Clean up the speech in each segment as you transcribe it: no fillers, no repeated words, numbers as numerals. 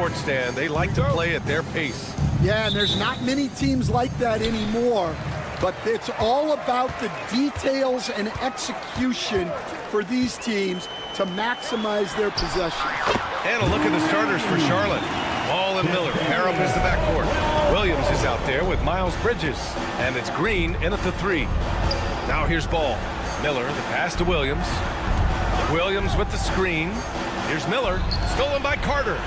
court, Stan. They like to play at their pace. Yeah, and there's not many teams like that anymore. But it's all about the details and execution for these teams to maximize their possession. And a look at the starters for Charlotte. Ball and Miller pair up as the backcourt. Williams is out there with Miles Bridges. And it's Green in at the 3. Now here's Ball. Miller, the pass to Williams. Williams with the screen. Here's Miller, stolen by Carter.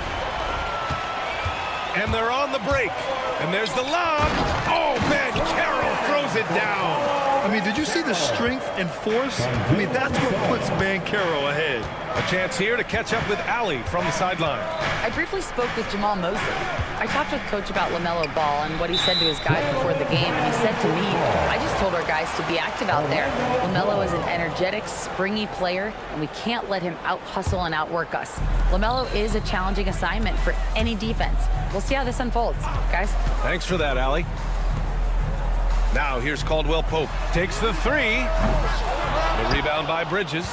And they're on the break. And there's the lob. Oh, man, Carroll throws it down. I mean, did you see the strength and force? I mean, that's what puts Banchero ahead. A chance here to catch up with Allie from the sideline. I briefly spoke with Jamal Mosley. I talked with Coach about LaMelo Ball and what he said to his guys before the game, and he said to me, I just told our guys to be active out there. LaMelo is an energetic, springy player, and we can't let him out-hustle and outwork us. LaMelo is a challenging assignment for any defense. We'll see how this unfolds, guys. Thanks for that, Allie. Now here's Caldwell Pope. Takes the 3. The rebound by Bridges.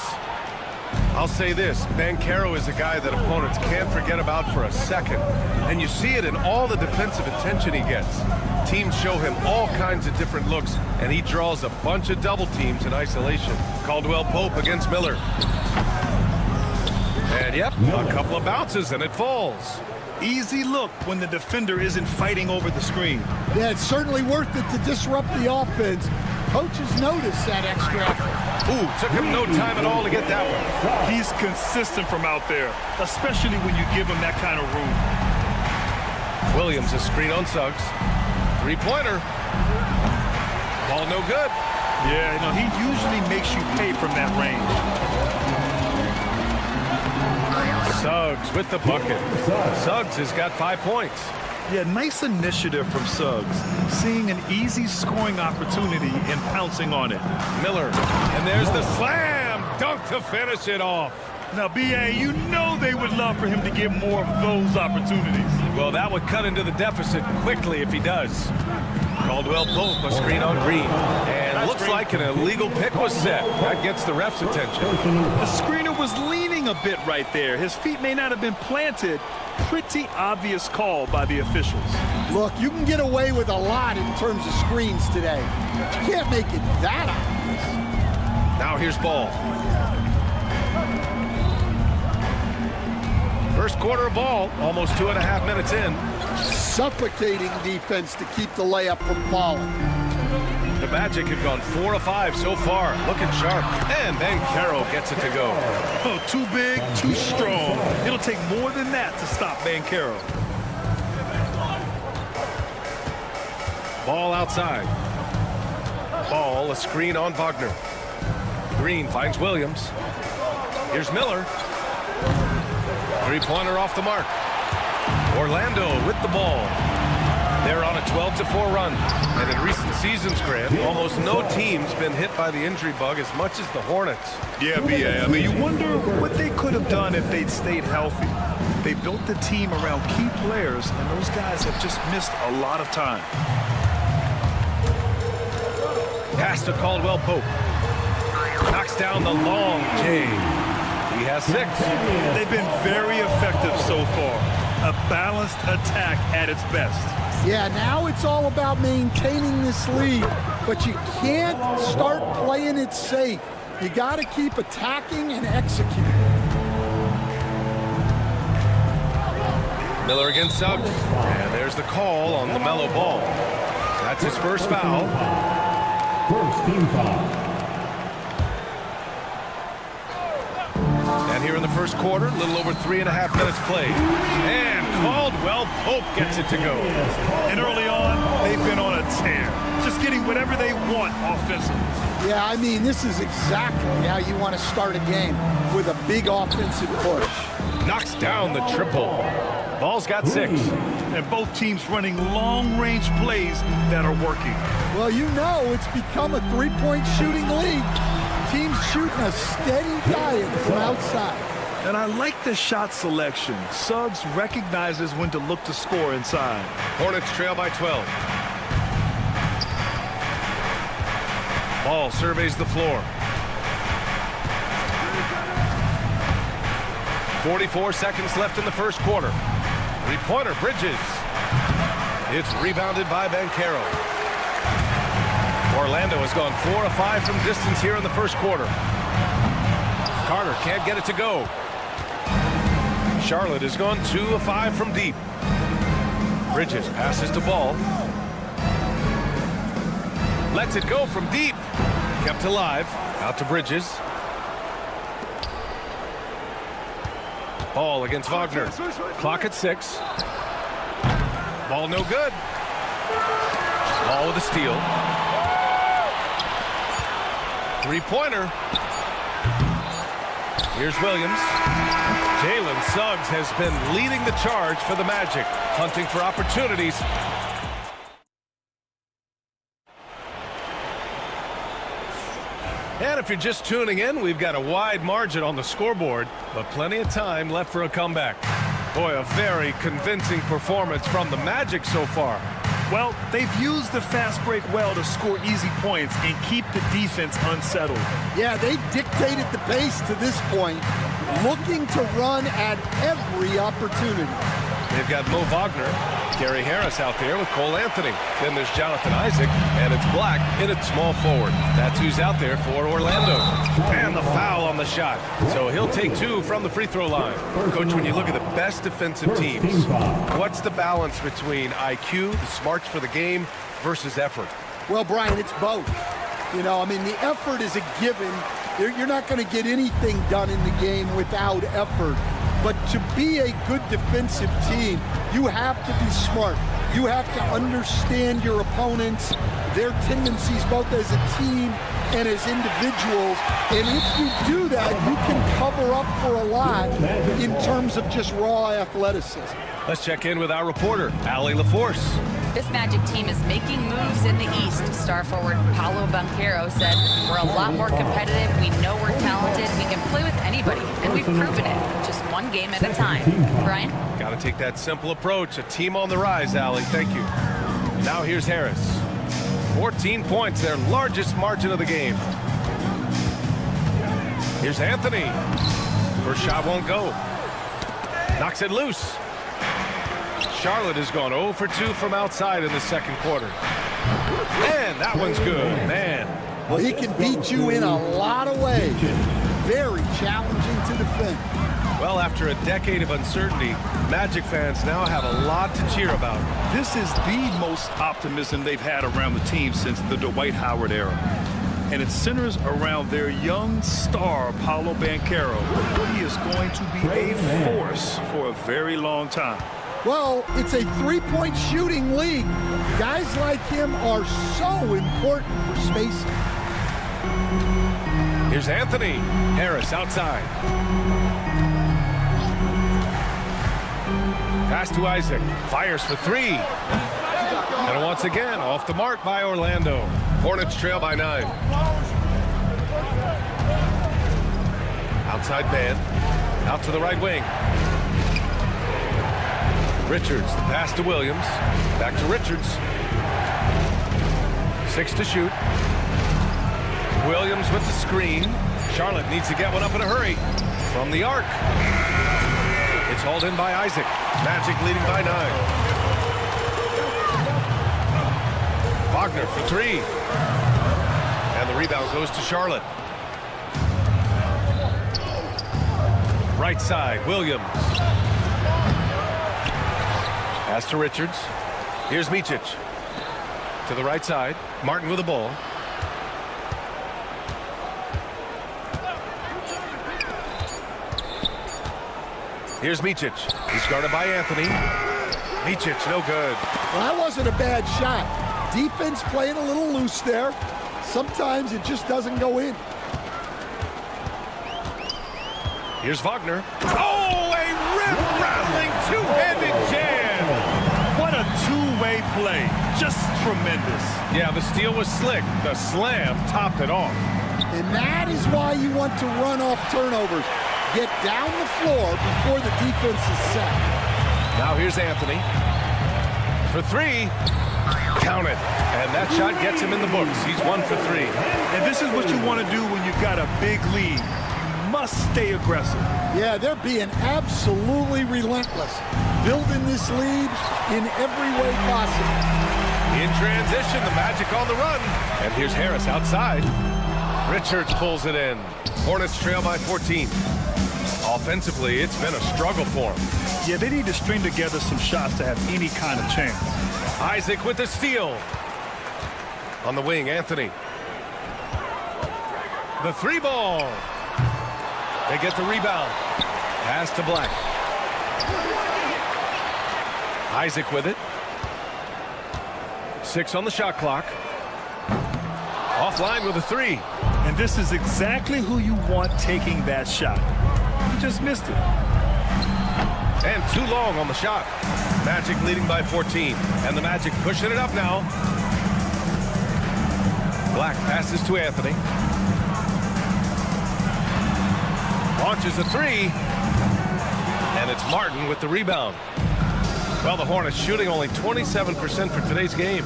I'll say this, Banchero is a guy that opponents can't forget about for a second. And you see it in all the defensive attention he gets. Teams show him all kinds of different looks, and he draws a bunch of double teams in isolation. Caldwell Pope against Miller. And yep, a couple of bounces and it falls. Easy look when the defender isn't fighting over the screen. Yeah, it's certainly worth it to disrupt the offense. Coaches notice that extra effort. Ooh, took him no time at all to get that one. He's consistent from out there, especially when you give him that kind of room. Williams a screen on Suggs. 3-pointer. Ball no good. Yeah, you know, he usually makes you pay from that range. Suggs with the bucket. Suggs has got 5 points. Yeah, nice initiative from Suggs. Seeing an easy scoring opportunity and pouncing on it. Miller, and there's the slam dunk to finish it off. Now, B.A., you know they would love for him to get more of those opportunities. Well, that would cut into the deficit quickly if he does. Caldwell Pope, a screen on Green. And looks like an illegal pick was set. That gets the ref's attention. The screener was leaning a bit right there. His feet may not have been planted. Pretty obvious call by the officials. Look, you can get away with a lot in terms of screens today. You can't make it that obvious. Now here's Ball. First quarter of ball, almost 2.5 minutes in. Suffocating defense to keep the layup from falling. The Magic have gone 4 of 5 so far, looking sharp. And Banchero gets it to go. Oh, too big, too strong. It'll take more than that to stop Banchero. Ball outside. Ball, a screen on Wagner. Green finds Williams. Here's Miller. 3-pointer off the mark. Orlando with the ball. They're on a 12-4 run. And in recent seasons, Grant, almost no team's been hit by the injury bug as much as the Hornets. Yeah, B.A. I mean, you wonder what they could have done if they'd stayed healthy. They built the team around key players, and those guys have just missed a lot of time. Pass to Caldwell Pope. Knocks down the long J. He has 6. They've been very effective so far. A balanced attack at its best. Yeah, now it's all about maintaining this lead, but you can't start playing it safe. You got to keep attacking and executing. Miller against Suggs. And there's the call on LaMelo Ball. That's his first foul. First team foul. And here in the first quarter, a little over 3.5 minutes played. And Caldwell Pope gets it to go. And early on, they've been on a tear. Just getting whatever they want offensively. Yeah, I mean, this is exactly how you want to start a game, with a big offensive push. Knocks down the triple. Ball's got 6. And both teams running long-range plays that are working. Well, you know, it's become a three-point shooting league. Teams shooting a steady diet from outside. And I like the shot selection. Suggs recognizes when to look to score inside. Hornets trail by 12. Ball surveys the floor. 44 seconds left in the first quarter. Three-pointer, Bridges. It's rebounded by Banchero. Orlando has gone 4 of 5 from distance here in the first quarter. Carter can't get it to go. Charlotte has gone 2 of 5 from deep. Bridges passes to Ball. Lets it go from deep. Kept alive. Out to Bridges. Ball against Wagner. Clock at 6. Ball no good. Ball with a steal. Three-pointer. Here's Williams. Jalen Suggs has been leading the charge for the Magic, hunting for opportunities. And if you're just tuning in, we've got a wide margin on the scoreboard, but plenty of time left for a comeback. Boy, a very convincing performance from the Magic so far. Well, they've used the fast break well to score easy points and keep the defense unsettled. Yeah, they've dictated the pace to this point, looking to run at every opportunity. They've got Mo Wagner, Gary Harris out there with Cole Anthony. Then there's Jonathan Isaac, and it's Black in at small forward. That's who's out there for Orlando. And the foul on the shot. So he'll take 2 from the free throw line. Coach, when you look at the best defensive teams, what's the balance between IQ, the smarts for the game, versus effort? Well, Brian, it's both. You know, I mean, the effort is a given. You're not going to get anything done in the game without effort. But to be a good defensive team, you have to be smart. You have to understand your opponents, their tendencies both as a team and as individuals. And if you do that, you can cover up for a lot in terms of just raw athleticism. Let's check in with our reporter, Allie LaForce. This Magic team is making moves in the East. Star forward Paolo Banchero said, "We're a lot more competitive. We know we're talented. We can play with anybody, and we've proven it. Just one game at a time." Brian? Got to take that simple approach. A team on the rise, Allie. Thank you. Now here's Harris. 14 points, their largest margin of the game. Here's Anthony. First shot won't go. Knocks it loose. Charlotte has gone 0 for 2 from outside in the second quarter. And that one's good, man. Well, he can beat you in a lot of ways. Very challenging to defend. Well, after a decade of uncertainty, Magic fans now have a lot to cheer about. This is the most optimism they've had around the team since the Dwight Howard era. And it centers around their young star, Paolo Banchero. He is going to be a force for a very long time. Well, it's a three-point shooting league. Guys like him are so important for spacing. Here's Anthony. Harris outside. Pass to Isaac. Fires for 3. And once again, off the mark by Orlando. Hornets trail by 9. Outside man. Out to the right wing. Richards, the pass to Williams. Back to Richards. 6 to shoot. Williams with the screen. Charlotte needs to get one up in a hurry. From the arc. It's hauled in by Isaac. Magic leading by 9. Wagner for 3. And the rebound goes to Charlotte. Right side, Williams. Pass to Richards. Here's Micic. To the right side. Martin with the ball. Here's Micic. He's guarded by Anthony. Micic, no good. Well, that wasn't a bad shot. Defense playing a little loose there. Sometimes it just doesn't go in. Here's Wagner. Oh, a rim-rattling two-handed jam. What a two-way play. Just tremendous. Yeah, the steal was slick. The slam topped it off. And that is why you want to run off turnovers. Get down the floor before the defense is set. Now here's Anthony. For 3. Count it. And that shot gets him in the books. He's 1 for 3. And this is what you want to do when you've got a big lead. You must stay aggressive. Yeah, they're being absolutely relentless, building this lead in every way possible. In transition, the Magic on the run. And here's Harris outside. Richards pulls it in. Hornets trail by 14. Offensively, it's been a struggle for them. Yeah, they need to string together some shots to have any kind of chance. Isaac with the steal. On the wing, Anthony. The three ball. They get the rebound. Pass to Black. Isaac with it. 6 on the shot clock. Offline with a 3. And this is exactly who you want taking that shot. He just missed it. And too long on the shot. Magic leading by 14. And the Magic pushing it up now. Black passes to Anthony. Launches a 3. And it's Martin with the rebound. Well, the Hornets shooting only 27% for today's game.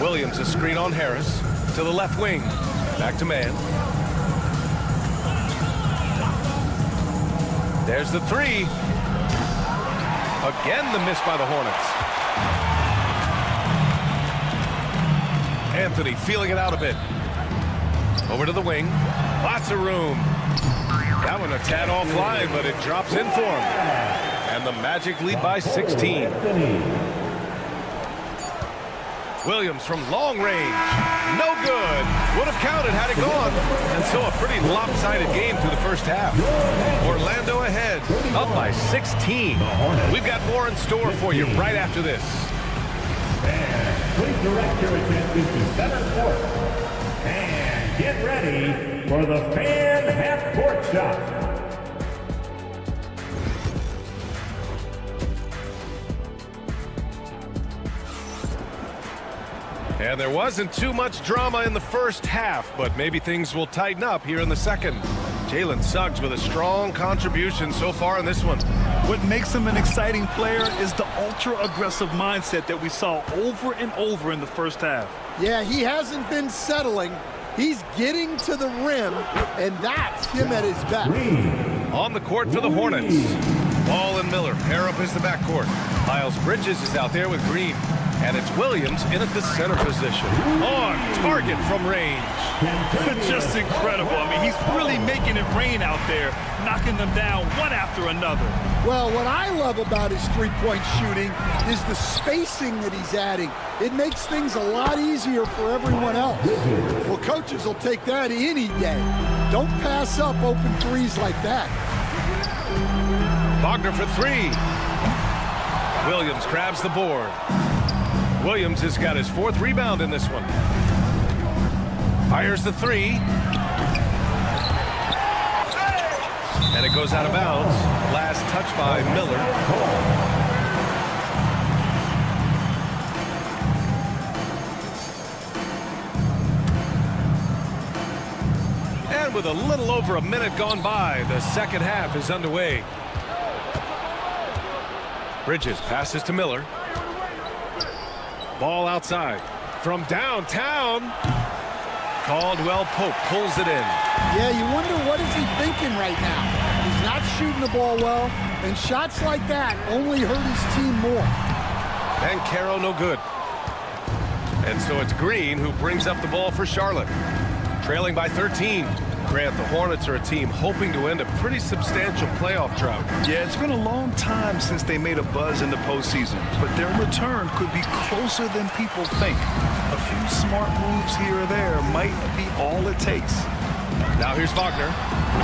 Williams a screen on Harris. To the left wing. Back to man. There's the 3. Again, the miss by the Hornets. Anthony feeling it out a bit. Over to the wing. Lots of room. That one a tad offline, but it drops in for him. And the Magic lead by 16. Williams from long range. No good. Would have counted had it gone. And so a pretty lopsided game through the first half. Orlando ahead, up by 16. We've got more in store for you right after this. Fans, please direct your attention to center court. And get ready for the fan half-court shot. And there wasn't too much drama in the first half, but maybe things will tighten up here in the second. Jalen Suggs with a strong contribution so far in this one. What makes him an exciting player is the ultra-aggressive mindset that we saw over and over in the first half. Yeah, he hasn't been settling. He's getting to the rim, and that's him at his best. On the court for the Hornets. Ball and Miller pair up as the backcourt. Miles Bridges is out there with Green. And it's Williams in at the center position. On target from range. Just incredible. I mean, he's really making it rain out there, knocking them down one after another. Well, what I love about his three-point shooting is the spacing that he's adding. It makes things a lot easier for everyone else. Well, coaches will take that any day. Don't pass up open threes like that. Wagner for 3. Williams grabs the board. Williams has got his 4th rebound in this one. Fires the 3. And it goes out of bounds. Last touch by Miller. And with a little over a minute gone by, the second half is underway. Bridges passes to Miller. Ball outside. From downtown. Caldwell Pope pulls it in. Yeah, you wonder what is he thinking right now. He's not shooting the ball well, and shots like that only hurt his team more. And Caro no good. And so it's Green who brings up the ball for Charlotte. Trailing by 13. Grant, the Hornets are a team hoping to end a pretty substantial playoff drought. Yeah, it's been a long time since they made a buzz in the postseason, but their return could be closer than people think. A few smart moves here or there might be all it takes. Now here's Wagner.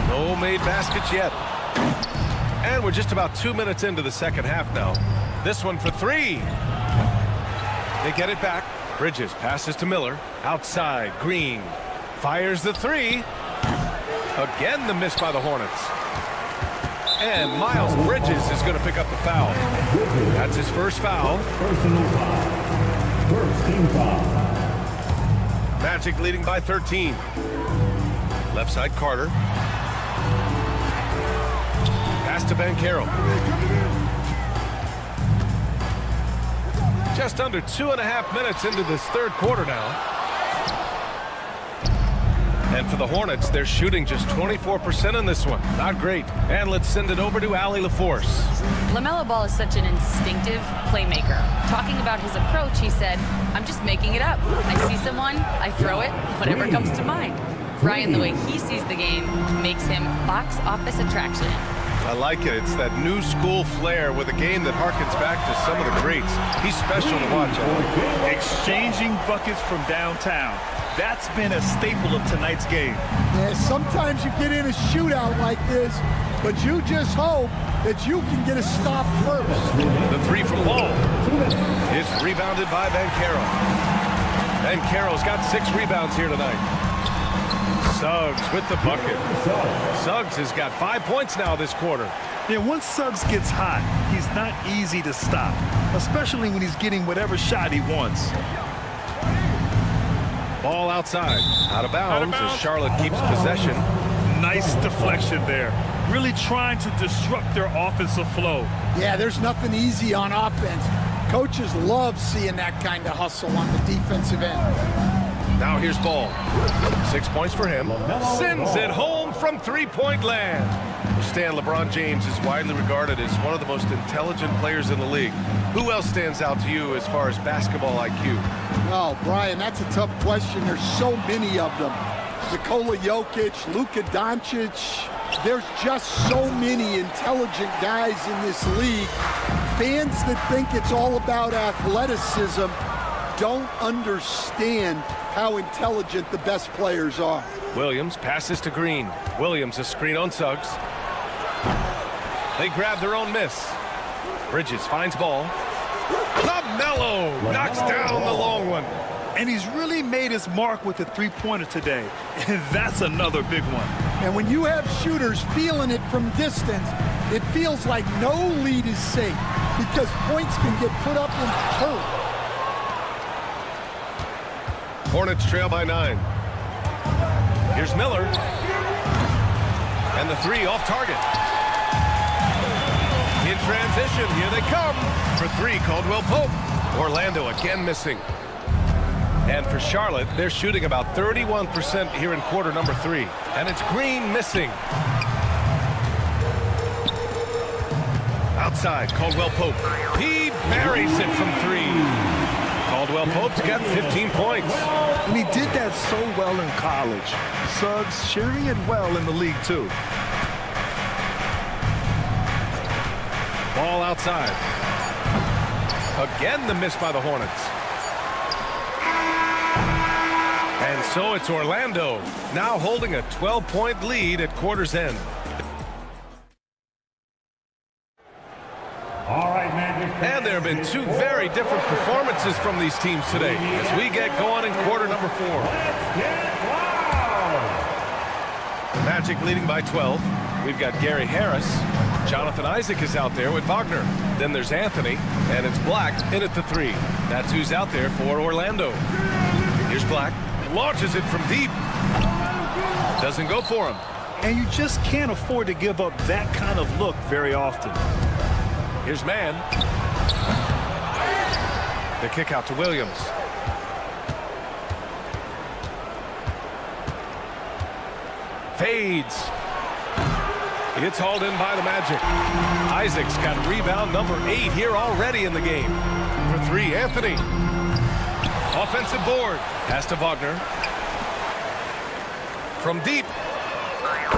No made baskets yet. And we're just about 2 minutes into the second half now. This one for 3. They get it back. Bridges passes to Miller. Outside, Green fires the 3. Again, the miss by the Hornets. And Miles Bridges is going to pick up the foul. That's his first foul. Personal foul. First team foul. Magic leading by 13. Left side, Carter. Pass to Banchero. Just under 2.5 minutes into this third quarter now. And for the Hornets, they're shooting just 24% in this one. Not great. And let's send it over to Allie LaForce. LaMelo Ball is such an instinctive playmaker. Talking about his approach, he said, "I'm just making it up. I see someone, I throw it, whatever comes to mind." Brian, the way he sees the game, makes him box office attraction. I like it. It's that new school flair with a game that harkens back to some of the greats. He's special to watch. Exchanging buckets from downtown. That's been a staple of tonight's game. Yeah, sometimes you get in a shootout like this, but you just hope that you can get a stop first. The three from Ball. It's rebounded by Banchero. Banchero's got 6 rebounds here tonight. Suggs with the bucket. Suggs has got 5 points now this quarter. Yeah, once Suggs gets hot, he's not easy to stop, especially when he's getting whatever shot he wants. Ball outside. Out of bounds as Charlotte keeps possession. Nice deflection there. Really trying to disrupt their offensive flow. Yeah, there's nothing easy on offense. Coaches love seeing that kind of hustle on the defensive end. Now here's Ball. 6 points for him. Sends it home from three-point land. Stan, LeBron James is widely regarded as one of the most intelligent players in the league. Who else stands out to you as far as basketball IQ? Oh, Brian, that's a tough question. There's so many of them. Nikola Jokic, Luka Doncic. There's just so many intelligent guys in this league. Fans that think it's all about athleticism don't understand how intelligent the best players are. Williams passes to Green. Williams a screen on Suggs. They grab their own miss. Bridges finds Ball. LaMelo knocks down the long one. And he's really made his mark with the three-pointer today. And that's another big one. And when you have shooters feeling it from distance, it feels like no lead is safe because points can get put up in hurry. Hornets trail by 9. Here's Miller. And the 3 off target. In transition, here they come. For 3, Caldwell Pope. Orlando again missing. And for Charlotte, they're shooting about 31% here in quarter number 3. And it's Green missing. Outside, Caldwell Pope. He buries it from 3. Caldwell Pope's got 15 points. And he did that so well in college. Suggs sharing it well in the league, too. Ball outside. Again, the miss by the Hornets. And so it's Orlando, now holding a 12-point lead at quarter's end. All right, Magic. And there have been 2 very different performances from these teams today as we get going in quarter number 4. Let's get loud. Magic leading by 12. We've got Gary Harris. Jonathan Isaac is out there with Wagner. Then there's Anthony, and it's Black in at the 3. That's who's out there for Orlando. Here's Black. Launches it from deep. Doesn't go for him. And you just can't afford to give up that kind of look very often. Here's Mann. The kick out to Williams. Fades. It's hauled in by the Magic. Isaac's got rebound number 8 here already in the game. For 3, Anthony. Offensive board. Pass to Wagner. From deep.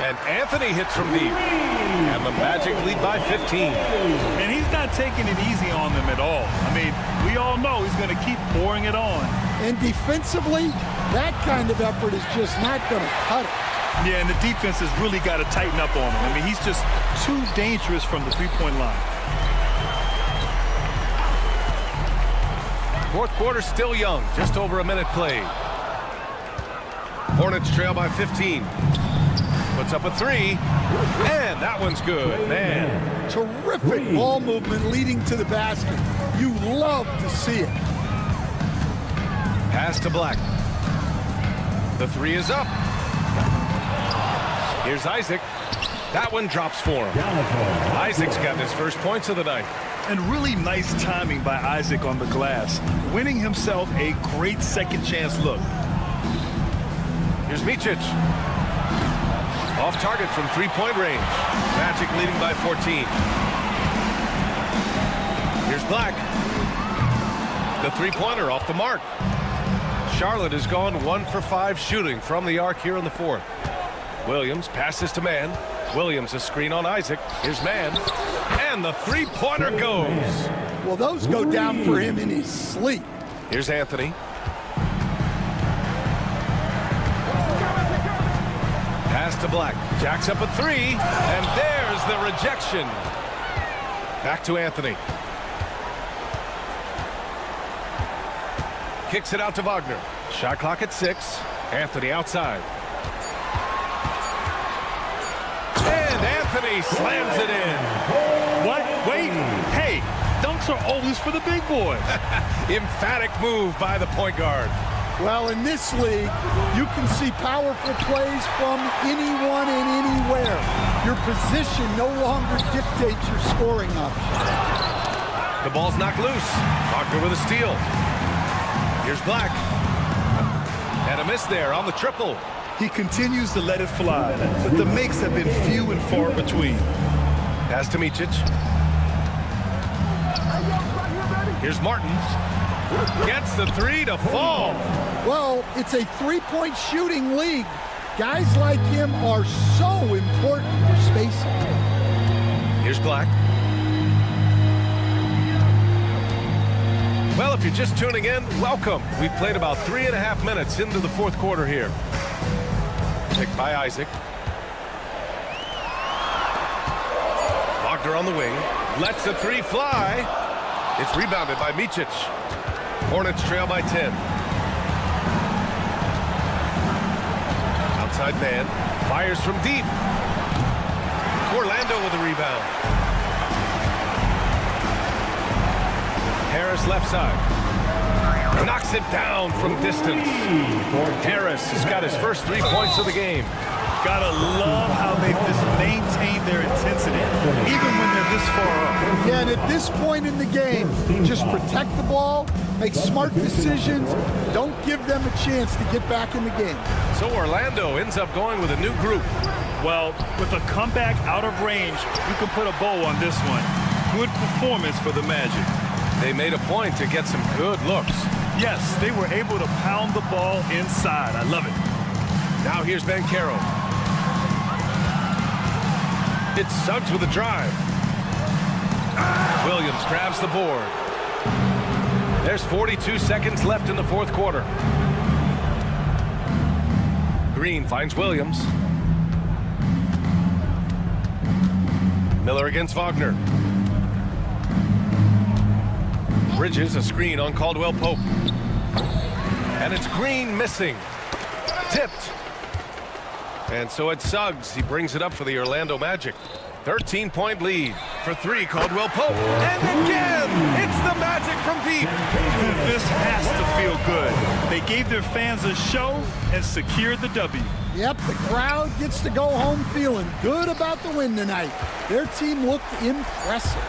And Anthony hits from deep. And the Magic lead by 15. And he's not taking it easy on them at all. I mean, we all know he's going to keep pouring it on. And defensively, that kind of effort is just not going to cut it. Yeah, and the defense has really got to tighten up on him. I mean, he's just too dangerous from the three-point line. Fourth quarter still young, just over a minute played. Hornets trail by 15. Puts up a 3, and that one's good, man. Terrific ball movement leading to the basket. You love to see it. Pass to Black. The 3 is up. Here's Isaac. That one drops for him. Isaac's got his first points of the night. And really nice timing by Isaac on the glass, winning himself a great second chance look. Here's Micic. Off target from three-point range. Magic leading by 14. Here's Black. The three-pointer off the mark. Charlotte has gone 1 for 5 shooting from the arc here in the fourth. Williams passes to Mann. Williams a screen on Isaac. Here's Mann. And the three-pointer goes. Well, those go down for him in his sleep. Here's Anthony. Pass to Black. Jacks up a three. And there's the rejection. Back to Anthony. Kicks it out to Wagner. Shot clock at 6. Anthony outside. And Anthony slams it in. What? Wait. Hey, dunks are always for the big boys. Emphatic move by the point guard. Well, in this league, you can see powerful plays from anyone and anywhere. Your position no longer dictates your scoring options. The ball's knocked loose. Wagner with a steal. Here's Black. And a miss there on the triple. He continues to let it fly, but the makes have been few and far between. Pass to Micic. Here's Martin. Gets the three to fall. Well, it's a three-point shooting league. Guys like him are so important for spacing. Here's Black. Well, if you're just tuning in, welcome. We've played about 3.5 minutes into the fourth quarter here. Picked by Isaac. Wagner on the wing. Lets the three fly. It's rebounded by Micic. Hornets trail by 10. Outside man. Fires from deep. Orlando with a rebound. Harris left side. Knocks it down from distance. Harris has got his first 3 points of the game. Gotta love how they've just maintained their intensity, even when they're this far up. Yeah, and at this point in the game, just protect the ball, make smart decisions, don't give them a chance to get back in the game. So Orlando ends up going with a new group. Well, with a comeback out of range, you can put a bow on this one. Good performance for the Magic. They made a point to get some good looks. Yes, they were able to pound the ball inside. I love it. Now here's Banchero. It's Suggs with a drive. Williams grabs the board. There's 42 seconds left in the fourth quarter. Green finds Williams. Miller against Wagner. Bridges a screen on Caldwell Pope. And it's Green missing. Tipped. And so it's Suggs. He brings it up for the Orlando Magic. 13-point lead for 3, Caldwell Pope. And again, it's the Magic from deep. This has to feel good. They gave their fans a show and secured the W. Yep, the crowd gets to go home feeling good about the win tonight. Their team looked impressive.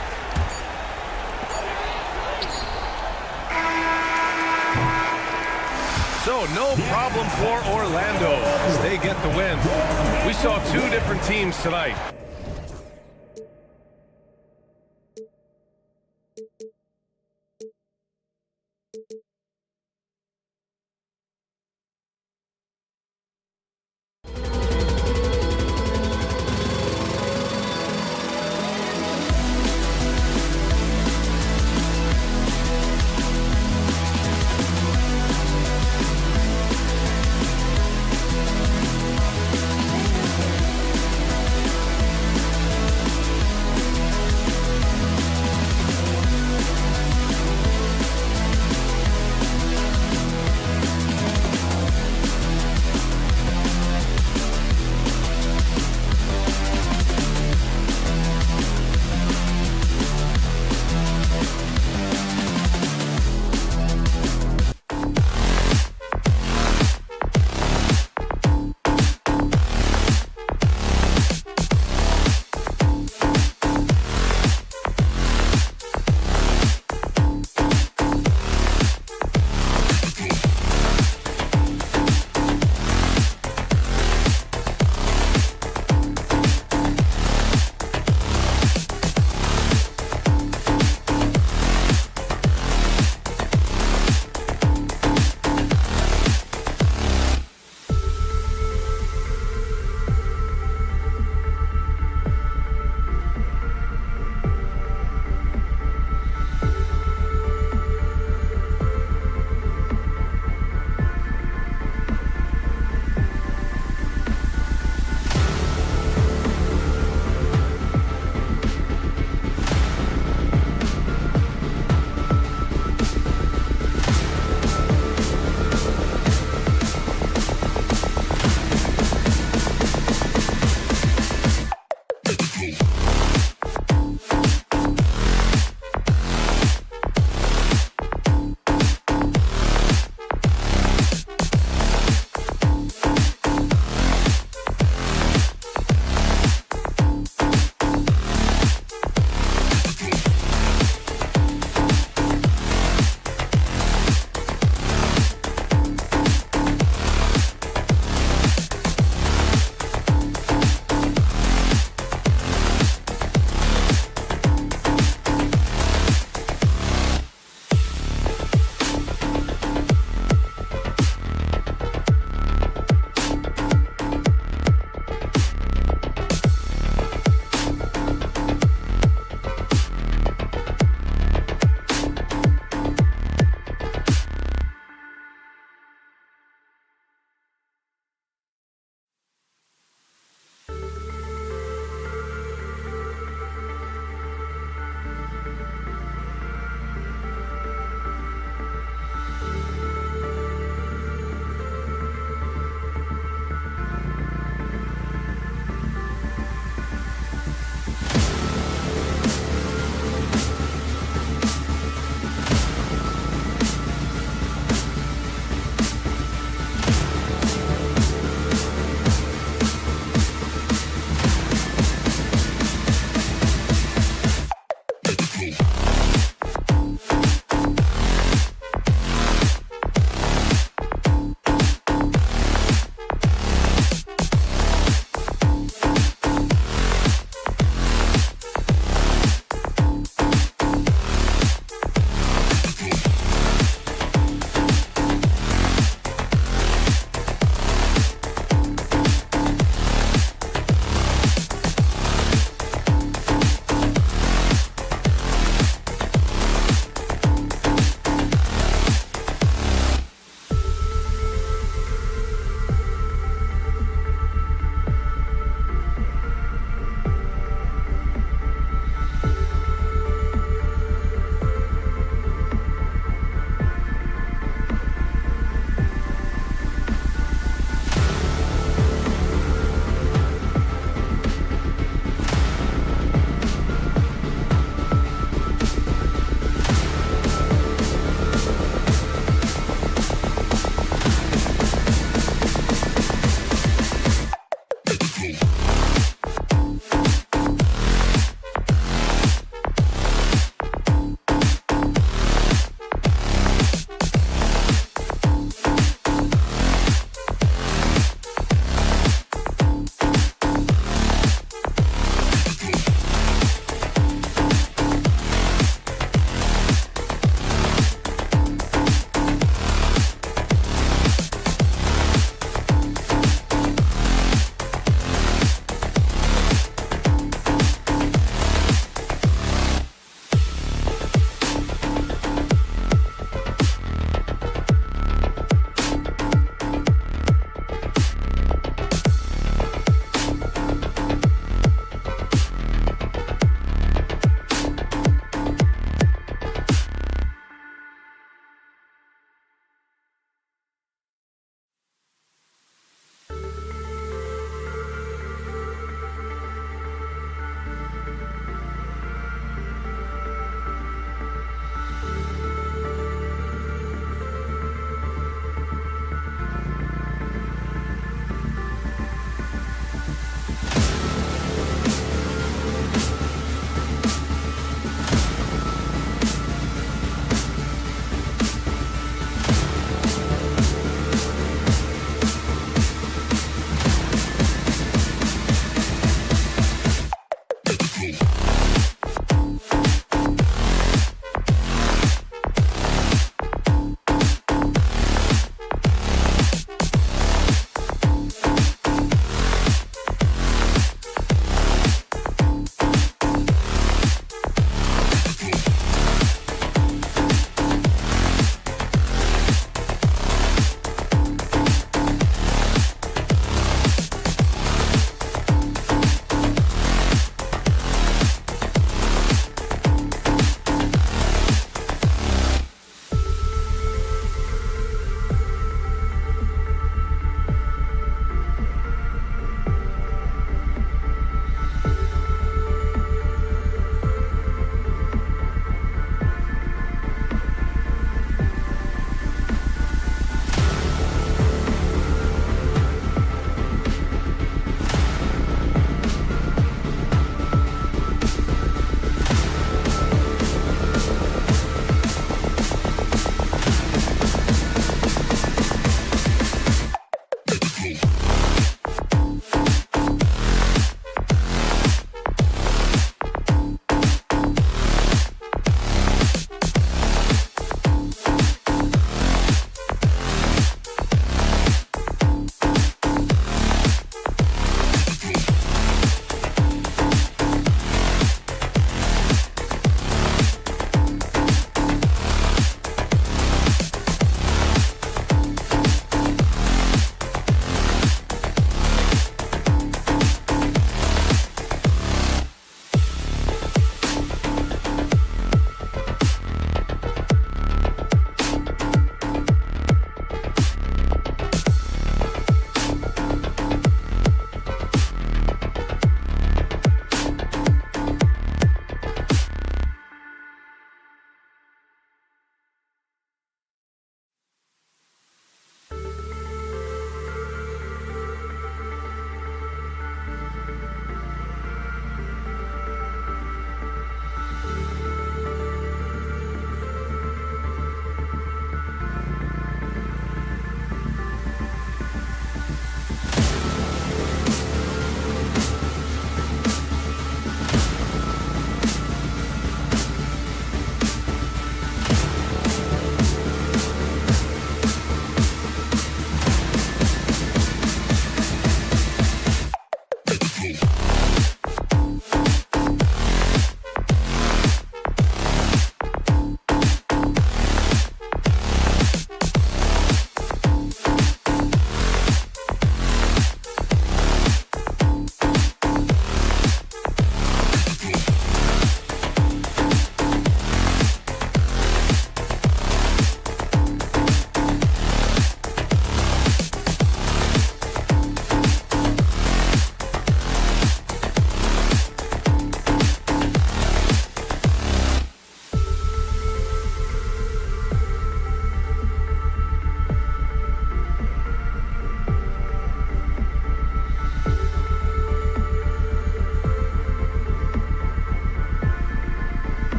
So no problem for Orlando as they get the win. We saw 2 different teams tonight.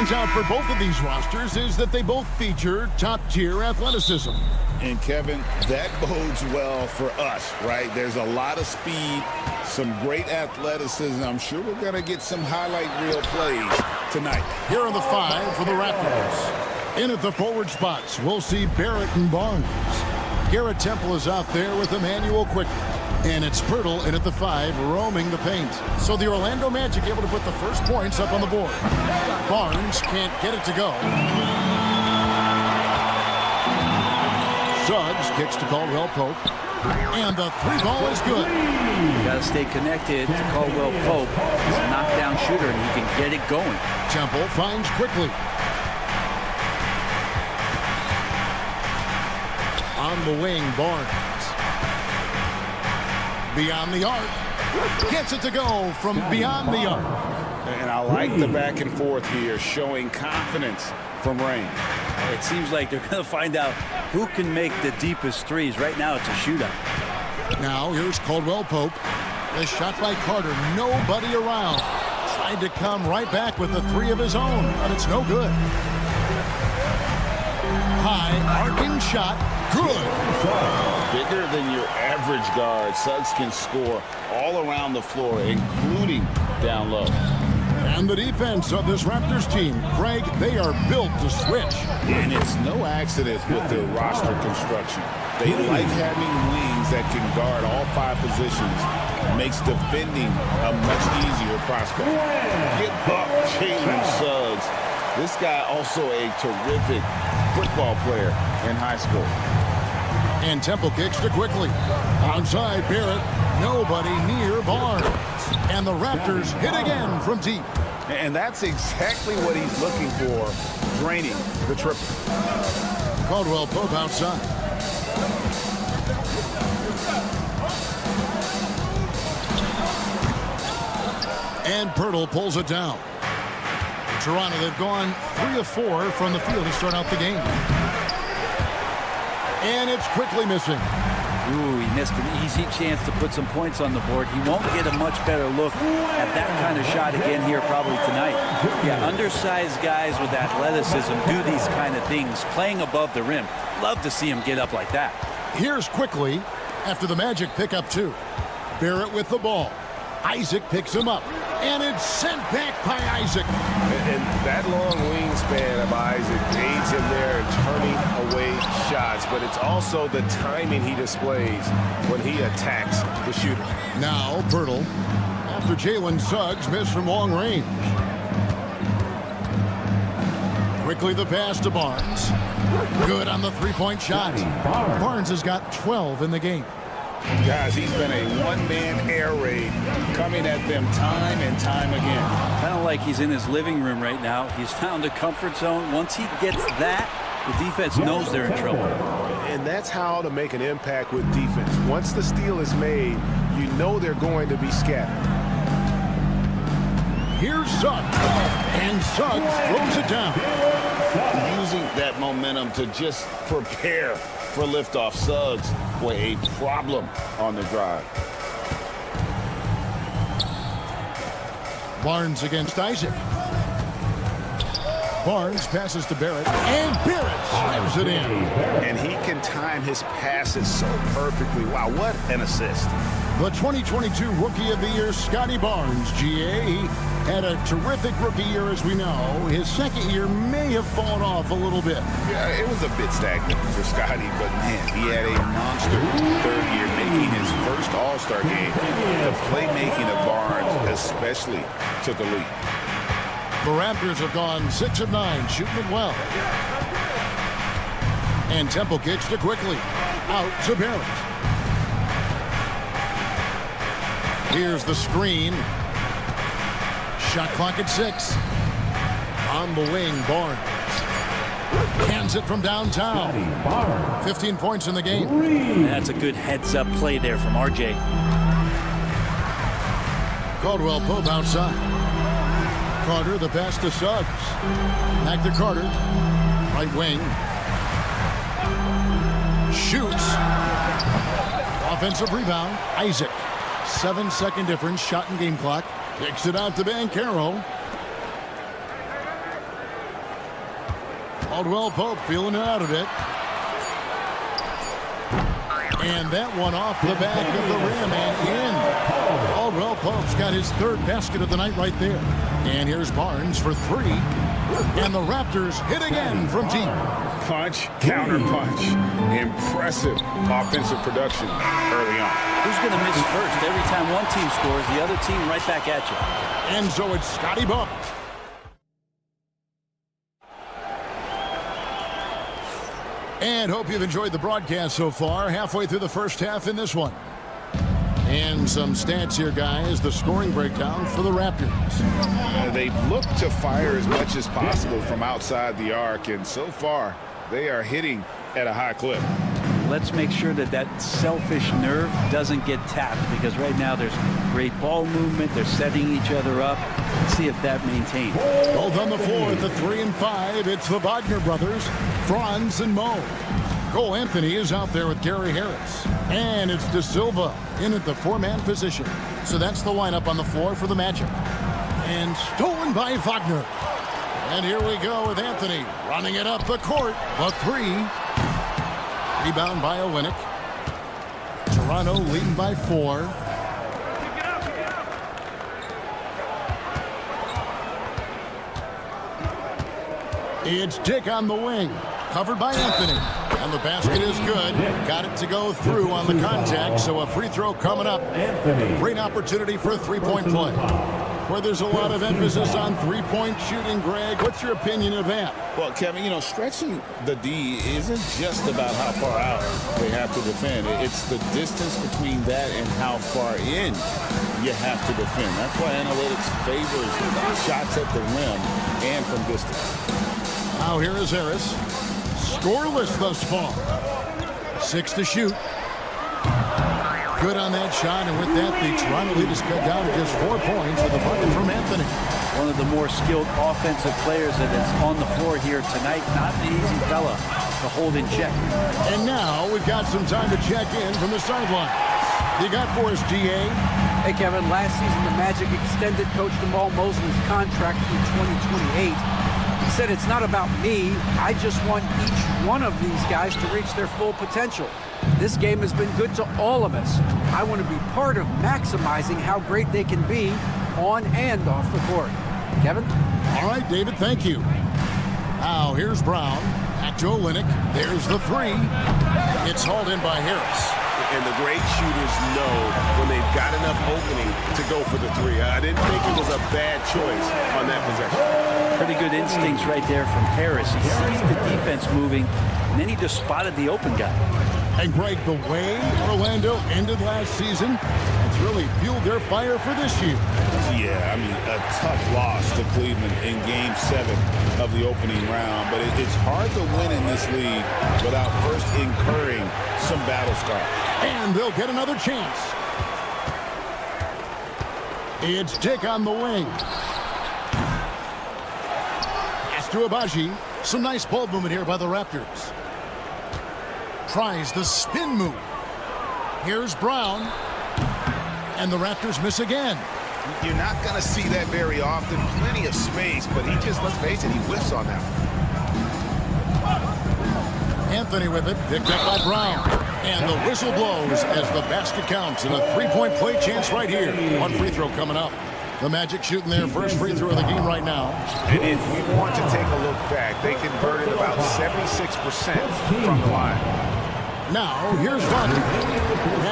stands out for both of these rosters is that they both feature top-tier athleticism. And Kevin, that bodes well for us, right? There's a lot of speed, some great athleticism. I'm sure we're going to get some highlight reel plays tonight. Here are the 5 for the Raptors. In at the forward spots, we'll see Barrett and Barnes. Garrett Temple is out there with Emmanuel Quickly. And it's Pirtle in at the 5, roaming the paint. So the Orlando Magic able to put the first points up on the board. Barnes can't get it to go. Suggs kicks to Caldwell Pope. And the 3-ball is good. You got to stay connected to Caldwell Pope. He's a knockdown shooter, and he can get it going. Temple finds Quickly. On the wing, Barnes. Beyond the arc. Gets it to go from beyond the arc. And I like the back and forth here, showing confidence from Rain. It seems like they're going to find out who can make the deepest threes. Right now, it's a shootout. Now, here's Caldwell Pope. The shot by Carter. Nobody around. Tried to come right back with the 3 of his own, but it's no good. High, arcing shot. Good. Bigger than your average guard, Suggs can score all around the floor, including down low. And the defense of this Raptors team, Greg, they are built to switch. And it's no accident with their roster construction. They like having wings that can guard all 5 positions. Makes defending a much easier prospect. Get up, Jalen Suggs. This guy also a terrific football player in high school. And Temple kicks to Quickly. Outside Barrett, nobody near Barnes. And the Raptors hit again from deep. And that's exactly what he's looking for, draining the triple. Caldwell Pope outside. And Pirtle pulls it down. Toronto, they've gone 3 of 4 from the field to start out the game. And it's Quickly missing. Ooh, he missed an easy chance to put some points on the board. He won't get a much better look at that kind of shot again here probably tonight. Yeah, undersized guys with athleticism do these kind of things, playing above the rim. Love to see him get up like that. Here's Quickly after the Magic pick up 2. Barrett with the ball. Isaac picks him up. And it's sent back by Isaac. And that long wingspan of Isaac aids him there in turning away shots, but it's also the timing he displays when he attacks the shooter. Now Pirtle after Jalen Suggs missed from long range. Quickly the pass to Barnes. Good on the 3-point shot. Barnes has got 12 in the game. Guys, he's been a one-man air raid coming at them time and time again. Kind of like he's in his living room right now. He's found a comfort zone. Once he gets that, the defense knows they're in trouble. And that's how to make an impact with defense. Once the steal is made, you know they're going to be scattered. Here's Suggs. And Suggs throws it down. Using that momentum to just prepare for liftoff. Suggs with a problem on the drive. Barnes against Isaac. Barnes passes to Barrett, and Barrett slams it in. And he can time his passes so perfectly. Wow, what an assist. The 2022 Rookie of the Year, Scotty Barnes, GA. He had a terrific rookie year, as we know. His second year may have fallen off a little bit. Yeah, it was a bit stagnant for Scotty, but man, he had a monster third year, making his first All-Star game. The playmaking of Barnes especially took a leap. The Raptors have gone 6 of 9, shooting it well. And Temple kicks to Quickly. Out to Barrett. Here's the screen. Shot clock at 6. On the wing, Barnes. Hands it from downtown. 15 points in the game. That's a good heads-up play there from RJ. Caldwell Pope outside. Carter, the pass to Suggs. Back to Carter. Right wing. Shoots. Offensive rebound. Isaac. 7-second difference. Shot and game clock. Kicks it out to Banchero. Caldwell Pope feeling it out a bit. And that one off the back of the rim and in. Caldwell Pope's got his third basket of the night right there. And here's Barnes for three. And the Raptors hit again from deep. Punch, counter punch. Impressive offensive production early on. Who's going to miss first? Every time one team scores, the other team right back at you. And so it's Scotty Barnes. And hope you've enjoyed the broadcast so far. Halfway through the first half in this one. And some stats here, guys. The scoring breakdown for the Raptors. They've looked to fire as much as possible from outside the arc, and so far they are hitting at a high clip. Let's make sure that that selfish nerve doesn't get tapped, because right now there's great ball movement. They're setting each other up. Let's see if that maintains. Both on the floor at the 3 and 5. It's the Wagner brothers, Franz and Mo. Cole Anthony is out there with Gary Harris. And it's De Silva in at the 4-man position. So that's the lineup on the floor for the Magic. And stolen by Wagner. And here we go with Anthony running it up the court. The 3. Rebound by Olynyk. Toronto leading by 4. It's Dick on the wing. Covered by Anthony. And the basket is good. Got it to go through on the contact, so a free throw coming up. Great opportunity for a three-point play. Where there's a lot of emphasis on three-point shooting, Greg. What's your opinion of that? Well, Kevin, stretching the D isn't just about how far out they have to defend. It's the distance between that and how far in you have to defend. That's why analytics favors shots at the rim and from distance. Now here is Harris. Scoreless thus far. 6 to shoot. Good on that shot, and with that, the Toronto lead is cut down to just 4 points with a bucket from Anthony. One of the more skilled offensive players that is on the floor here tonight. Not an easy fella to hold in check. And now we've got some time to check in from the sideline. You got for us, GA? Hey, Kevin, last season the Magic extended Coach Jamal Mosley's contract through 2028. He said, it's not about me. I just want each one of these guys to reach their full potential. This game has been good to all of us. I want to be part of maximizing how great they can be on and off the court. Kevin? All right, David, thank you. Now, here's Brown. Back to Olynyk. There's the 3. It's hauled in by Harris. And the great shooters know when they've got enough opening to go for the 3. I didn't think it was a bad choice on that possession. Pretty good instincts right there from Harris. He sees the defense moving, and then he just spotted the open guy. And Greg, the way Orlando ended last season, it's really fueled their fire for this year. Yeah, a tough loss to Cleveland in Game 7 of the opening round. But it's hard to win in this league without first incurring some battle scars. And they'll get another chance. It's Dick on the wing. Pass to Abaji. Some nice ball movement here by the Raptors. Tries the spin move. Here's Brown. And the Raptors miss again. You're not going to see that very often. Plenty of space, but he just, let's face it, he whiffs on that. Anthony with it, picked up by Brown. And the whistle blows as the basket counts, and a 3-point play chance right here. One free throw coming up. The Magic shooting their first free throw of the game right now. And if we want to take a look back, they converted about 76% from the line. Now, here's Wagner.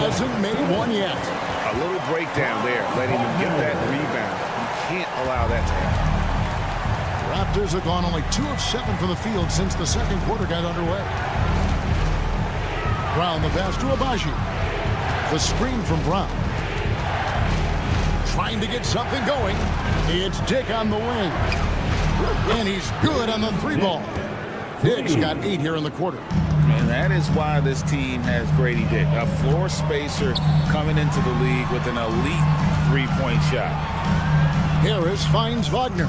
Hasn't made one yet. A little breakdown there, letting him get that rebound. You can't allow that to happen. Raptors have gone only 2 of 7 from the field since the second quarter got underway. Brown, the pass to Abaji. The screen from Brown. Trying to get something going. It's Dick on the wing. And he's good on the 3-ball. Dick's got 8 here in the quarter. And that is why this team has Grady Dick, a floor spacer coming into the league with an elite 3-point shot. Harris finds Wagner.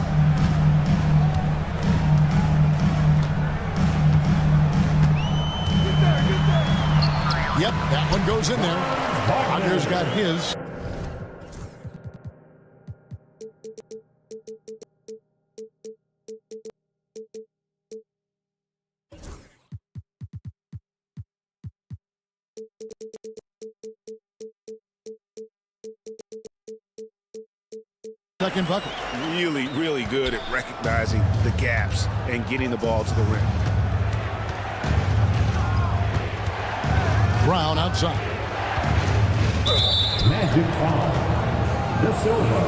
Yep, that one goes in there. Wagner's got his. second bucket. Really, really good at recognizing the gaps and getting the ball to the rim. Brown outside. Magic foul. De Silva.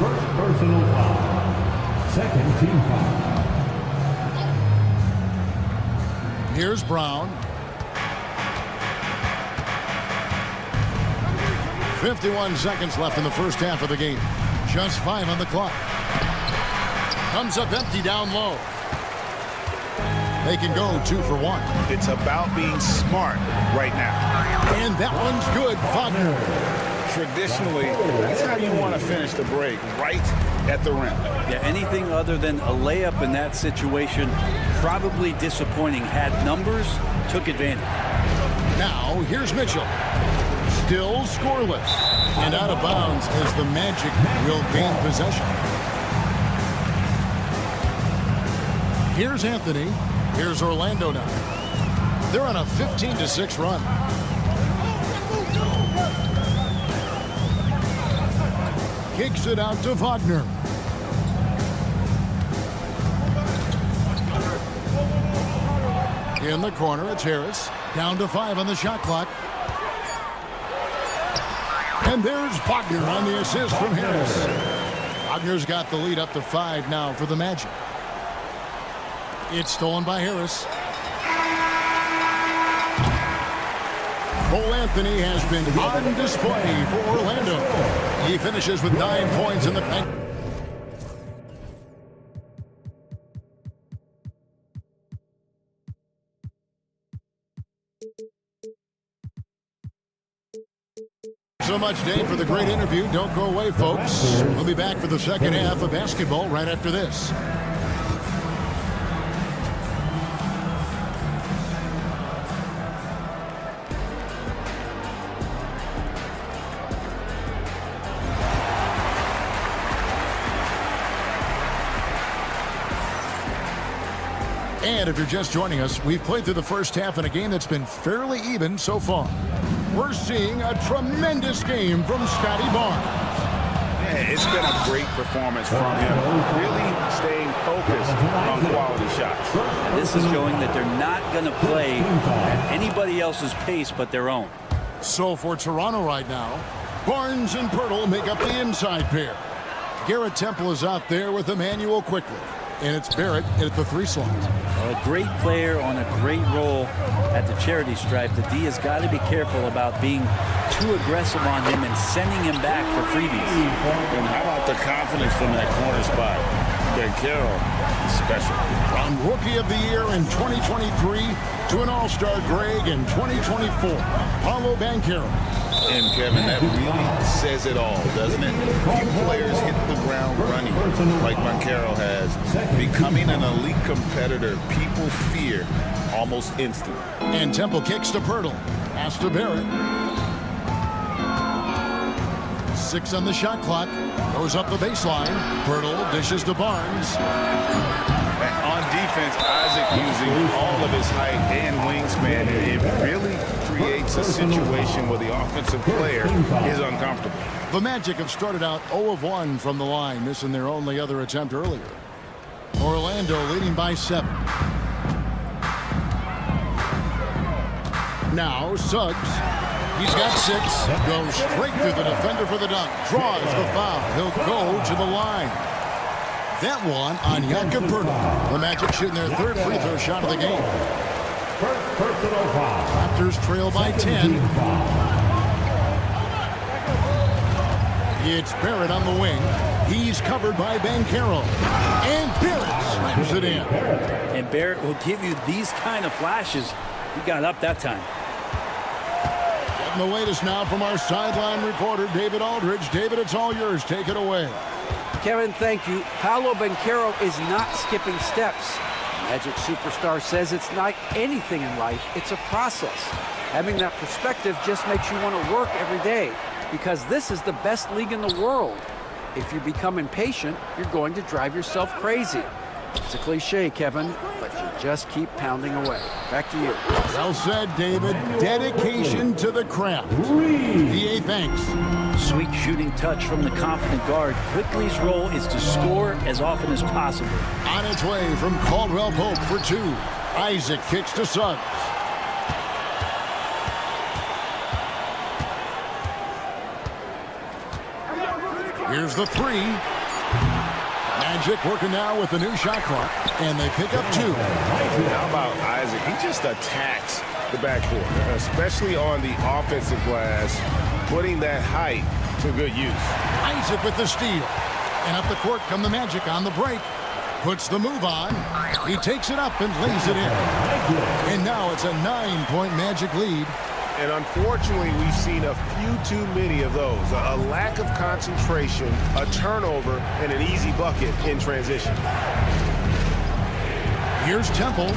First personal foul. Second team foul. Here's Brown. 51 seconds left in the first half of the game. Just 5 on the clock. Comes up empty down low. They can go 2 for 1. It's about being smart right now. And that one's good. Wagner. Traditionally, that's how you want to finish the break, right at the rim. Yeah, anything other than a layup in that situation, probably disappointing. Had numbers, took advantage. Now, here's Mitchell. Still scoreless. And out of bounds as the Magic will gain possession. Here's Anthony. Here's Orlando now. They're on a 15-6 run. Kicks it out to Wagner. In the corner, it's Harris. Down to 5 on the shot clock. And there's Wagner on the assist from Harris. Wagner's got the lead up to 5 now for the Magic. It's stolen by Harris. Cole Anthony has been on display for Orlando. He finishes with 9 points in the paint. So much, Dave, for the great interview. Don't go away, folks. We'll be back for the second half of basketball right after this. And if you're just joining us, we've played through the first half in a game that's been fairly even so far. We're seeing a tremendous game from Scotty Barnes. Yeah, it's been a great performance from him. Really staying focused on quality shots. This is showing that they're not going to play at anybody else's pace but their own. So for Toronto right now, Barnes and Pirtle make up the inside pair. Garrett Temple is out there with Emmanuel quickly. And it's Barrett at the 3 slot. A great player on a great role at the charity stripe. The D has got to be careful about being too aggressive on him and sending him back for freebies. And how about the confidence from that corner spot? Banchero is special. From Rookie of the Year in 2023 to an All-Star Greg in 2024, Paulo Banchero. And Kevin, that really says it all, doesn't it? Few players hit the ground running like Banchero has. Becoming an elite competitor, people fear almost instantly. And Temple kicks to Pirtle. Pass to Barrett. 6 on the shot clock. Goes up the baseline. Pirtle dishes to Barnes. And on defense, Isaac using all of his height and wingspan. It really creates a situation where the offensive player is uncomfortable. The Magic have started out 0 of 1 from the line, missing their only other attempt earlier. Orlando leading by 7. Now Suggs. He's got 6. Goes straight through the defender for the dunk. Draws the foul. He'll go to the line. That one on Jakob Pirtle. The Magic shooting their 3rd free throw shot of the game. First personal foul. Raptors trail by 10. It's Barrett on the wing. He's covered by Banchero. And Barrett slams it in. And Barrett will give you these kind of flashes. He got up that time. Getting the latest now from our sideline reporter, David Aldridge. David, it's all yours. Take it away. Kevin, thank you. Paolo Banchero is not skipping steps. Magic superstar says it's like anything in life, it's a process. Having that perspective just makes you want to work every day because this is the best league in the world. If you become impatient, you're going to drive yourself crazy. It's a cliche, Kevin, but you Just keep pounding away. Back to you. Well said, David. Dedication to the craft. VA thanks. Sweet shooting touch from the confident guard. Quickly's role is to score as often as possible. On its way from Caldwell Pope for 2. Isaac kicks to Suggs. Here's the 3. Magic working now with the new shot clock, and they pick up 2. How about Isaac? He just attacks the backcourt, especially on the offensive glass, putting that height to good use. Isaac with the steal. And up the court come the Magic on the break. Puts the move on. He takes it up and lays it in. And now it's a 9-point Magic lead. And unfortunately, we've seen a few too many of those. A lack of concentration, a turnover, and an easy bucket in transition. Here's Temple.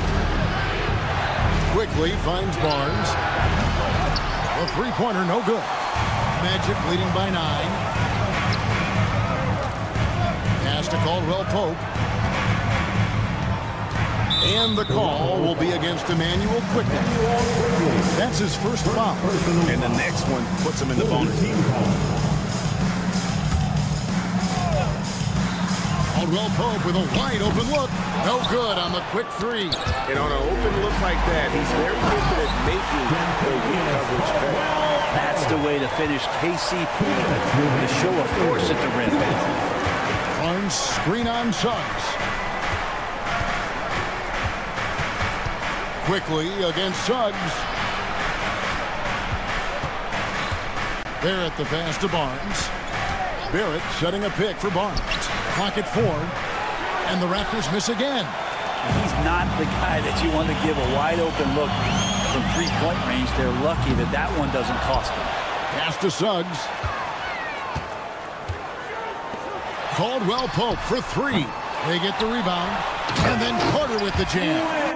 Quickly finds Barnes. The three-pointer, no good. Magic leading by 9. Pass to Caldwell Pope. And the call will be against Emmanuel Quickly. That's his first foul. And the next one puts him in the bonus. Caldwell Pope with a wide open look. No good on the quick 3. And on an open look like that, he's very gifted at making the weak coverage pay. That's the way to finish KCP, to show a force at the rim. Barnes screen on Suggs. Quickly against Suggs. Barrett the pass to Barnes. Barrett setting a pick for Barnes. Clock at 4. And the Raptors miss again. He's not the guy that you want to give a wide open look from three-point range. They're lucky that that one doesn't cost them. Pass to Suggs. Caldwell Pope for 3. They get the rebound. And then Carter with the jam.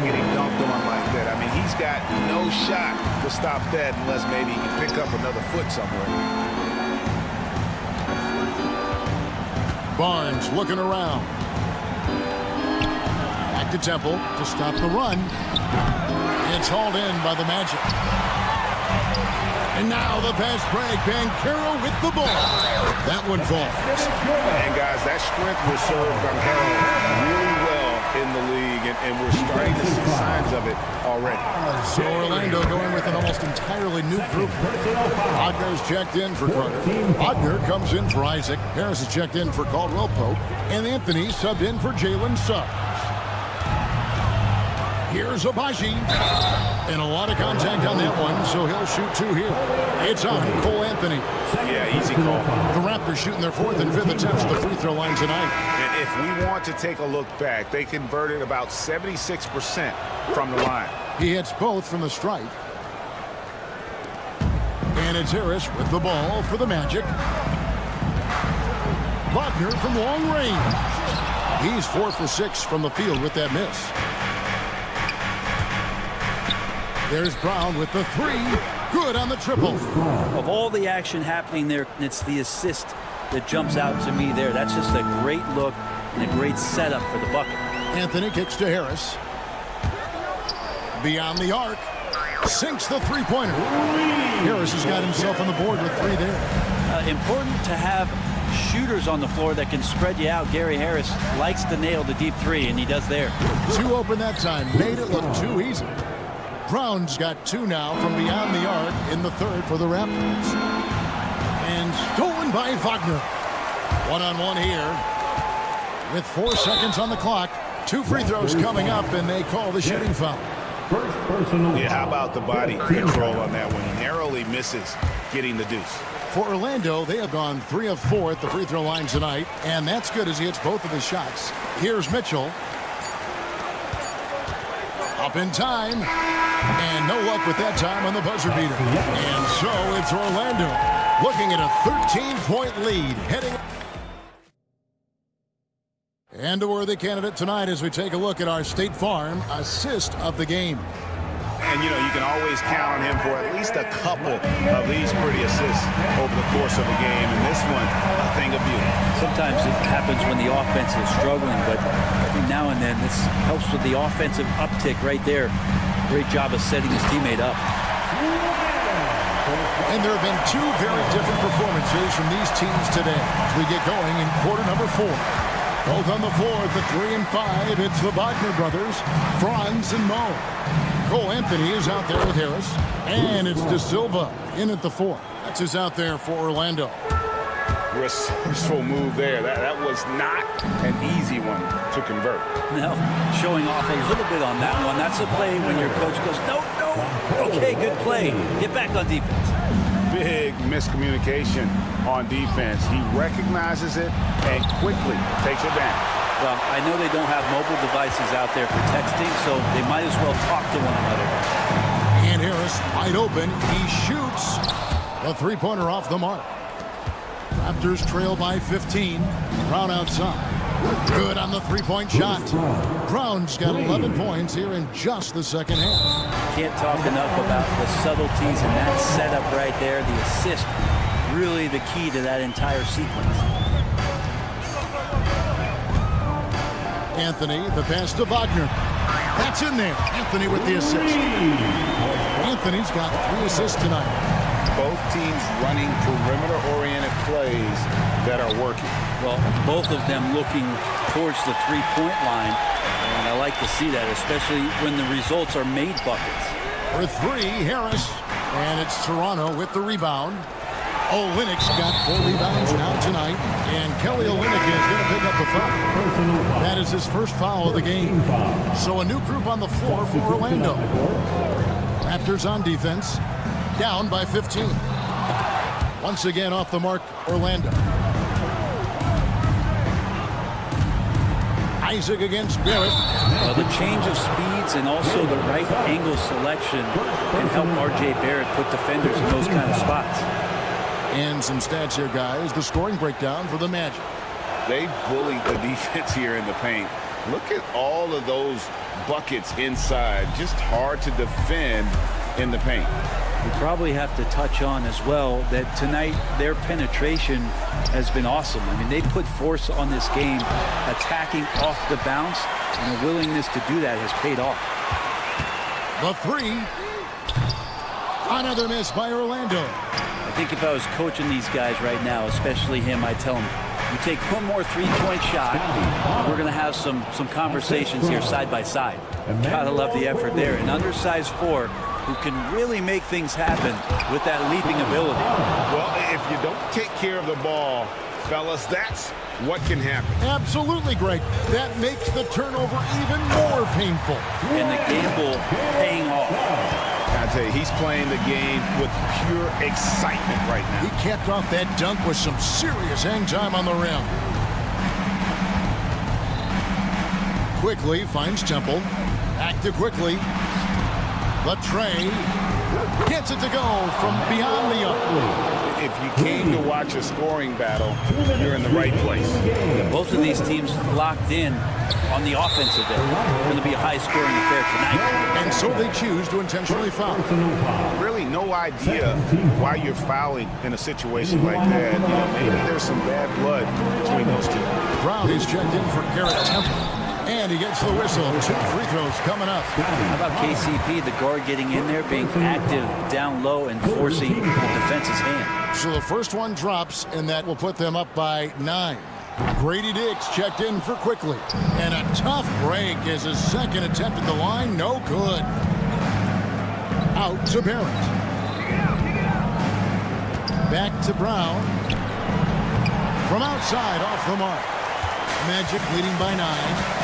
Getting dumped on like that. I mean, he's got no shot to stop that unless maybe he can pick up another foot somewhere. Barnes looking around. Back to Temple to stop the run. It's hauled in by the Magic. And now the pass break. Banchero with the ball. That one falls. And guys, that strength will serve Banchero really well in the league, and we're starting to see signs of it already. So Orlando going with an almost entirely new group. Wagner's checked in for Carter. Wagner comes in for Isaac. Harris is checked in for Caldwell Pope. And Anthony subbed in for Jalen Suggs. Here's Abaji. And a lot of contact on that one, so he'll shoot 2 here. It's on Cole Anthony. Yeah, easy call. The Raptors shooting their 4th and 5th attempts at the free throw line tonight. And if we want to take a look back, they converted about 76% from the line. He hits both from the stripe. And it's Harris with the ball for the Magic. Wagner from long range. He's 4 for 6 from the field with that miss. There's Brown with the 3. Good on the triple. Of all the action happening there, it's the assist that jumps out to me there. That's just a great look and a great setup for the bucket. Anthony kicks to Harris. Beyond the arc. Sinks the three-pointer. Harris has got himself on the board with 3 there. Important to have shooters on the floor that can spread you out. Gary Harris likes to nail the deep 3, and he does there. 2 open that time. Made it look too easy. Brown's got 2 now from beyond the arc in the 3rd for the Raptors. And stolen by Wagner. One-on-one here. With 4 seconds on the clock. 2 free throws coming up, and they call the shooting foul. First personal. Yeah, how about the body control on that one? He narrowly misses getting the deuce. For Orlando, they have gone 3 of 4 at the free throw line tonight, and that's good as he hits both of his shots. Here's Mitchell. Up in time. And no luck with that time on the buzzer beater. And so it's Orlando looking at a 13-point lead heading. And a worthy candidate tonight as we take a look at our State Farm assist of the game. And, you know, you can always count on him for at least a couple of these pretty assists over the course of a game. And this one, a thing of sometimes it happens when the offense is struggling, but every now and then this helps with the offensive uptick right there. Great job of setting his teammate up. And there have been two very different performances from these teams today as we get going in quarter number 4. Both on the floor at the 3 and 5. It's the Wagner brothers, Franz and Mo. Cole Anthony is out there with Harris. And it's De Silva in at the 4. That's who's out there for Orlando. Resourceful move there. That was not an easy one to convert. No, showing off a little bit on that one. That's a play when your coach goes, no. Okay, good play. Get back on defense. Big miscommunication on defense. He recognizes it and quickly takes advantage. Well, I know they don't have mobile devices out there for texting, so they might as well talk to one another. And Harris wide open. He shoots a three-pointer off the mark. Raptors trail by 15. Brown outside. Good on the three-point shot. Brown's got 11 points here in just the second half. Can't talk enough about the subtleties in that setup right there. The assist, really the key to that entire sequence. Anthony, the pass to Wagner. That's in there. Anthony with the assist. Anthony's got 3 assists tonight. Both teams running perimeter-oriented plays that are working. Well, both of them looking towards the three-point line, and I like to see that, especially when the results are made buckets. For 3, Harris, and it's Toronto with the rebound. Olynyk's got 4 rebounds now tonight, and Kelly Olynyk is going to pick up the foul. That is his first foul of the game. So a new group on the floor for Orlando. Raptors on defense, down by 15. Once again off the mark, Orlando. Isaac against Barrett. Well, the change of speeds and also the right angle selection can help R.J. Barrett put defenders in those kind of spots. And some stats here, guys. The scoring breakdown for the Magic. They bullied the defense here in the paint. Look at all of those buckets inside. Just hard to defend in the paint. We probably have to touch on as well that tonight their penetration has been awesome. I mean, they put force on this game, attacking off the bounce, and the willingness to do that has paid off. The 3. Another miss by Orlando. I think if I was coaching these guys right now, especially him, I'd tell him, you take one more three-point shot, we're going to have some conversations here side by side. Gotta love the effort there. An undersized 4 who can really make things happen with that leaping ability. Well, if you don't take care of the ball, fellas, that's what can happen. Absolutely, Greg. That makes the turnover even more painful. And the gamble paying off. I tell you, he's playing the game with pure excitement right now. He capped off that dunk with some serious hang time on the rim. Quickly finds Temple. Back to Quickly. The tray gets it to go from beyond the arc. If you came to watch a scoring battle, you're in the right place. Both of these teams locked in on the offensive end. It's going to be a high-scoring affair tonight. And so they choose to intentionally foul. Really no idea why you're fouling in a situation like that. You know, maybe there's some bad blood between those two. Brown is checked in for Garrett Temple. And he gets the whistle. 2 free throws coming up. How about KCP, the guard getting in there, being active down low and forcing the defense's hand? So the first one drops, and that will put them up by 9. Grady Diggs checked in for Quickly. And a tough break as his second attempt at the line. No good. Out to Barrett. Back to Brown. From outside, off the mark. Magic leading by 9.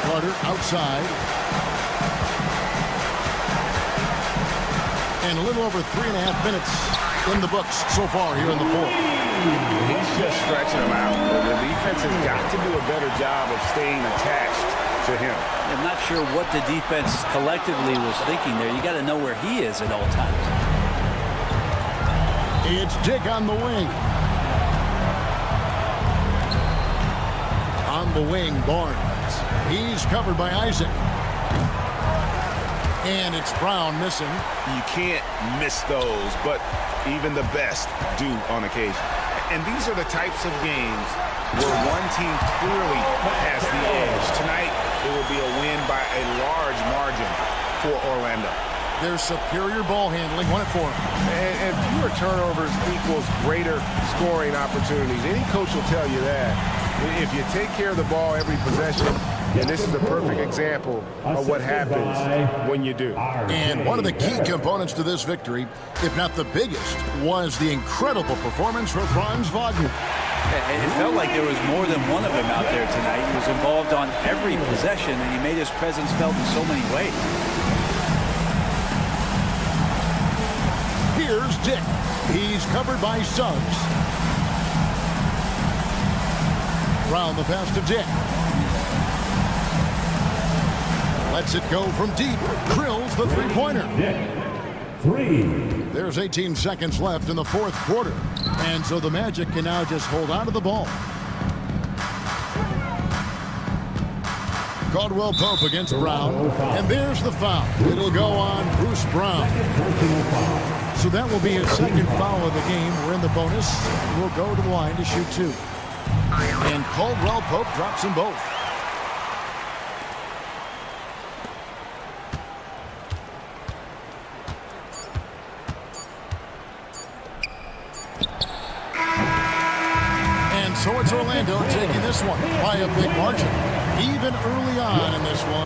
Carter outside. And a little over 3.5 minutes in the books so far here in the 4th. He's just stretching him out. The defense has got to do a better job of staying attached to him. I'm not sure what the defense collectively was thinking there. You got to know where he is at all times. It's Dick on the wing. On the wing, Barnes. He's covered by Isaac. And it's Brown missing. You can't miss those, but even the best do on occasion. And these are the types of games where one team clearly has the edge. Tonight, it will be a win by a large margin for Orlando. Their superior ball handling won it for them. And fewer turnovers equals greater scoring opportunities. Any coach will tell you that. If you take care of the ball every possession, and this is a perfect example of what happens when you do. And one of the key components to this victory, if not the biggest, was the incredible performance from Franz Wagner. It felt like there was more than one of them out there tonight. He was involved on every possession, and he made his presence felt in so many ways. Here's Dick. He's covered by Suggs. Brown the pass to Dick. Lets it go from deep. Drills the three-pointer. There's 18 seconds left in the fourth quarter. And so the Magic can now just hold on to the ball. Caldwell-Pope against Brown. And there's the foul. It'll go on Bruce Brown. So that will be his second foul of the game. We're in the bonus. We'll go to the line to shoot two. And Caldwell-Pope drops them both. And so it's Orlando taking this one by a big margin, even early on in this one.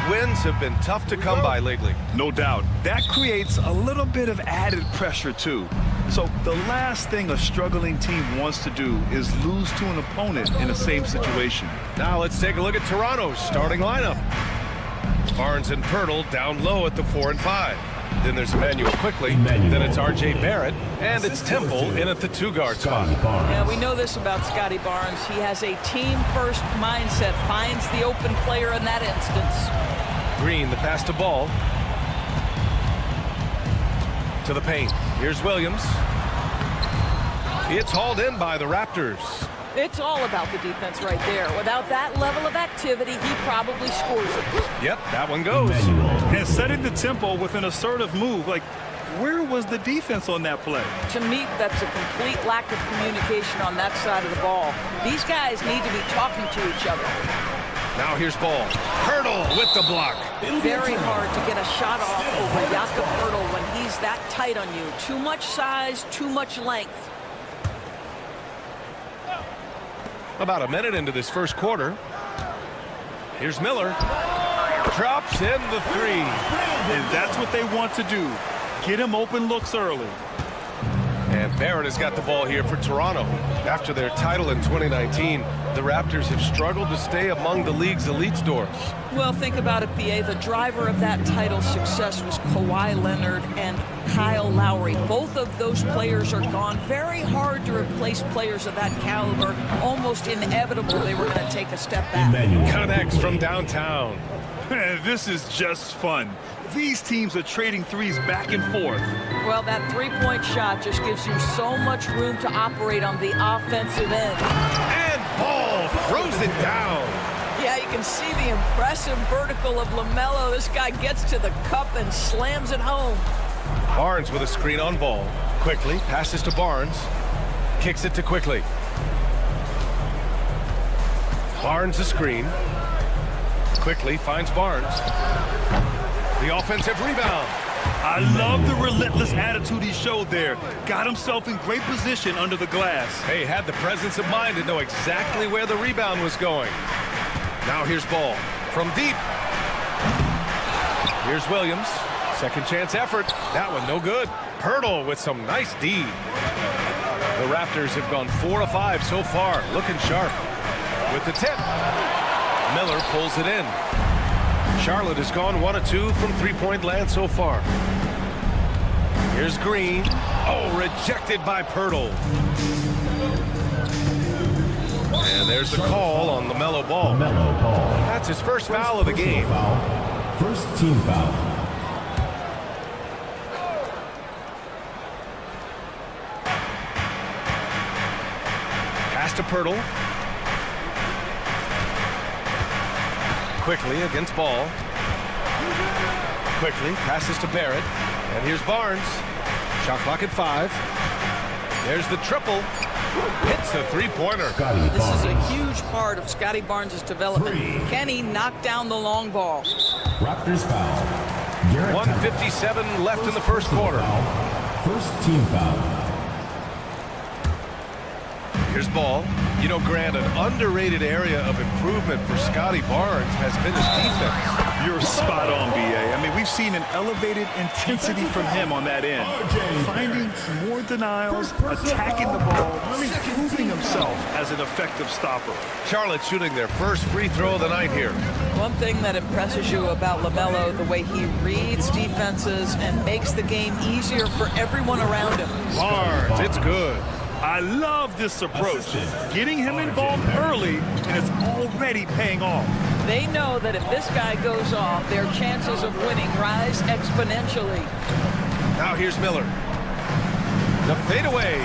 wins have been tough to come by lately. No doubt. That creates a little bit of added pressure, too. So the last thing a struggling team wants to do is lose to an opponent in the same situation. Now let's take a look at Toronto's starting lineup. Barnes and Pirtle down low at the 4 and 5. Then there's Emmanuel quickly. Then it's R.J. Barrett. And it's Temple in at the 2-guard spot. Yeah, we know this about Scotty Barnes. He has a team-first mindset, finds the open player in that instance. Green, the pass to Ball. To the paint. Here's Williams. It's hauled in by the Raptors. It's all about the defense right there. Without that level of activity, he probably scores it. Yep, that one goes. And setting the tempo with an assertive move. Like, where was the defense on that play? To me, that's a complete lack of communication on that side of the ball. These guys need to be talking to each other. Now here's Ball. Pirtle with the block. Very hard to get a shot off over Jakob Pirtle when he's that tight on you. Too much size, too much length. About a minute into this first quarter. Here's Miller. Drops in the 3. And that's what they want to do. Get him open looks early. And Barrett has got the ball here for Toronto. After their title in 2019, the Raptors have struggled to stay among the league's elite stores. Well, think about it, B.A. The driver of that title success was Kawhi Leonard and Kyle Lowry. Both of those players are gone. Very hard to replace players of that caliber. Almost inevitable they were going to take a step back. Connects from downtown. This is just fun. These teams are trading threes back and forth. Well, that three-point shot just gives you so much room to operate on the offensive end. And Ball throws it down. Yeah, you can see the impressive vertical of LaMelo. This guy gets to the cup and slams it home. Barnes with a screen on Ball. Quickly passes to Barnes. Kicks it to Quickly. Barnes a screen. Quickly finds Barnes. The offensive rebound. I love the relentless attitude he showed there. Got himself in great position under the glass. Hey, had the presence of mind to know exactly where the rebound was going. Now here's Ball from deep. Here's Williams. Second chance effort. That one no good. Pirtle with some nice D. The Raptors have gone 4 of 5 so far. Looking sharp. With the tip. Miller pulls it in. Charlotte has gone 1 of 2 from three-point land so far. Here's Green. Oh, rejected by Pirtle. And there's the call on LaMelo Ball. That's his first foul of the game. First team foul. Pass to Pirtle. Quickly against Ball. Quickly passes to Barrett. And here's Barnes. Shot clock at 5. There's the triple. Hits the three-pointer. This is a huge part of Scotty Barnes' development. Can he knock down the long ball? Raptors foul. 1:57 left in the first quarter. First team foul. Here's Ball. You know, Grant, an underrated area of improvement for Scotty Barnes has been his defense. You're spot on, B.A. I mean, we've seen an elevated intensity from him on that end. Finding more denials, attacking the ball, really proving himself as an effective stopper. Charlotte shooting their first free throw of the night here. One thing that impresses you about LaMelo, the way he reads defenses and makes the game easier for everyone around him. Barnes, it's good. I love this approach. Getting him involved early, and it's already paying off. They know that if this guy goes off, their chances of winning rise exponentially. Now here's Miller. The fadeaway.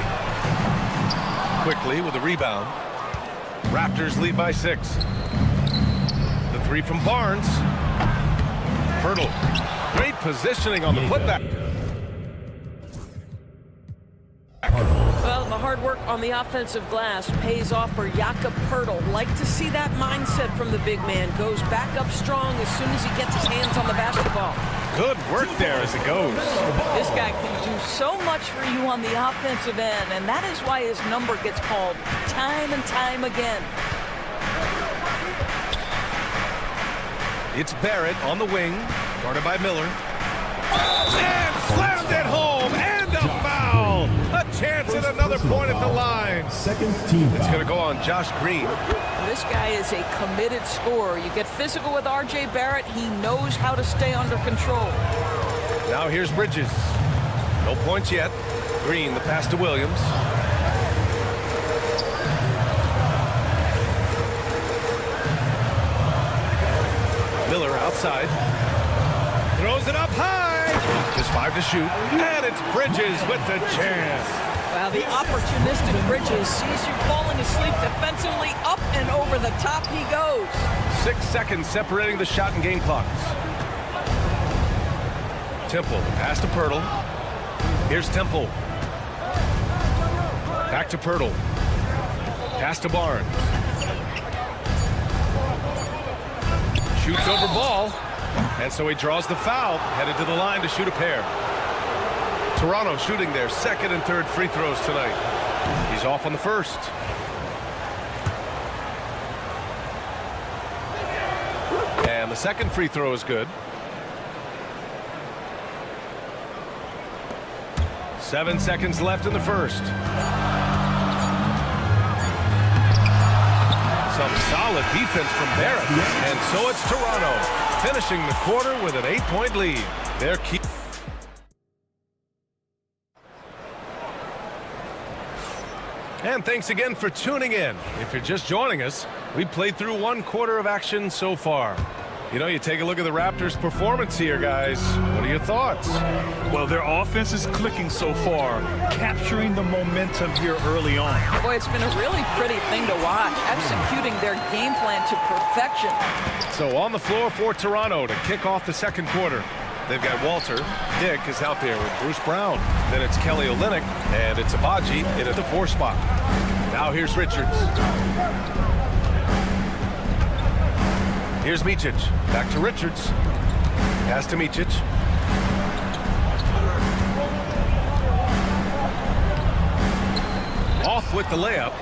Quickly with a rebound. Raptors lead by 6. The 3 from Barnes. Pirtle. Great positioning on the putback. Well, the hard work on the offensive glass pays off for Jakob Pirtle. Like to see that mindset from the big man. Goes back up strong as soon as he gets his hands on the basketball. Good work there as it goes. This guy can do so much for you on the offensive end, and that is why his number gets called time and time again. It's Barrett on the wing, guarded by Miller. And slammed it home, and a foul! A chance at another point at the line. It's going to go on Josh Green. This guy is a committed scorer. You get physical with R.J. Barrett, he knows how to stay under control. Now here's Bridges. No points yet. Green, the pass to Williams. Miller outside. Throws it up high. Just 5 to shoot. And it's Bridges with the chance. Well, the opportunistic Bridges sees you falling asleep defensively. Up and over the top he goes. 6 seconds separating the shot and game clocks. Temple, pass to Pirtle. Here's Temple. Back to Pirtle. Pass to Barnes. Shoots over ball. And so he draws the foul, headed to the line to shoot a pair. Toronto shooting their second and third free throws tonight. He's off on the first. And the second free throw is good. 7 seconds left in the first. Some solid defense from Barrett. And so it's Toronto finishing the quarter with an 8-point lead. They're key. And thanks again for tuning in. If you're just joining us, we played through 1 quarter of action so far. You know, you take a look at the Raptors' performance here, guys. What are your thoughts? Well, their offense is clicking so far, capturing the momentum here early on. Boy, it's been a really pretty thing to watch, executing their game plan to perfection. So on the floor for Toronto to kick off the second quarter. They've got Walter. Dick is out there with Bruce Brown. Then it's Kelly Olynyk, and it's Abaji in at the 4 spot. Now here's Richards. Here's Micic. Back to Richards. Pass to Micic. Off with the layup.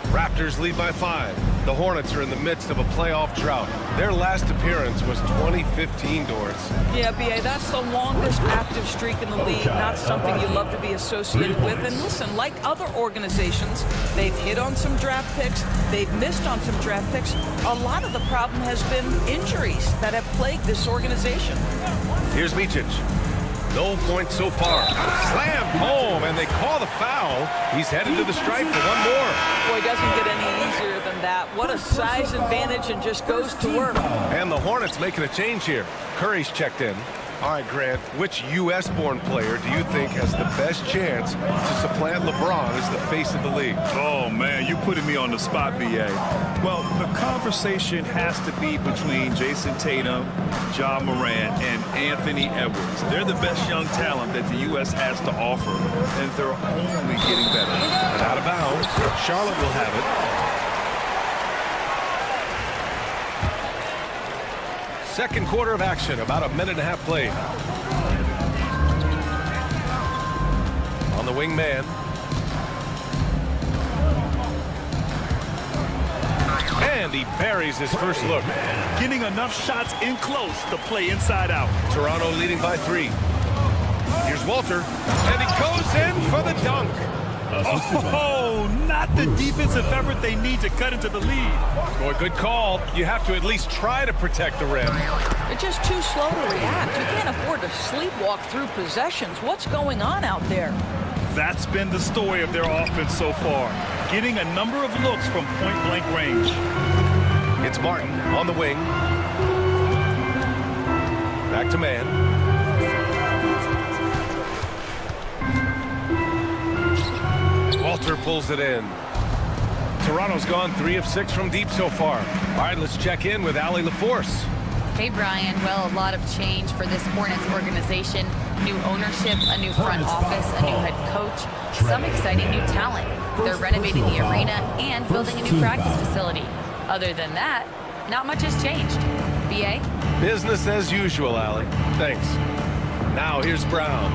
Raptors lead by 5. The Hornets are in the midst of a playoff drought. Their last appearance was 2015, Doris. Yeah, B.A., that's the longest active streak in the league. Not something you love to be associated with. And listen, like other organizations, they've hit on some draft picks. They've missed on some draft picks. A lot of the problem has been injuries that have plagued this organization. Here's Micic. No points so far. Slammed home, and they call the foul. He's headed to the stripe for 1 more. Boy, it doesn't get any easier than that. What a size advantage, and just goes to work. And the Hornets making a change here. Curry's checked in. All right, Grant, which U.S.-born player do you think has the best chance to supplant LeBron as the face of the league? Oh, man, you're putting me on the spot, B.A. Well, the conversation has to be between Jason Tatum, Ja Morant, and Anthony Edwards. They're the best young talent that the U.S. has to offer, and they're only getting better. And out of bounds, Charlotte will have it. Second quarter of action, about a minute and a half played. On the wing man. And he buries his first look. Getting enough shots in close to play inside out. Toronto leading by 3. Here's Walter, and he goes in for the dunk. Oh, not the defensive effort they need to cut into the lead. Boy, good call. You have to at least try to protect the rim. They're just too slow to react. You can't afford to sleepwalk through possessions. What's going on out there? That's been the story of their offense so far. Getting a number of looks from point-blank range. It's Martin on the wing. Back to man. Walter pulls it in. Toronto's gone 3 of 6 from deep so far. All right, let's check in with Allie LaForce. Hey, Brian. Well, a lot of change for this Hornets organization. New ownership, a new front office, a new head coach, some exciting new talent. They're renovating the arena and building a new practice facility. Other than that, not much has changed. B.A.? Business as usual, Allie. Thanks. Now here's Brown.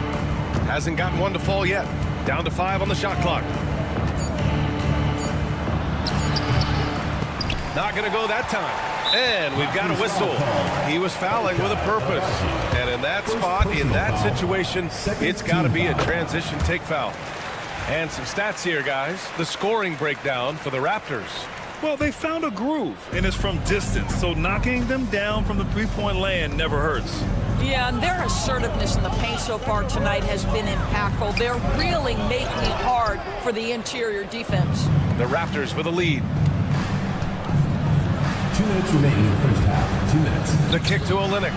Hasn't gotten one to fall yet. Down to 5 on the shot clock. Not going to go that time. And we've got a whistle. He was fouling with a purpose. And in that spot, in that situation, it's got to be a transition take foul. And some stats here, guys. The scoring breakdown for the Raptors. Well, they found a groove, and it's from distance, so knocking them down from the three-point land never hurts. Yeah, and their assertiveness in the paint so far tonight has been impactful. They're really making it hard for the interior defense. The Raptors with a lead. 2 minutes remaining in the first half. 2 minutes. The kick to Olynyk.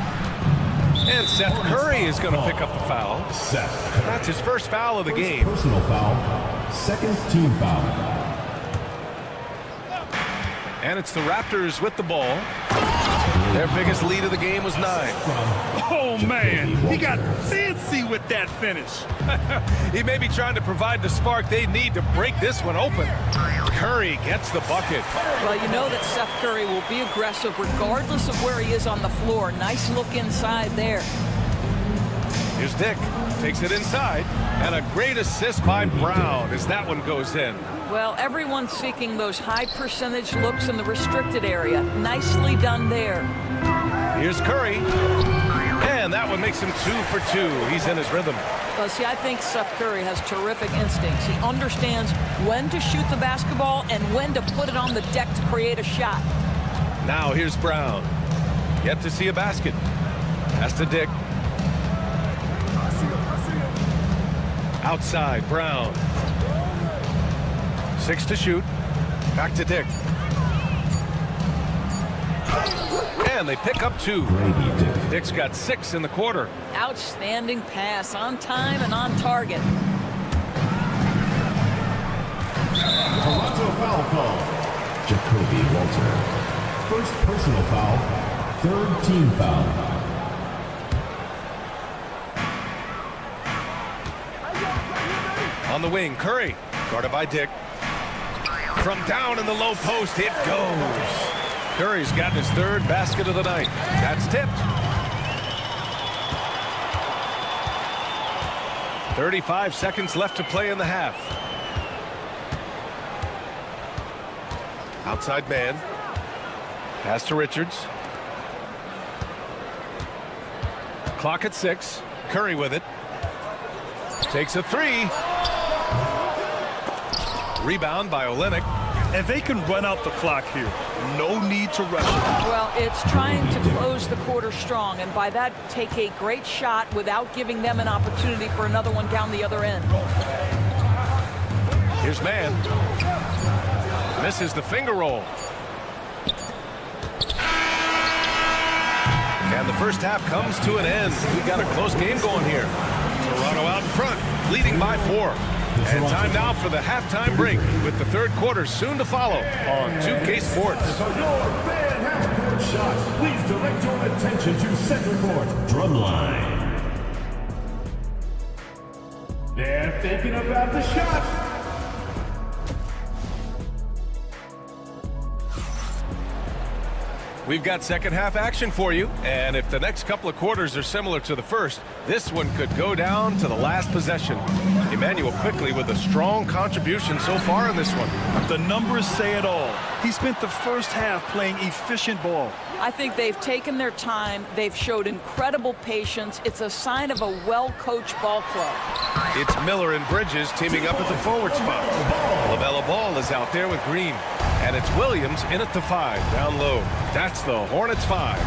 And Seth Curry is going to pick up the foul. Seth Curry. That's his first foul of the game. Personal foul. Second team foul. And it's the Raptors with the ball. Their biggest lead of the game was 9. Oh, man, he got fancy with that finish. He may be trying to provide the spark they need to break this one open. Curry gets the bucket. Well, you know that Seth Curry will be aggressive regardless of where he is on the floor. Nice look inside there. Here's Dick. Takes it inside. And a great assist by Brown as that one goes in. Well, everyone's seeking those high percentage looks in the restricted area. Nicely done there. Here's Curry. And that one makes him 2 for 2. He's in his rhythm. Well, see, I think Seth Curry has terrific instincts. He understands when to shoot the basketball and when to put it on the deck to create a shot. Now here's Brown. Yet to see a basket. Pass to Dick. Outside, Brown. 6 to shoot. Back to Dick. And they pick up 2. Dick's got 6 in the quarter. Outstanding pass, on time and on target. Toronto foul call. Jacoby Walter. First personal foul. Third team foul. On the wing, Curry. Guarded by Dick. From down in the low post, it goes. Curry's gotten his 3rd basket of the night. That's tipped. 35 seconds left to play in the half. Outside man. Pass to Richards. Clock at 6. Curry with it. Takes a 3. Rebound by Olynyk. And they can run out the clock here. No need to rush it. Well, it's trying to close the quarter strong, and by that, take a great shot without giving them an opportunity for another one down the other end. Here's man. Misses the finger roll. And the first half comes to an end. We've got a close game going here. Toronto out in front, leading by 4. And time now for the halftime break with the 3rd quarter soon to follow on 2K Sports. So your fan half-court shots. Please direct your attention to center court. Drumline. They're thinking about the shot. We've got second half action for you, and if the next couple of quarters are similar to the first, this one could go down to the last possession. Emmanuel quickly with a strong contribution so far in this one. The numbers say it all. He spent the first half playing efficient ball. I think they've taken their time. They've showed incredible patience. It's a sign of a well-coached ball club. It's Miller and Bridges teaming up at the forward spot. LaMelo Ball is out there with Green. And it's Williams in at the 5, down low. That's the Hornets 5.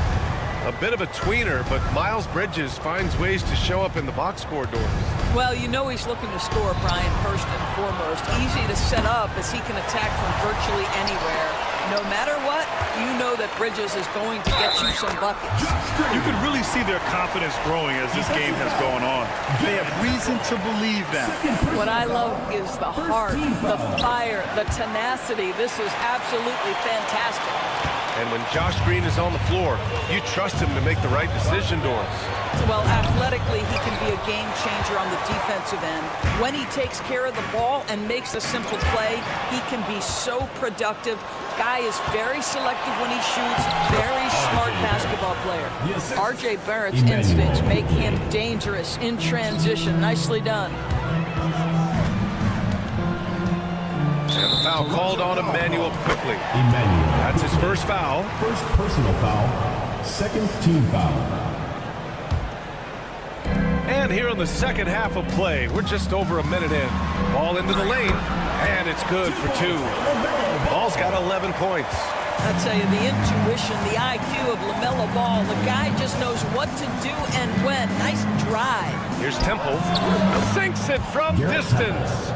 A bit of a tweener, but Miles Bridges finds ways to show up in the box score doors. Well, you know he's looking to score, Brian, first and foremost. Easy to set up as he can attack from virtually anywhere. No matter what, you know that Bridges is going to get you some buckets. You can really see their confidence growing as this game has gone on. They have reason to believe that. What I love is the heart, the fire, the tenacity. This is absolutely fantastic. And when Josh Green is on the floor, you trust him to make the right decision doors. Well, athletically, he can be a game changer on the defensive end. When he takes care of the ball and makes a simple play, he can be so productive. Guy is very selective when he shoots, very smart basketball player. R.J. Barrett's instincts make him dangerous in transition. Nicely done. And the foul called on Emmanuel quickly. Emmanuel. That's his first foul. First personal foul. Second team foul. And here in the second half of play, we're just over a minute in. Ball into the lane, and it's good for 2. Ball's got 11 points. I tell you, the intuition, the IQ of LaMelo Ball, the guy just knows what to do and when. Nice drive. Here's Temple. Sinks it from distance.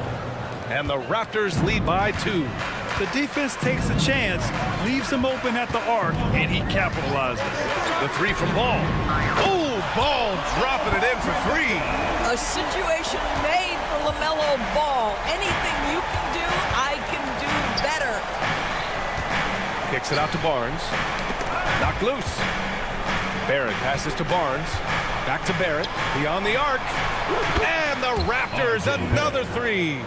And the Raptors lead by 2. The defense takes a chance, leaves him open at the arc, and he capitalizes. The 3 from Ball. Oh, Ball dropping it in for 3. A situation made for LaMelo Ball. Anything you can do, I can do better. Kicks it out to Barnes. Knocked loose. Barrett passes to Barnes. Back to Barrett. Beyond the arc. And the Raptors, another 3.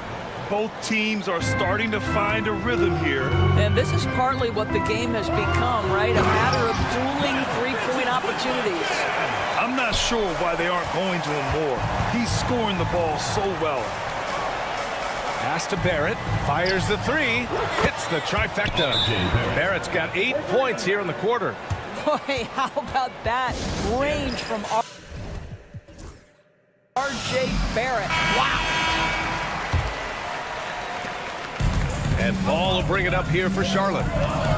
Both teams are starting to find a rhythm here. And this is partly what the game has become, right? A matter of dueling three-point opportunities. I'm not sure why they aren't going to him more. He's scoring the ball so well. Pass to Barrett. Fires the 3. Hits the trifecta. Barrett's got 8 points here in the quarter. Boy, how about that range from R.J. Barrett. Wow. And Ball will bring it up here for Charlotte.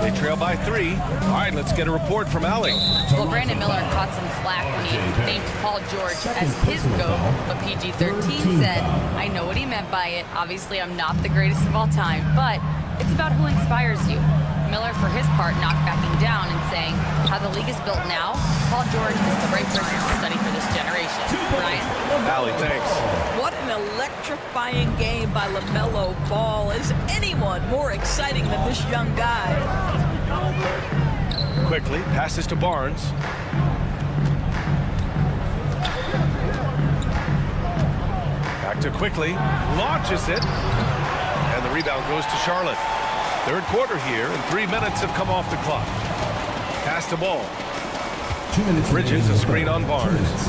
They trail by 3. All right, let's get a report from Allie. Well, Brandon Miller caught some flack when he named Paul George as his GOAT, but PG-13 said, I know what he meant by it. Obviously, I'm not the greatest of all time, but it's about who inspires you. Miller, for his part, not backing down and saying, how the league is built now, Paul George is the right person to study for this generation. Ryan? Allie, thanks. What an electrifying game by LaMelo Ball. Is anyone more exciting than this young guy? Quickly, passes to Barnes. Back to Quickly. Launches it. And the rebound goes to Charlotte. Third quarter here, and 3 minutes have come off the clock. Pass to Ball. 2 minutes. Bridges, a screen on Barnes.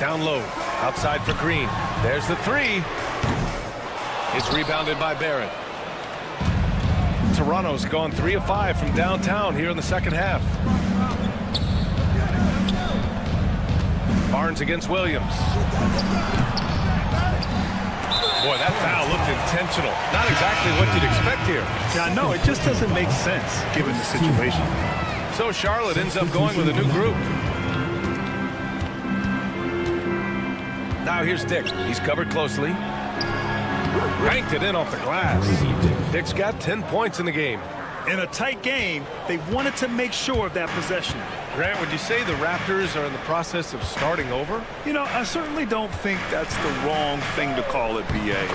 Down low, outside for Green. There's the 3. It's rebounded by Barrett. Toronto's gone 3 of 5 from downtown here in the second half. Barnes against Williams. Boy, that foul looked intentional. Not exactly what you'd expect here. Yeah, I know. It just doesn't make sense given the situation. So Charlotte ends up going with a new group. Now here's Dick. He's covered closely. Banked it in off the glass. Dick's got 10 points in the game. In a tight game, they wanted to make sure of that possession. Grant, would you say the Raptors are in the process of starting over? You know, I certainly don't think that's the wrong thing to call it, B.A.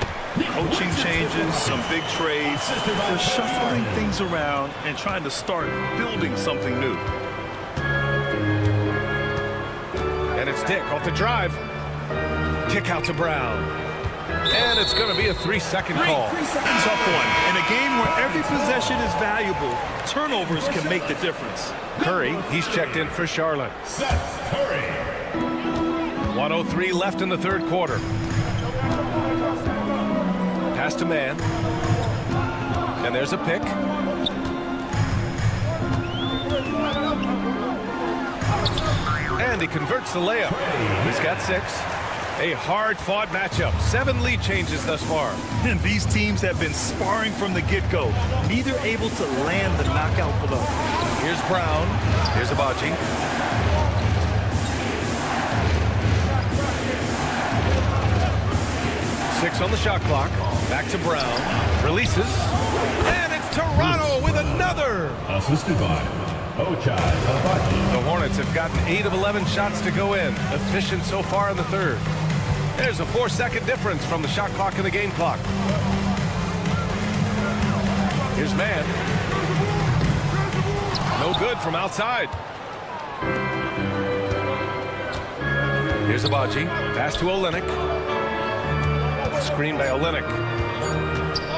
Coaching changes, some big trades. They're shuffling things around and trying to start building something new. And it's Dick off the drive. Kick out to Brown. And it's going to be a 3-second call. Tough one. In a game where every possession is valuable, turnovers can make the difference. Curry, he's checked in for Charlotte. Seth Curry. 1:03 left in the third quarter. Pass to Man. And there's a pick. And he converts the layup. He's got 6. A hard-fought matchup. 7 lead changes thus far. And these teams have been sparring from the get-go, neither able to land the knockout blow. Here's Brown. Here's Abaji. Six on the shot clock. Back to Brown. Releases. And it's Toronto with another. Assisted by Ochai Abaji. The Hornets have gotten 8 of 11 shots to go in. Efficient so far in the third. There's a 4-second difference from the shot clock and the game clock. Here's Man. No good from outside. Here's Abaji. Pass to Olynyk. Screen by Olynyk.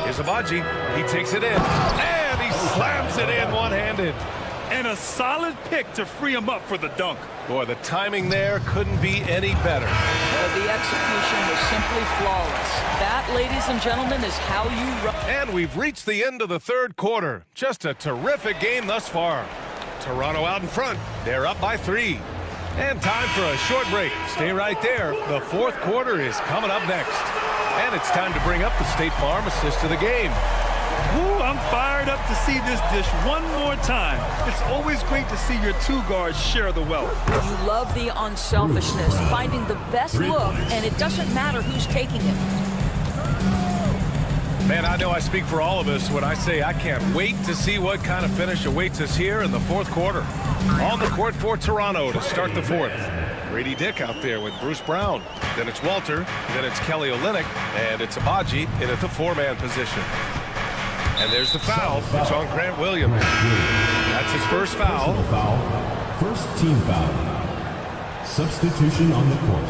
Here's Abaji. He takes it in. And he slams it in one-handed. And a solid pick to free him up for the dunk. Boy, the timing there couldn't be any better. The execution was simply flawless. That, ladies and gentlemen, is how you run. And we've reached the end of the third quarter. Just a terrific game thus far. Toronto out in front. They're up by 3. And time for a short break. Stay right there. The fourth quarter is coming up next. And it's time to bring up the State Farm assist of the game. Ooh, I'm fired up to see this dish one more time. It's always great to see your two guards share the wealth. You love the unselfishness, finding the best look, and it doesn't matter who's taking it. Man, I know I speak for all of us when I say I can't wait to see what kind of finish awaits us here in the fourth quarter. On the court for Toronto to start the fourth. Grady Dick out there with Bruce Brown. Then it's Walter. Then it's Kelly Olynyk. And it's Abaji in at the 4-man position. And there's the foul. It's on Grant Williams. That's his first foul. First team foul. Substitution on the court.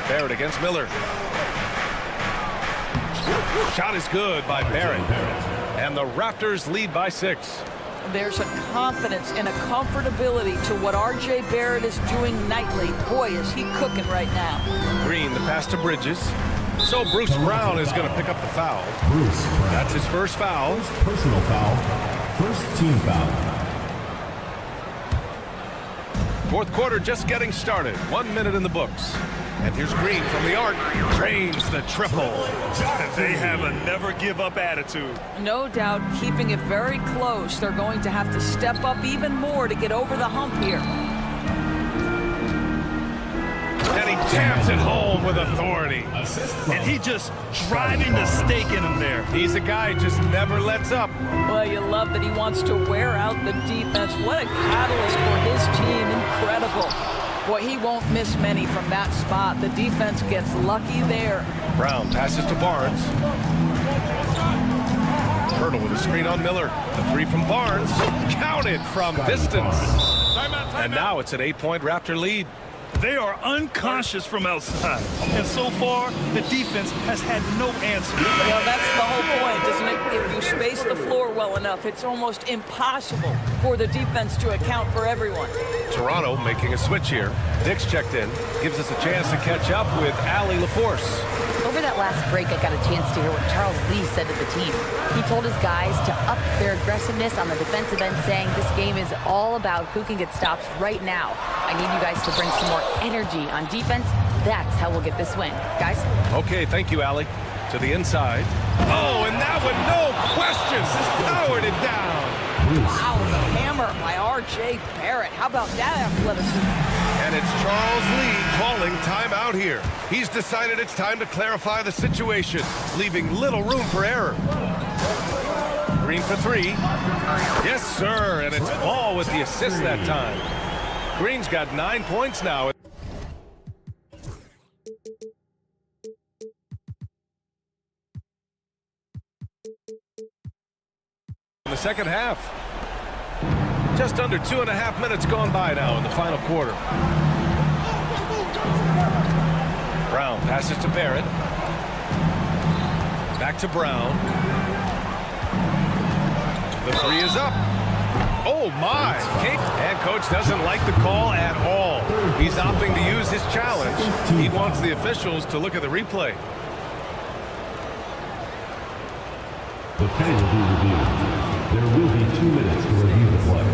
Barrett against Miller. Shot is good by Barrett. And the Raptors lead by 6. There's a confidence and a comfortability to what R.J. Barrett is doing nightly. Boy, is he cooking right now. Green, the pass to Bridges. So Bruce Brown is going to pick up the foul. Bruce. That's his first foul. First personal foul. First team foul. Fourth quarter just getting started. 1 minute in the books. And here's Green from the arc. Drains the triple. They have a never-give-up attitude. No doubt, keeping it very close. They're going to have to step up even more to get over the hump here. And he jams it home with authority. And he just driving the stake in him there. He's a guy who just never lets up. Well, you love that he wants to wear out the defense. What a catalyst for his team. Incredible. Boy, he won't miss many from that spot. The defense gets lucky there. Brown passes to Barnes. Hurdle with a screen on Miller. The 3 from Barnes. Counted from distance. And now it's an 8-point Raptor lead. They are unconscious from outside. And so far, the defense has had no answer. Well, that's the whole point, isn't it? If you space the floor well enough, it's almost impossible for the defense to account for everyone. Toronto making a switch here. Dick's checked in. Gives us a chance to catch up with Allie LaForce. Over that last break, I got a chance to hear what Charles Lee said to the team. He told his guys to up their aggressiveness on the defensive end, saying this game is all about who can get stops right now. I need you guys to bring some more energy on defense. That's how we'll get this win. Guys? Okay, thank you, Allie. To the inside. Oh, and that one, no questions, powered it down. Wow, the hammer by R.J. Barrett. How about that athleticism? And it's Charles Lee calling timeout here. He's decided it's time to clarify the situation, leaving little room for error. Green for 3. Yes, sir, and it's Ball with the assist that time. Green's got 9 points now. In the second half. Just under 2.5 minutes gone by now in the final quarter. Brown passes to Barrett. Back to Brown. The 3 is up. Oh my! And coach doesn't like the call at all. He's opting to use his challenge. He wants the officials to look at the replay. The play will be reviewed. There will be 2 minutes to review the play.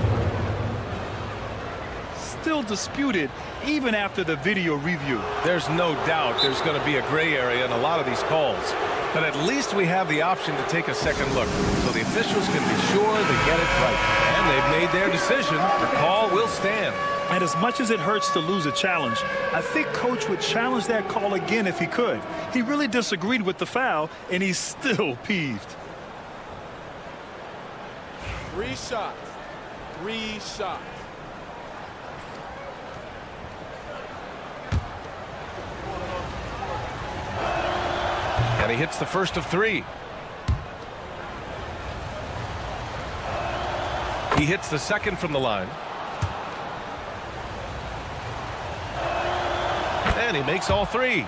Still disputed even after the video review. There's no doubt there's going to be a gray area in a lot of these calls. But at least we have the option to take a second look, so the officials can be sure they get it right. And they've made their decision. The call will stand. And as much as it hurts to lose a challenge, I think Coach would challenge that call again if he could. He really disagreed with the foul, and he's still peeved. 3 shots. 3 shots. And he hits the first of 3. He hits the second from the line. And he makes all 3.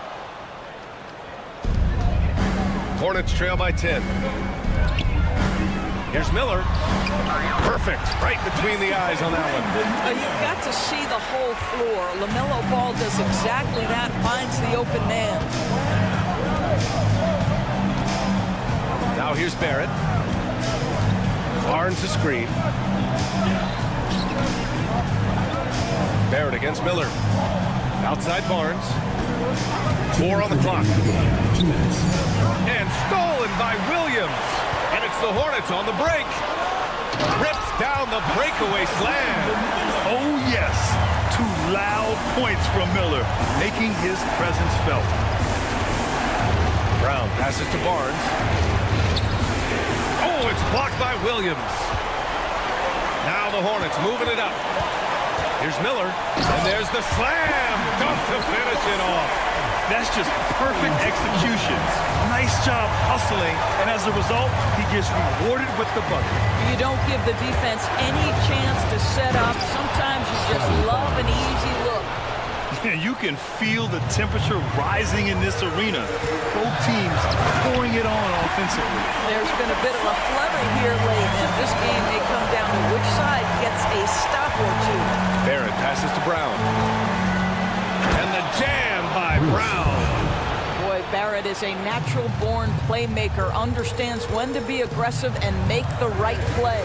Hornets trail by 10. Here's Miller. Perfect. Right between the eyes on that one. You've got to see the whole floor. LaMelo Ball does exactly that, finds the open man. Now here's Barrett. Barnes a screen. Barrett against Miller. Outside Barnes. 4 on the clock. And stolen by Williams. And it's the Hornets on the break. Rips down the breakaway slam. Oh, yes. 2 loud points from Miller, making his presence felt. Brown passes to Barnes. Oh, it's blocked by Williams. Now the Hornets moving it up. Here's Miller, and there's the slam. Dunk to finish it off. That's just perfect execution. Nice job hustling, and as a result, he gets rewarded with the bucket. You don't give the defense any chance to set up. Sometimes you just love an easy look. You can feel the temperature rising in this arena. Both teams pouring it on offensively. There's been a bit of a flurry here late, and this game may come down to which side gets a stop or two. Barrett passes to Brown. And the jam by Brown. Boy, Barrett is a natural-born playmaker, understands when to be aggressive and make the right play.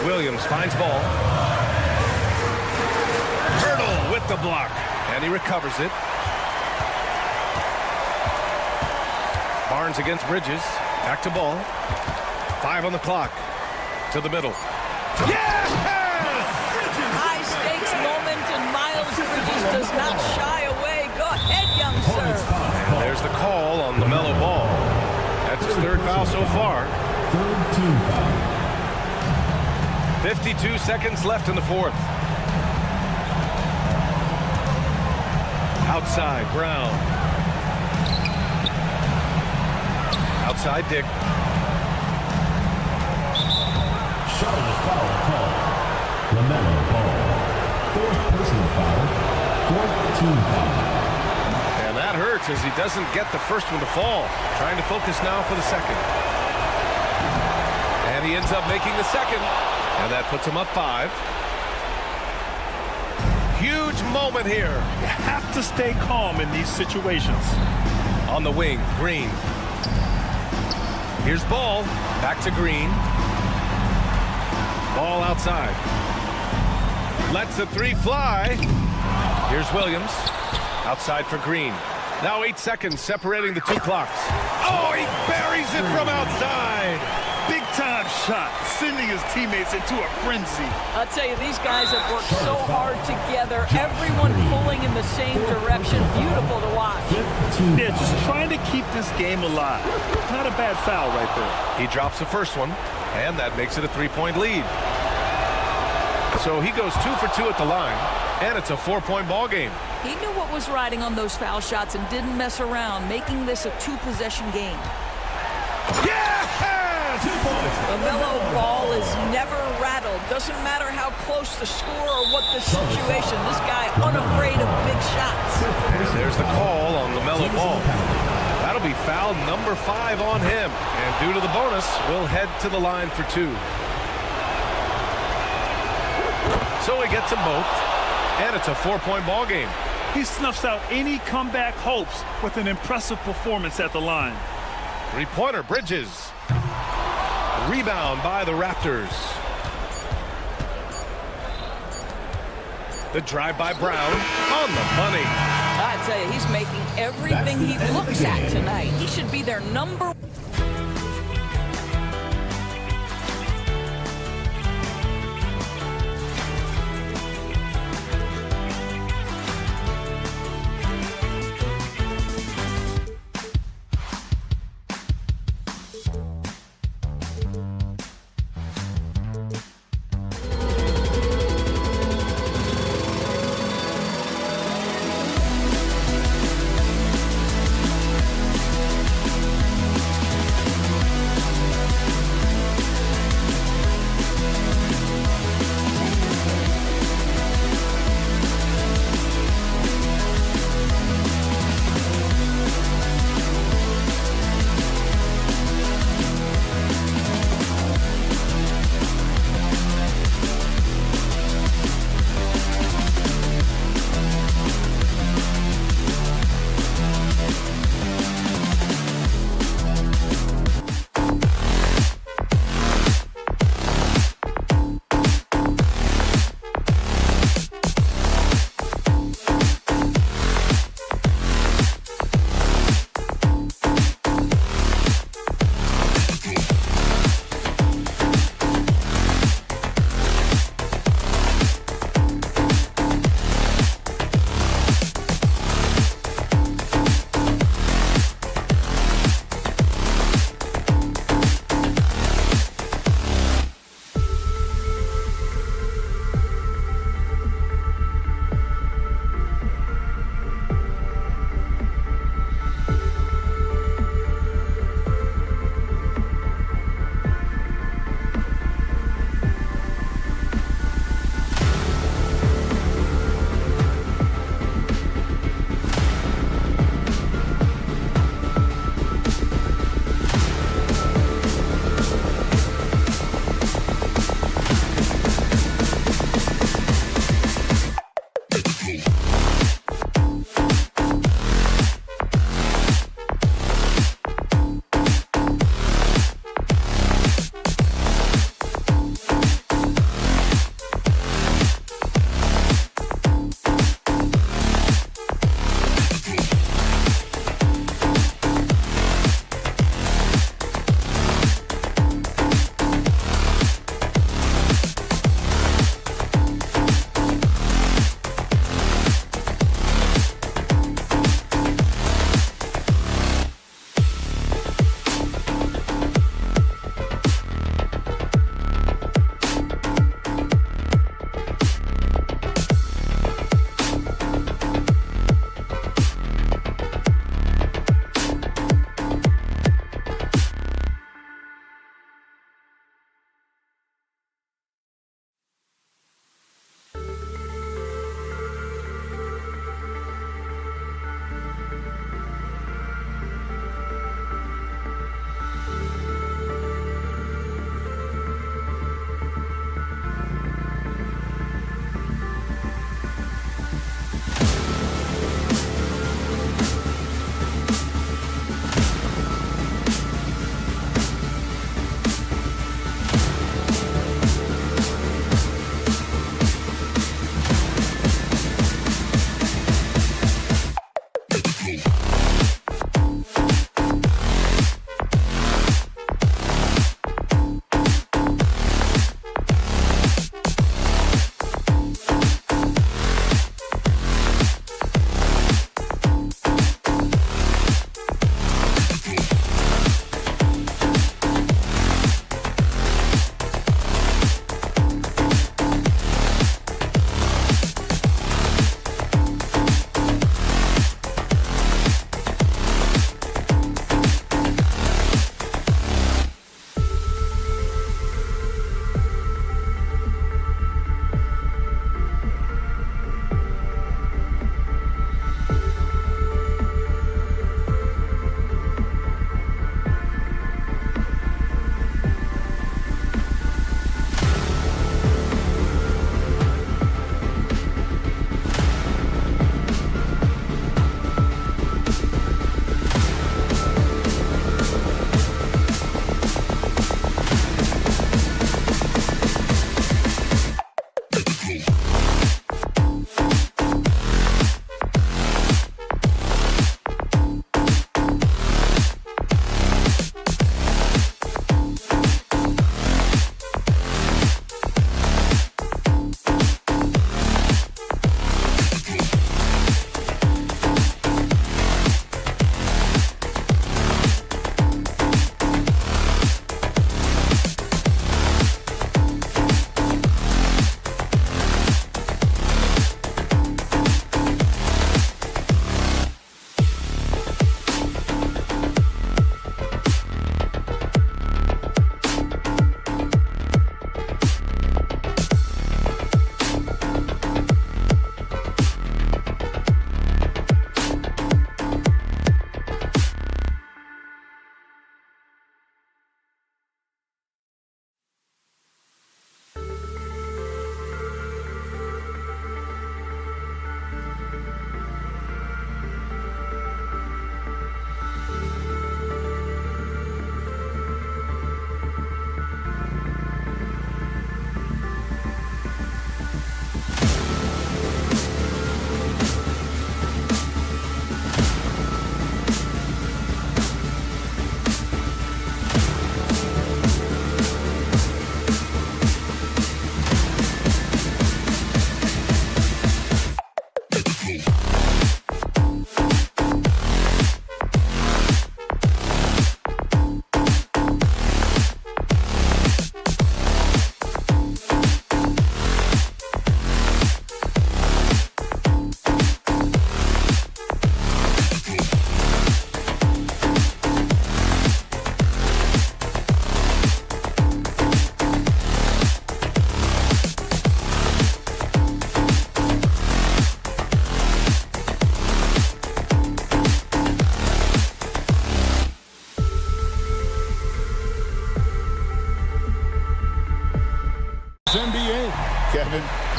Williams finds ball. Hurdle with the block. And he recovers it. Barnes against Bridges. Back to ball. 5 on the clock. To the middle. Yes! High-stakes moment, and Miles Bridges does not shy away. Go ahead, young sir. There's the call on LaMelo Ball. That's his 3rd foul so far. 52 seconds left in the 4th. Outside, Brown. Outside, Dick. Shot is foul call. LaMelo Ball. 4th personal foul. 4th team foul. And that hurts as he doesn't get the first one to fall. Trying to focus now for the second. And he ends up making the second. And that puts him up 5. Huge moment here. You have to stay calm in these situations. On the wing, Green. Here's Ball. Back to Green. Ball outside. Lets the 3 fly. Here's Williams. Outside for Green. Now 8 seconds separating the 2 clocks. Oh, he buries it from outside. Big-time shot, sending his teammates into a frenzy. I'll tell you, these guys have worked so hard together. Everyone pulling in the same direction. Beautiful to watch. They're just trying to keep this game alive. Not a bad foul right there. He drops the first one, and that makes it a 3-point lead. So he goes 2 for 2 at the line, and it's a 4-point ball game. He knew what was riding on those foul shots and didn't mess around, making this a 2-possession game. Yes! LaMelo Ball is never rattled. Doesn't matter how close the score or what the situation. This guy unafraid of big shots. There's the call on LaMelo Ball. That'll be foul number 5 on him. And due to the bonus, we'll head to the line for 2. So he gets them both. And it's a 4-point ball game. He snuffs out any comeback hopes with an impressive performance at the line. 3-pointer, Bridges. Rebound by the Raptors. The drive by Brown on the money. I tell you, he's making everything he looks at tonight. He should be their number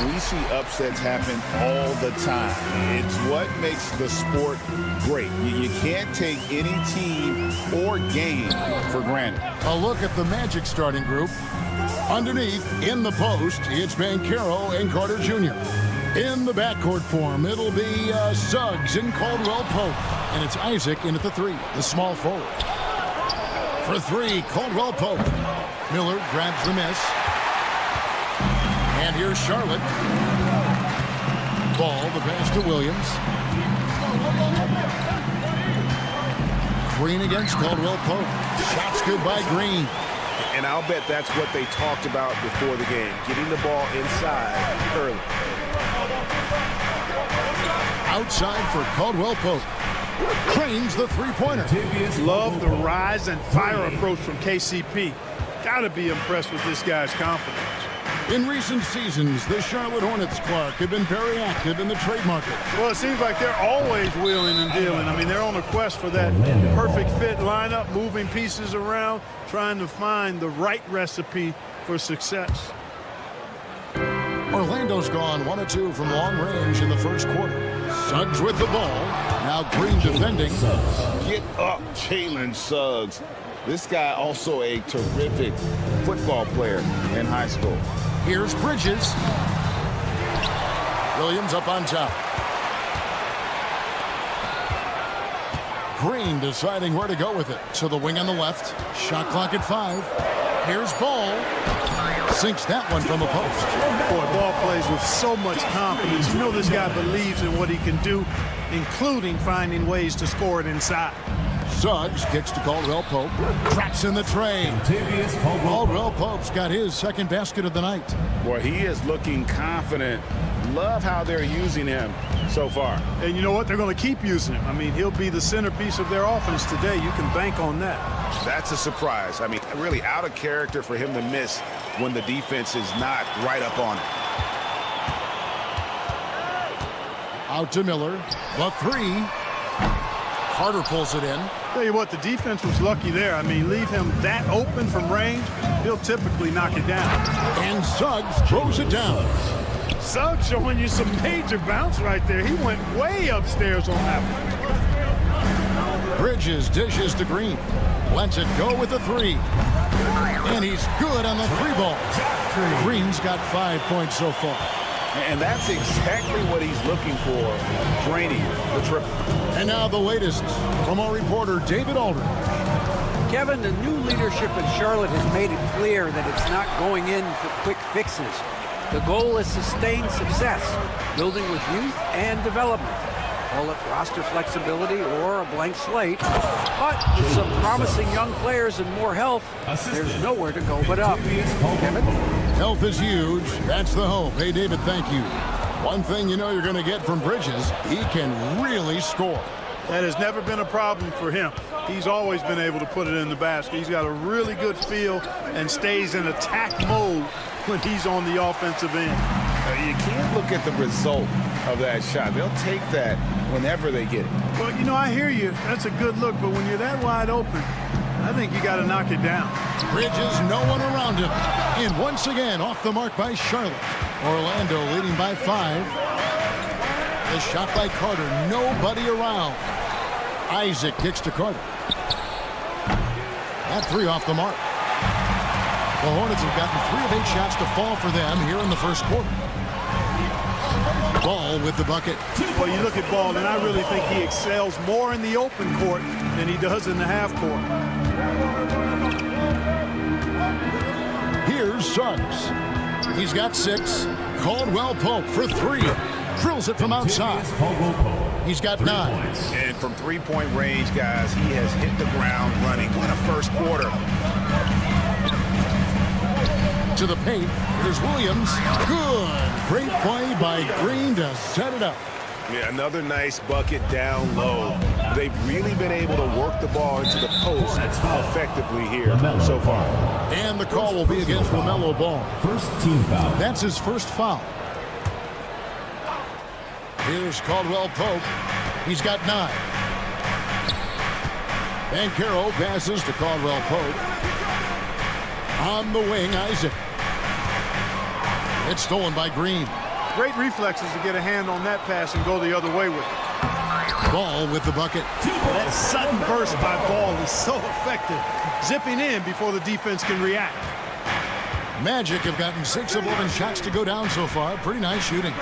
We see upsets happen all the time. It's what makes the sport great. You can't take any team or game for granted. A look at the Magic starting group. Underneath, in the post, it's Banchero and Carter Jr. In the backcourt form, it'll be Suggs and Caldwell Pope. And it's Isaac in at the 3, the small forward. For 3, Caldwell Pope. Miller grabs the miss. And here's Charlotte. Ball, the pass to Williams. Green against Caldwell Pope. Shots good by Green. And I'll bet that's what they talked about before the game, getting the ball inside early. Outside for Caldwell Pope. Cranes the three-pointer. Love the rise and fire approach from KCP. Gotta be impressed with this guy's confidence. In recent seasons, the Charlotte Hornets, Clark, have been very active in the trade market. Well, it seems like they're always wheeling and dealing. I mean, they're on a quest for that perfect fit lineup, moving pieces around, trying to find the right recipe for success. Orlando's gone 1 of 2 from long range in the first quarter. Suggs with the ball. Now Green defending. Get up, Jalen Suggs. This guy also a terrific football player in high school. Here's Bridges. Williams up on top. Green deciding where to go with it. To the wing on the left. Shot clock at 5. Here's Ball. Sinks that one from the post. Boy, Ball plays with so much confidence. You know this guy believes in what he can do, including finding ways to score it inside. Suggs kicks to Caldwell Pope. Traps in the tray. Caldwell Pope's got his second basket of the night. Boy, he is looking confident. Love how they're using him so far. And you know what? They're going to keep using him. I mean, he'll be the centerpiece of their offense today. You can bank on that. That's a surprise. I mean, really out of character for him to miss when the defense is not right up on it. Out to Miller. The 3. Carter pulls it in. Tell you what, the defense was lucky there. I mean, leave him that open from range, he'll typically knock it down. And Suggs throws it down. Suggs showing you some major bounce right there. He went way upstairs on that one. Bridges dishes to Green. Lets it go with the 3. And he's good on the 3-ball. Green's got 5 points so far. And that's exactly what he's looking for, draining the triple. And now the latest from our reporter, David Aldridge. Kevin, the new leadership in Charlotte has made it clear that it's not going in for quick fixes. The goal is sustained success, building with youth and development. Call it roster flexibility or a blank slate. But with some promising young players and more health, there's nowhere to go but up. Kevin? Health is huge. That's the hope. Hey, David, thank you. One thing you know you're going to get from Bridges, he can really score. That has never been a problem for him. He's always been able to put it in the basket. He's got a really good feel and stays in attack mode when he's on the offensive end. You can't look at the result of that shot. They'll take that whenever they get it. Well, you know, I hear you. That's a good look, but when you're that wide open, I think you got to knock it down. Bridges, no one around him. And once again, off the mark by Charlotte. Orlando leading by 5. The shot by Carter, nobody around. Isaac kicks to Carter. That 3 off the mark. The Hornets have gotten 3 of 8 shots to fall for them here in the first quarter. Ball with the bucket. Well, you look at Ball, and I really think he excels more in the open court than he does in the half court. Here's Suggs. He's got 6. Caldwell Pope for 3. Drills it from outside. He's got 9. And from three-point range, guys, he has hit the ground running. What a first quarter. To the paint. Here's Williams. Good. Great play by Green to set it up. Yeah, another nice bucket down low. They've really been able to work the ball into the post effectively here so far. And the call will be against LaMelo Ball. First team foul. That's his first foul. Here's Caldwell Pope. He's got 9. Banchero passes to Caldwell Pope. On the wing, Isaac. It's stolen by Green. Great reflexes to get a hand on that pass and go the other way with it. Ball with the bucket. That sudden burst by Ball is so effective, zipping in before the defense can react. Magic have gotten 6 of 11 shots to go down so far. Pretty nice shooting.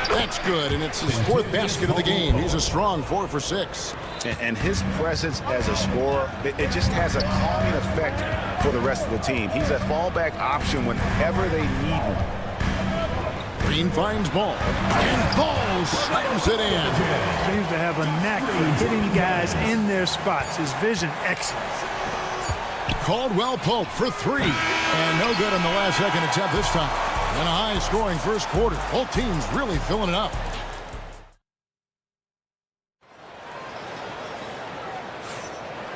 That's good, and it's his 4th basket of the game. He's a strong 4 for 6. And his presence as a scorer, it just has a calming effect for the rest of the team. He's a fallback option whenever they need him. Green finds Ball, and Ball slams it in. Seems to have a knack for hitting guys in their spots. His vision, excellent. Caldwell Pope for 3, and no good on the last second attempt this time. And a high-scoring first quarter. Both teams really filling it up.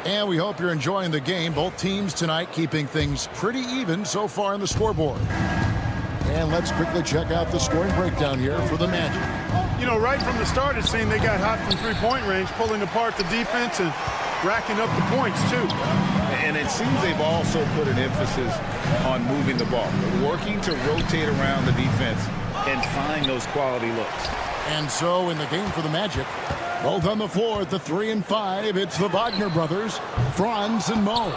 And we hope you're enjoying the game. Both teams tonight keeping things pretty even so far on the scoreboard. And let's quickly check out the scoring breakdown here for the Magic. You know, right from the start, it seemed they got hot from three-point range, pulling apart the defense and racking up the points, too. And it seems they've also put an emphasis on moving the ball, working to rotate around the defense and find those quality looks. And so in the game for the Magic, both on the floor at the 3 and 5, it's the Wagner brothers, Franz and Mo.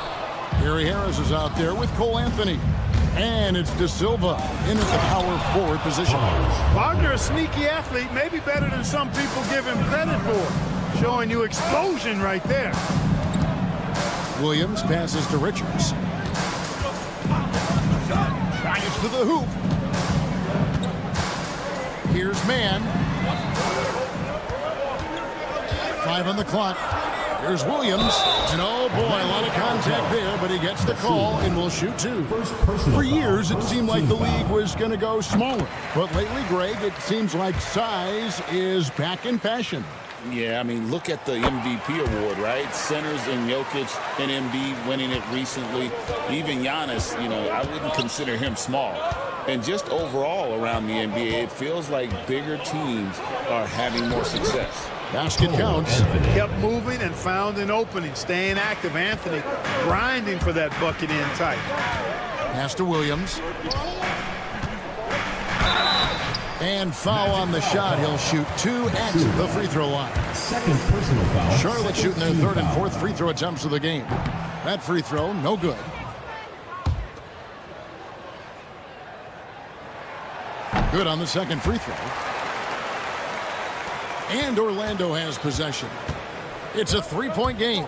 Gary Harris is out there with Cole Anthony. And it's De Silva in at the power forward position. Wagner, a sneaky athlete, maybe better than some people give him credit for. Showing you explosion right there. Williams passes to Richards. Drives to the hoop. Here's Mann. 5 on the clock. Here's Williams. And oh boy, a lot of contact there, but he gets the call and will shoot 2. For years, it seemed like the league was going to go smaller. But lately, Greg, it seems like size is back in fashion. Yeah, I mean, look at the MVP award, right? Centers and Jokic and Embiid winning it recently. Even Giannis, you know, I wouldn't consider him small. And just overall around the NBA, it feels like bigger teams are having more success. Basket counts. Kept moving and found an opening. Staying active. Anthony grinding for that bucket in tight. Pass to Williams. And foul on the shot. He'll shoot 2 at the free throw line. Second personal foul. Charlotte shooting their 3rd and 4th free throw attempts of the game. That free throw, no good. Good on the second free throw. And Orlando has possession. It's a 3-point game.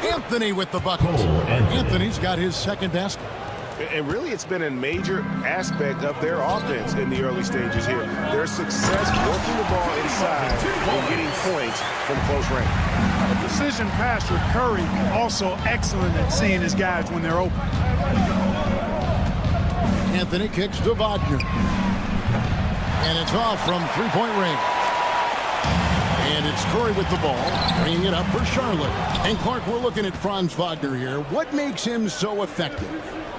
Anthony with the bucket. Anthony's got his 2nd basket. And really, it's been a major aspect of their offense in the early stages here. Their success working the ball inside and getting points from close range. A precision passer, Curry, also excellent at seeing his guys when they're open. Anthony kicks to Wagner. And it's off from 3-point range. And it's Curry with the ball, bringing it up for Charlotte. And Clark, we're looking at Franz Wagner here. What makes him so effective?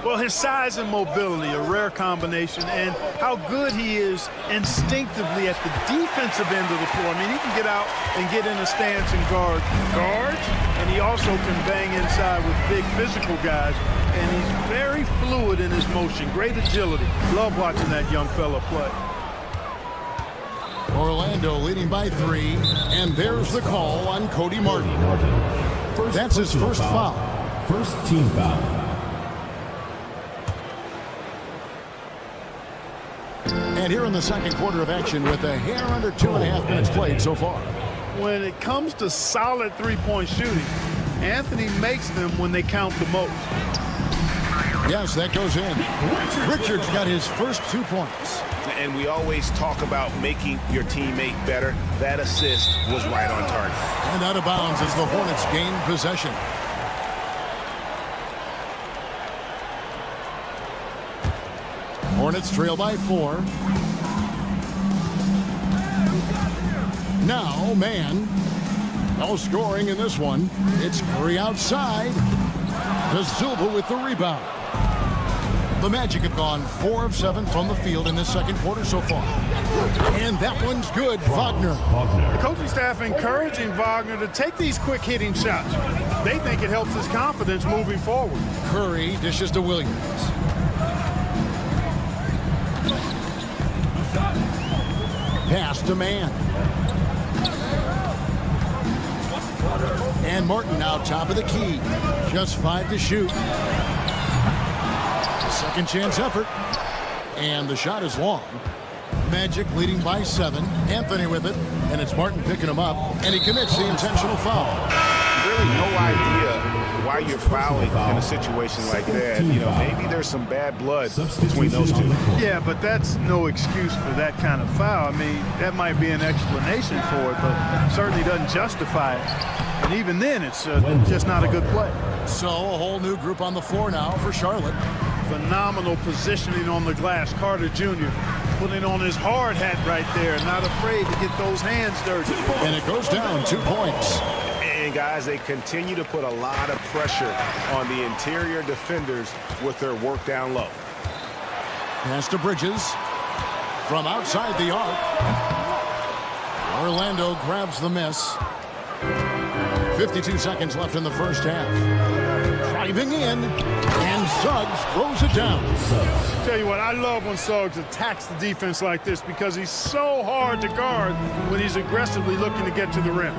Well, his size and mobility, a rare combination, and how good he is instinctively at the defensive end of the floor. I mean, he can get out and get in a stance and guard guards, and he also can bang inside with big physical guys, and he's very fluid in his motion. Great agility. Love watching that young fella play. Orlando leading by 3, and there's the call on Cody Martin. That's his first foul. First team foul. And here in the second quarter of action with a hair under 2.5 minutes played so far. When it comes to solid three-point shooting, Anthony makes them when they count the most. Yes, that goes in. Richards got his first 2 points. And we always talk about making your teammate better. That assist was right on target. And out of bounds as the Hornets gain possession. Hornets trail by 4. Now, Mann. No scoring in this one. It's Curry outside. De Silva with the rebound. The Magic have gone 4 of 7 from the field in this second quarter so far. And that one's good. Wagner. The coaching staff encouraging Wagner to take these quick hitting shots. They think it helps his confidence moving forward. Curry dishes to Williams. to man. And Martin now top of the key. Just 5 to shoot. Second chance effort. And the shot is long. Magic leading by 7. Anthony with it. And it's Martin picking him up. And he commits the intentional foul. Really no idea why you're fouling in a situation like that. You know, maybe there's some bad blood between those two. Yeah, but that's no excuse for that kind of foul. I mean, that might be an explanation for it, but certainly doesn't justify it. And even then, it's just not a good play. So a whole new group on the floor now for Charlotte. Phenomenal positioning on the glass. Carter Jr. putting on his hard hat right there, not afraid to get those hands dirty. And it goes down 2 points. And guys, they continue to put a lot of pressure on the interior defenders with their work down low. Pass to Bridges from outside the arc. Orlando grabs the miss. 52 seconds left in the first half. Driving in, and Suggs throws it down. Tell you what, I love when Suggs attacks the defense like this because he's so hard to guard when he's aggressively looking to get to the rim.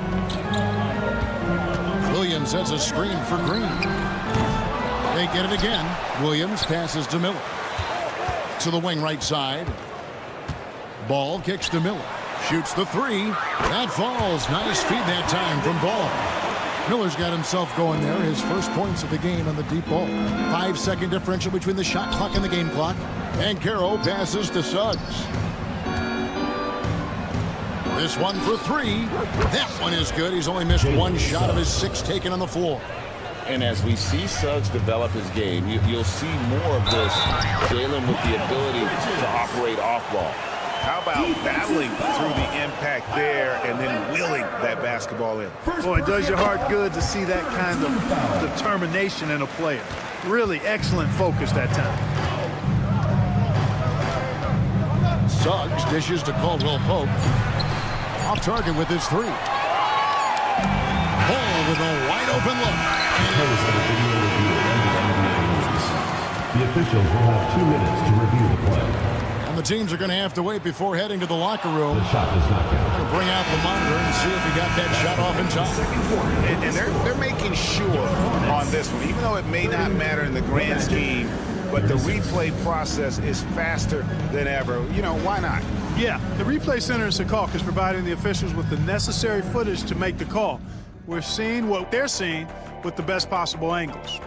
Williams has a screen for Green. They get it again. Williams passes to Miller. To the wing right side. Ball kicks to Miller. Shoots the 3. That falls. Nice feed that time from Ball. Miller's got himself going there. His first points of the game on the deep ball. 5-second differential between the shot clock and the game clock. And Carroll passes to Suggs. This one for 3. That one is good. He's only missed 1 shot of his 6 taken on the floor. And as we see Suggs develop his game, you'll see more of this. Jalen with the ability to operate off ball. How about battling through the impact there and then wheeling that basketball in? Boy, it does your heart good to see that kind of determination in a player. Really excellent focus that time. Suggs dishes to Caldwell Pope. Off target with his 3. Ball with a wide open look. The officials will have 2 minutes to review the play. And the teams are going to have to wait before heading to the locker room. The shot does not count. Going to bring out the monitor and see if he got that shot off in time. And they're making sure on this one, even though it may not matter in the grand scheme, but the replay process is faster than ever. You know, why not? Yeah, the replay center in Secaucus is providing the officials with the necessary footage to make the call. We're seeing what they're seeing with the best possible angles.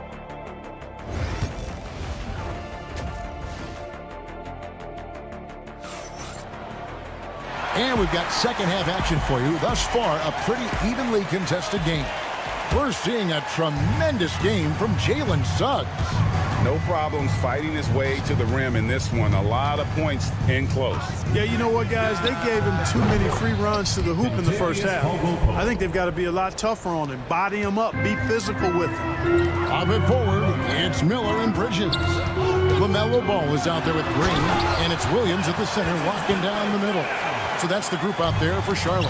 And we've got second half action for you. Thus far, a pretty evenly contested game. We're seeing a tremendous game from Jalen Suggs. No problems fighting his way to the rim in this one. A lot of points in close. Yeah, you know what, guys? They gave him too many free runs to the hoop in the first half. I think they've got to be a lot tougher on him. Body him up. Be physical with him. Pop it forward. It's Miller and Bridges. LaMelo Ball is out there with Green, and it's Williams at the center locking down the middle. So that's the group out there for Charlotte.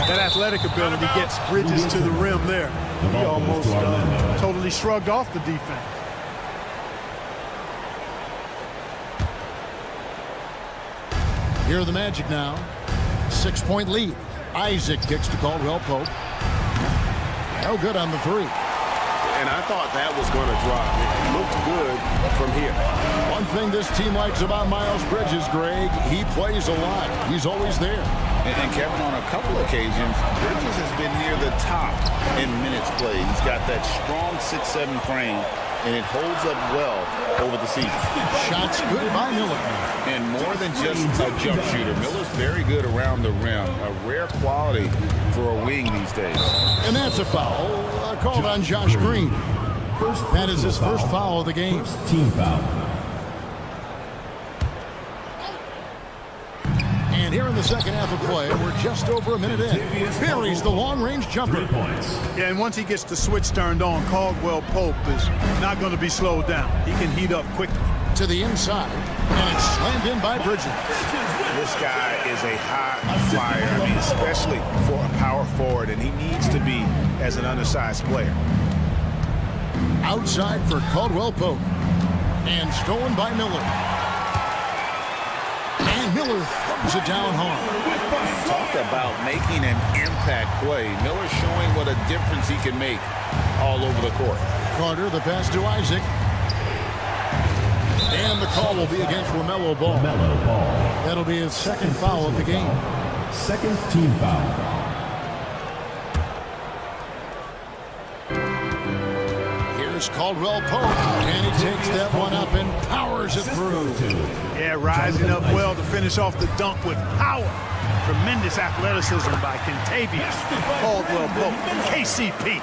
That athletic ability gets Bridges to the rim there. He almost totally shrugged off the defense. Here are the Magic now. 6-point lead. Isaac kicks to Caldwell Pope. No good on the 3. And I thought that was going to drop. It looked good from here. One thing this team likes about Miles Bridges, Greg, he plays a lot. He's always there. And Kevin, on a couple occasions, Bridges has been near the top in minutes played. He's got that strong 6'7" frame, and it holds up well over the season. Shots good by Miller. And more than just a jump shooter, Miller's very good around the rim. A rare quality for a wing these days. And that's a foul called on Josh Green. That is his first foul of the game. First team foul. And here in the second half of play, we're just over a minute in. Buries the long-range jumper. 3 points. Yeah, and once he gets the switch turned on, Caldwell Pope is not going to be slowed down. He can heat up quickly. To the inside, and it's slammed in by Bridges. This guy is a high flyer, I mean, especially for a power forward, and he needs to be as an undersized player. Outside for Caldwell Pope. And stolen by Miller. And Miller Miller throws it down hard. Talk about making an impact play. Miller showing what a difference he can make all over the court. Carter, the pass to Isaac. And the call will be against LaMelo Ball. That'll be his second foul of the game. Second team foul. Here's Caldwell Pope, and he takes that one up and powers it through. Yeah, rising up well to finish off the dunk with power. Tremendous athleticism by Kentavious Caldwell Pope, KCP.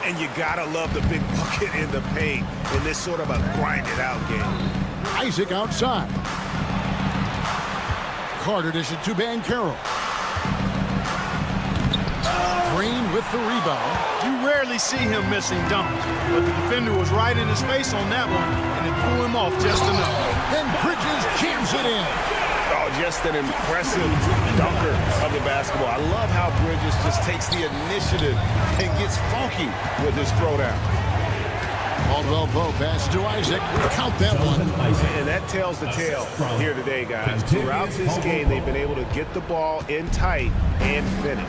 And you gotta love the big bucket in the paint in this sort of a grind-it-out game. Isaac outside. Carter dishes to Banchero. Green with the rebound. You rarely see him missing dunks, but the defender was right in his face on that one, and it threw him off just enough. And Bridges jams it in. Oh, just an impressive dunker of the basketball. I love how Bridges just takes the initiative and gets funky with his throwdown. Caldwell Pope pass to Isaac. Count that one. And that tells the tale here today, guys. Throughout this game, they've been able to get the ball in tight and finish.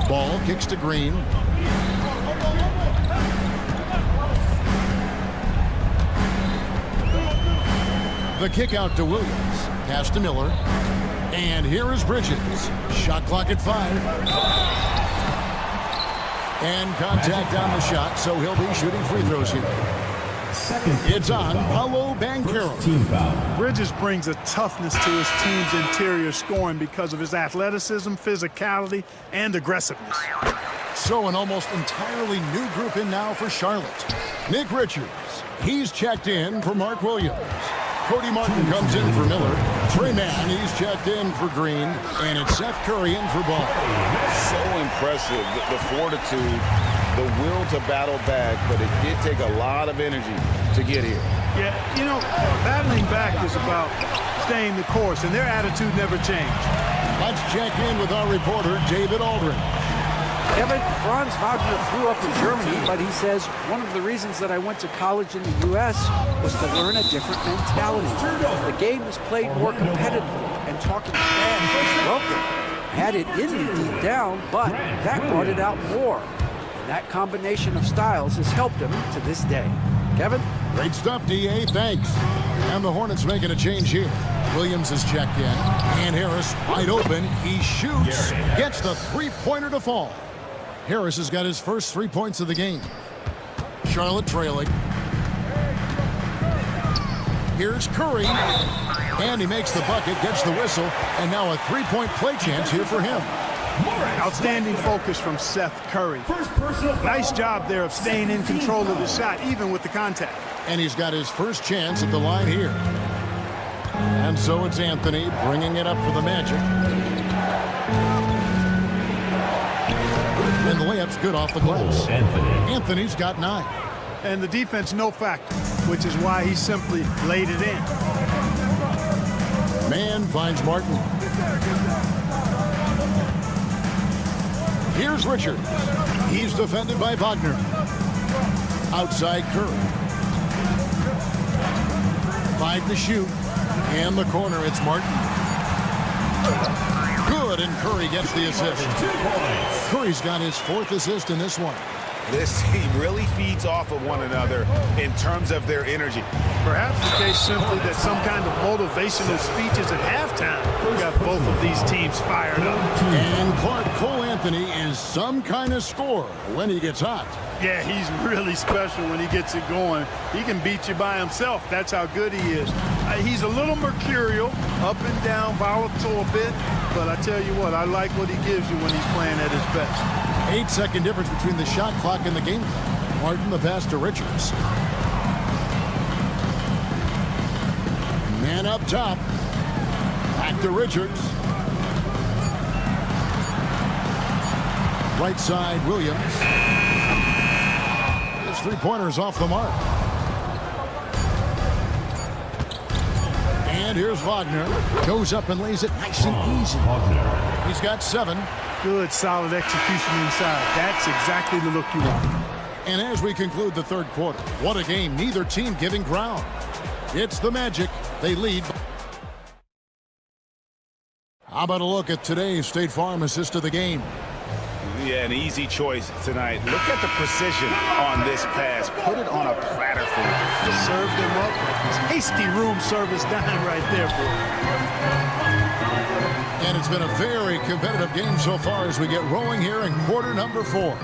Ball kicks to Green. The kick out to Williams. Pass to Miller. And here is Bridges. Shot clock at 5. And contact on the shot, so he'll be shooting free throws here. It's on Paolo Banchero. Team foul. Bridges brings a toughness to his team's interior scoring because of his athleticism, physicality, and aggressiveness. So an almost entirely new group in now for Charlotte. Nick Richards. He's checked in for Mark Williams. Cody Martin comes in for Miller. Trey Mann, he's checked in for Green. And it's Seth Curry in for Ball. So impressive, the fortitude, the will to battle back, but it did take a lot of energy to get here. Yeah, you know, battling back is about staying the course, and their attitude never changed. Let's check in with our reporter, David Aldridge. Kevin, Franz Wagner grew up in Germany, but he says one of the reasons that I went to college in the U.S. was to learn a different mentality. The game is played more competitively, and talking to fans was welcome. Had it in me deep down, but that brought it out more. And that combination of styles has helped him to this day. Kevin? Great stuff, D.A. Thanks. And the Hornets making a change here. Williams is checked in. And Harris wide open. He shoots. Gets the three-pointer to fall. Harris has got his first 3 points of the game. Charlotte trailing. Here's Curry. And he makes the bucket, gets the whistle, and now a three-point play chance here for him. Outstanding focus from Seth Curry. Nice job there of staying in control of the shot, even with the contact. And he's got his first chance at the line here. And so it's Anthony bringing it up for the Magic. And the layup's good off the glass. Anthony's got 9. And the defense no factor, which is why he simply laid it in. Man finds Martin. Here's Richards. He's defended by Wagner. Outside Curry. 5 to shoot. And the corner, it's Martin. Good, and Curry gets the assist. Curry's got his 4th assist in this one. This team really feeds off of one another in terms of their energy. Perhaps the case simply that some kind of motivational speeches at halftime got both of these teams fired up. And Clark Cole Anthony is some kind of scorer when he gets hot. Yeah, he's really special when he gets it going. He can beat you by himself. That's how good he is. He's a little mercurial, up and down, volatile a bit, but I tell you what, I like what he gives you when he's playing at his best. 8-second difference between the shot clock and the game clock. Martin the pass to Richards. Man up top. Back to Richards. Right side, Williams. His three-pointer's off the mark. And here's Wagner. Goes up and lays it nice and easy. He's got 7. Good, solid execution inside. That's exactly the look you want. And as we conclude the third quarter, what a game. Neither team giving ground. It's the Magic. They lead. How about a look at today's State Farm assist of the game? Yeah, an easy choice tonight. Look at the precision on this pass. Put it on a platter for him. Served him up. Tasty room service dime right there, boy. And it's been a very competitive game so far as we get rolling here in quarter number 4.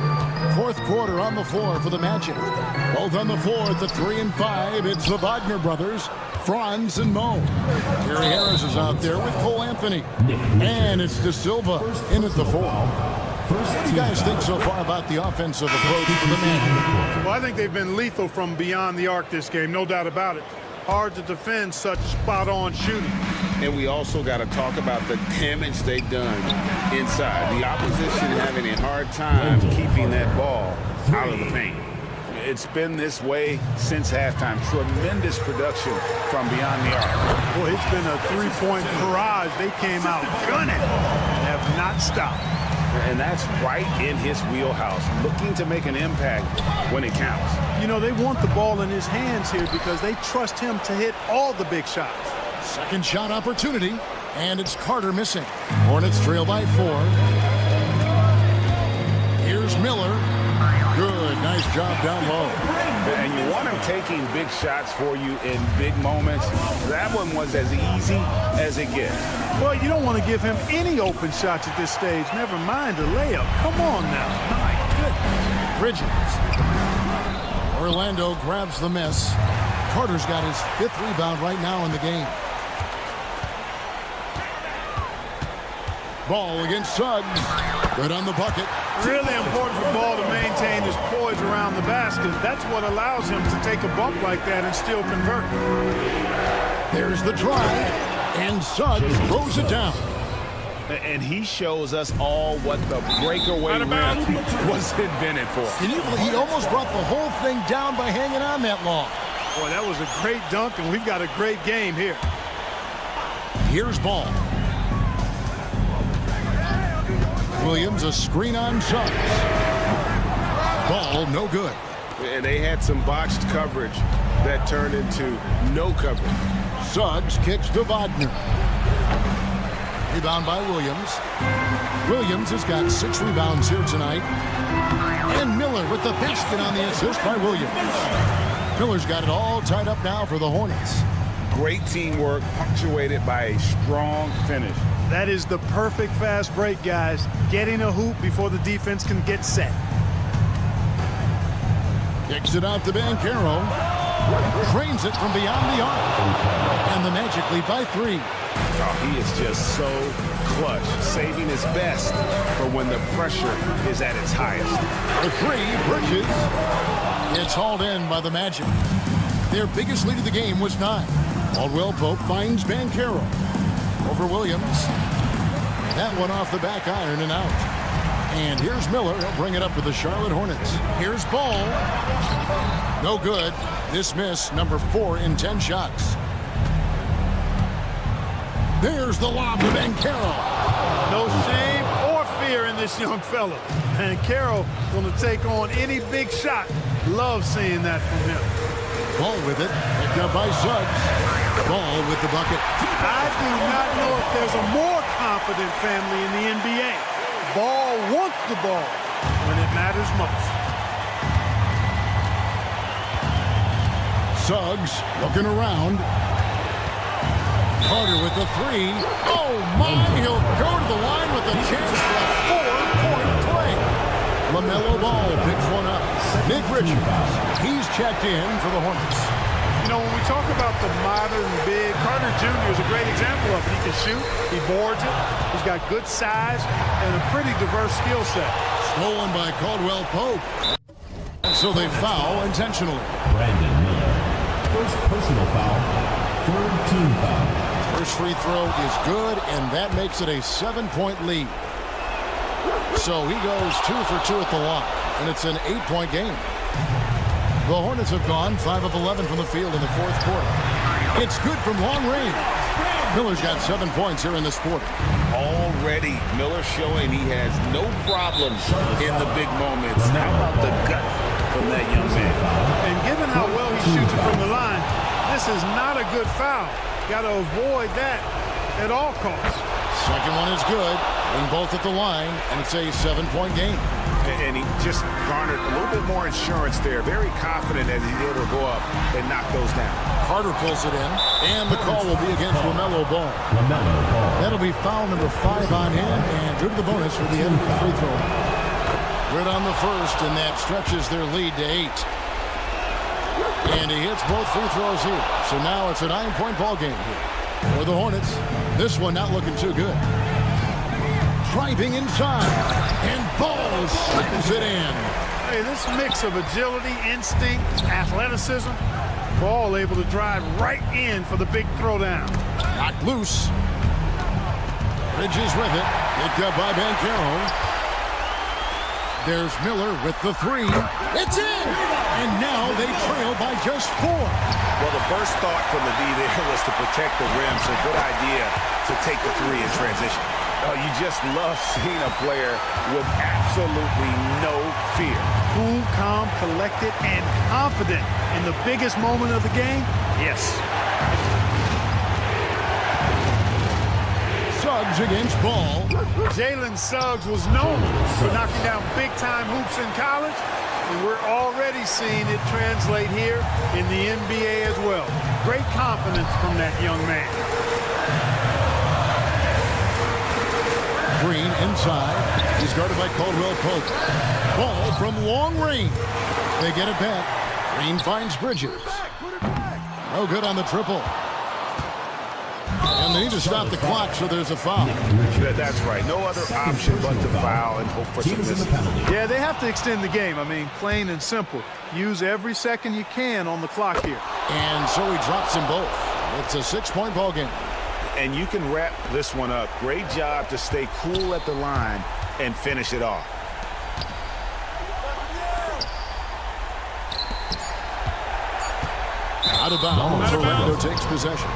Fourth quarter on the floor for the Magic. Both on the floor at the 3 and 5. It's the Wagner brothers, Franz and Mo. Gary Harris is out there with Cole Anthony. And it's De Silva in at the 4. What do you guys think so far about the offensive approach for the Magic? Well, I think they've been lethal from beyond the arc this game, no doubt about it. Hard to defend such spot-on shooting. And we also got to talk about the damage they've done inside. The opposition having a hard time keeping that ball out of the paint. It's been this way since halftime. Tremendous production from beyond the arc. Boy, it's been a three-point barrage. They came out gunning and have not stopped. And that's right in his wheelhouse, looking to make an impact when it counts. You know, they want the ball in his hands here because they trust him to hit all the big shots. Second shot opportunity, and it's Carter missing. Hornets trail by 4. Here's Miller. Good, nice job down low. And you want him taking big shots for you in big moments. That one was as easy as it gets. Well, you don't want to give him any open shots at this stage. Never mind a layup. Come on now. My goodness. Bridges. Orlando grabs the miss. Carter's got his 5th rebound right now in the game. Ball against Suggs. Good on the bucket. Really important for Ball to maintain his poise around the basket. That's what allows him to take a bump like that and still convert. There's the drive, and Suggs throws it down. And he shows us all what the breakaway rim was invented for. He almost brought the whole thing down by hanging on that long. Boy, that was a great dunk, and we've got a great game here. Here's Ball. Williams, a screen on Suggs. Ball, no good. And they had some botched coverage that turned into no coverage. Suggs kicks to Wagner. Rebound by Williams. Williams has got 6 rebounds here tonight. And Miller with the basket on the assist by Williams. Miller's got it all tied up now for the Hornets. Great teamwork, punctuated by a strong finish. That is the perfect fast break, guys. Getting a hoop before the defense can get set. Kicks it out to Banchero. Trains it from beyond the arc. And the Magic lead by 3. Oh, he is just so clutch, saving his best for when the pressure is at its highest. The 3, Bridges. It's hauled in by the Magic. Their biggest lead of the game was 9. Caldwell Pope finds Banchero. Over Williams. That one off the back iron and out. And here's Miller. He'll bring it up for the Charlotte Hornets. Here's Ball. No good. This miss, number 4 in 10 shots. There's the lob to Banchero. No shame or fear in this young fella. Banchero going to take on any big shot. Love seeing that from him. Ball with it. Picked up by Suggs. Ball with the bucket. I do not know if there's a more confident family in the NBA. Ball wants the ball when it matters most. Suggs looking around. Carter with the 3. Oh, my. He'll go to the line with a chance for a 4-point play. LaMelo Ball picks one up. Nick Richards. He's checked in for the Hornets. You know, when we talk about the modern big, Carter Jr. is a great example of it. He can shoot, he boards it, he's got good size, and a pretty diverse skill set. Stolen by Caldwell Pope. So they foul intentionally. Brandon Miller. First personal foul. Third team foul. First free throw is good, and that makes it a 7-point lead. So he goes 2 for 2 at the line, and it's an 8-point game. The Hornets have gone 5 of 11 from the field in the 4th quarter. It's good from long range. Miller's got 7 points here in this quarter. Already, Miller showing he has no problems in the big moments. How about the gut from that young man? And given how well he shoots it from the line, this is not a good foul. Got to avoid that at all costs. Second one is good. And both at the line, and it's a 7-point game. And he just garnered a little bit more insurance there. Very confident as he's able to go up and knock those down. Carter pulls it in, and the call will be against LaMelo Ball. That'll be foul number 5 on him, and due to the bonus for the end of the free throw. Good on the first, and that stretches their lead to 8. And he hits both free throws here. So now it's a 9-point ball game here for the Hornets. This one not looking too good. Driving inside, and Ball slips it in. Hey, this mix of agility, instinct, athleticism, Ball able to drive right in for the big throwdown. Knocked loose. Bridges with it. Picked up by Banchero. There's Miller with the 3. It's in! And now they trail by just 4. Well, the first thought from the D there was to protect the rim, so good idea to take the 3 in transition. You just love seeing a player with absolutely no fear. Cool, calm, collected, and confident in the biggest moment of the game? Yes. Suggs against Ball. Jalen Suggs was known for knocking down big-time hoops in college, and we're already seeing it translate here in the NBA as well. Great confidence from that young man. Green inside. He's guarded by Caldwell Pope. Ball from long range. They get it back. Green finds Bridges. No good on the triple. And they need to stop the clock, so there's a foul. That's right. No other option but to foul and hope for some misses. Yeah, they have to extend the game. I mean, plain and simple. Use every second you can on the clock here. And so he drops them both. It's a 6-point ball game. And you can wrap this one up. Great job to stay cool at the line and finish it off. Out of bounds. Orlando takes possession.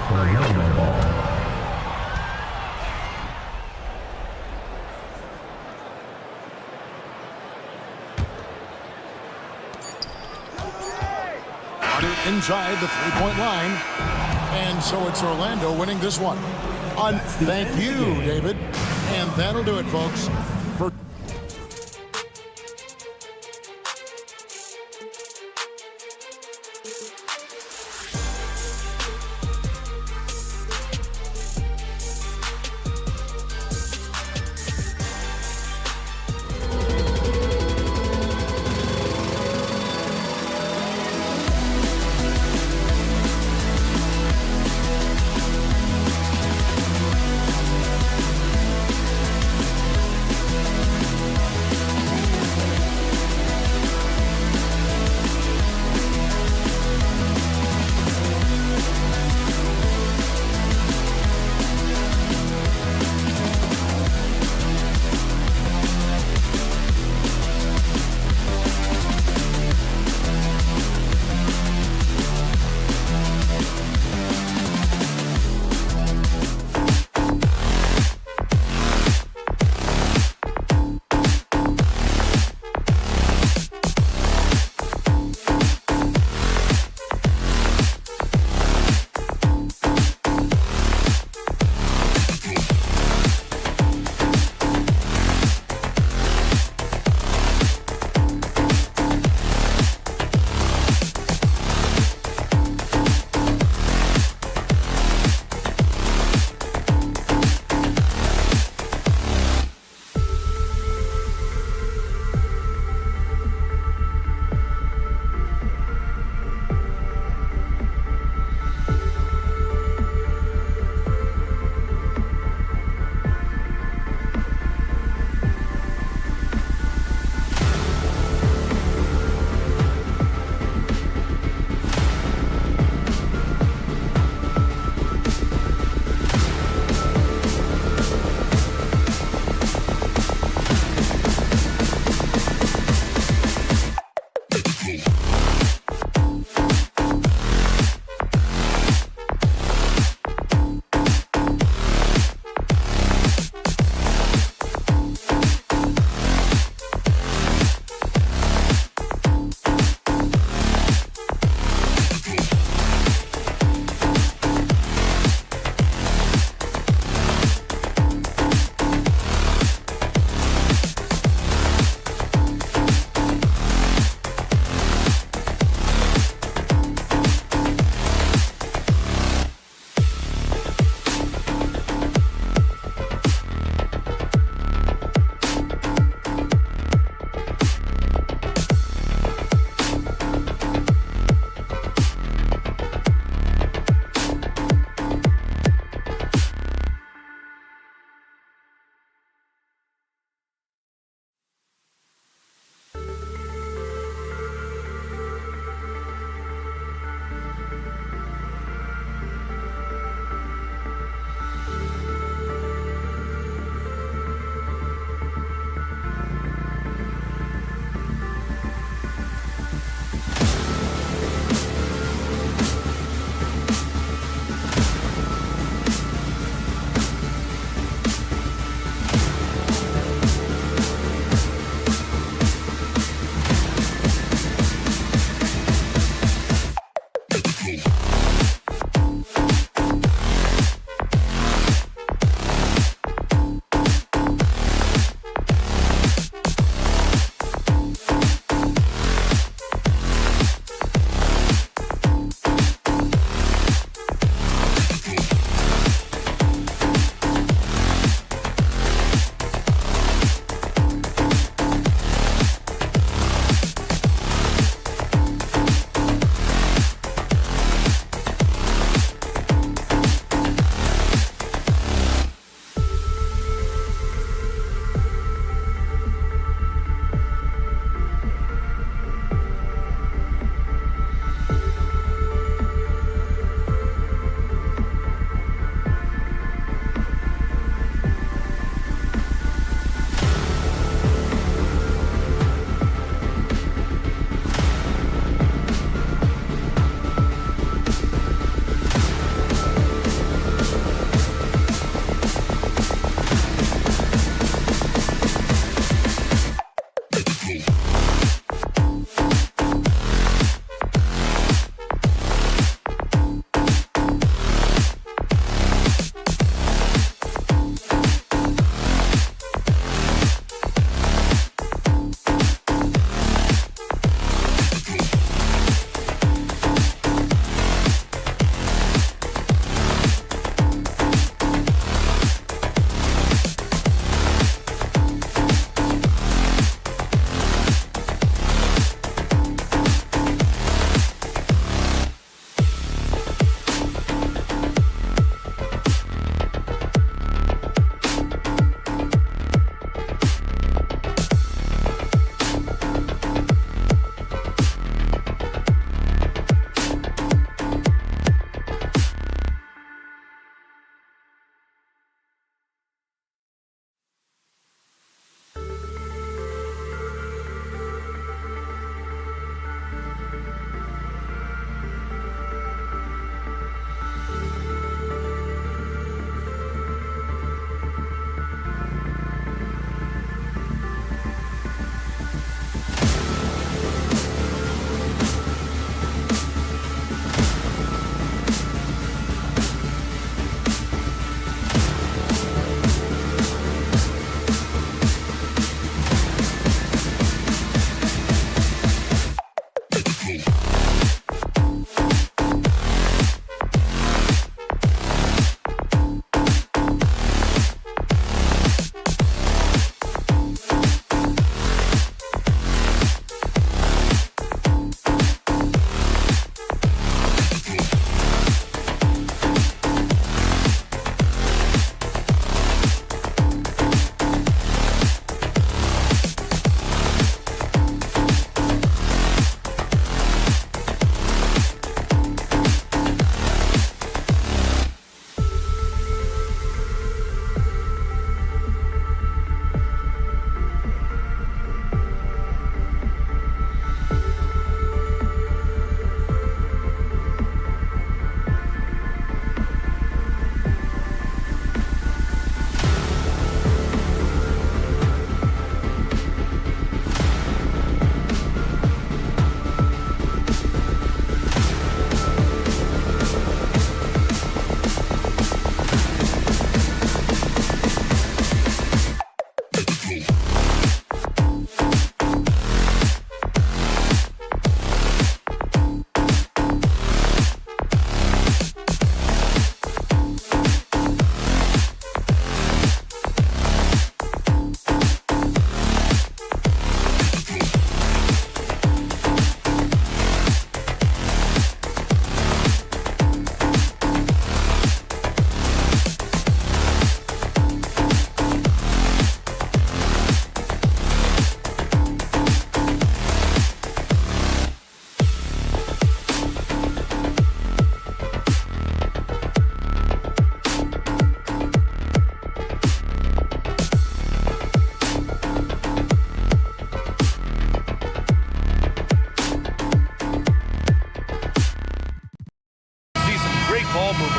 Inside the 3-point line. And so it's Orlando winning this one. Thank you, David. And that'll do it, folks. For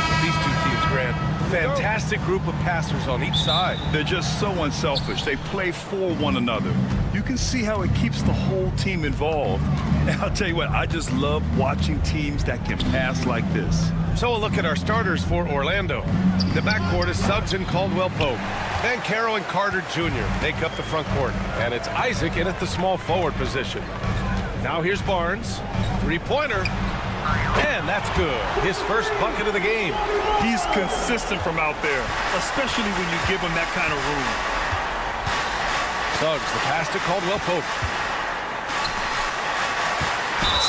with these two teams, Grant. Fantastic group of passers on each side. They're just so unselfish. They play for one another. You can see how it keeps the whole team involved. And I'll tell you what, I just love watching teams that can pass like this. So we'll look at our starters for Orlando. The backcourt is Suggs and Caldwell Pope. Banchero and Carter Jr. make up the front court. And it's Isaac in at the small forward position. Now here's Barnes. Three-pointer. And that's good. His first bucket of the game. He's consistent from out there, especially when you give him that kind of room. Suggs, the pass to Caldwell Pope.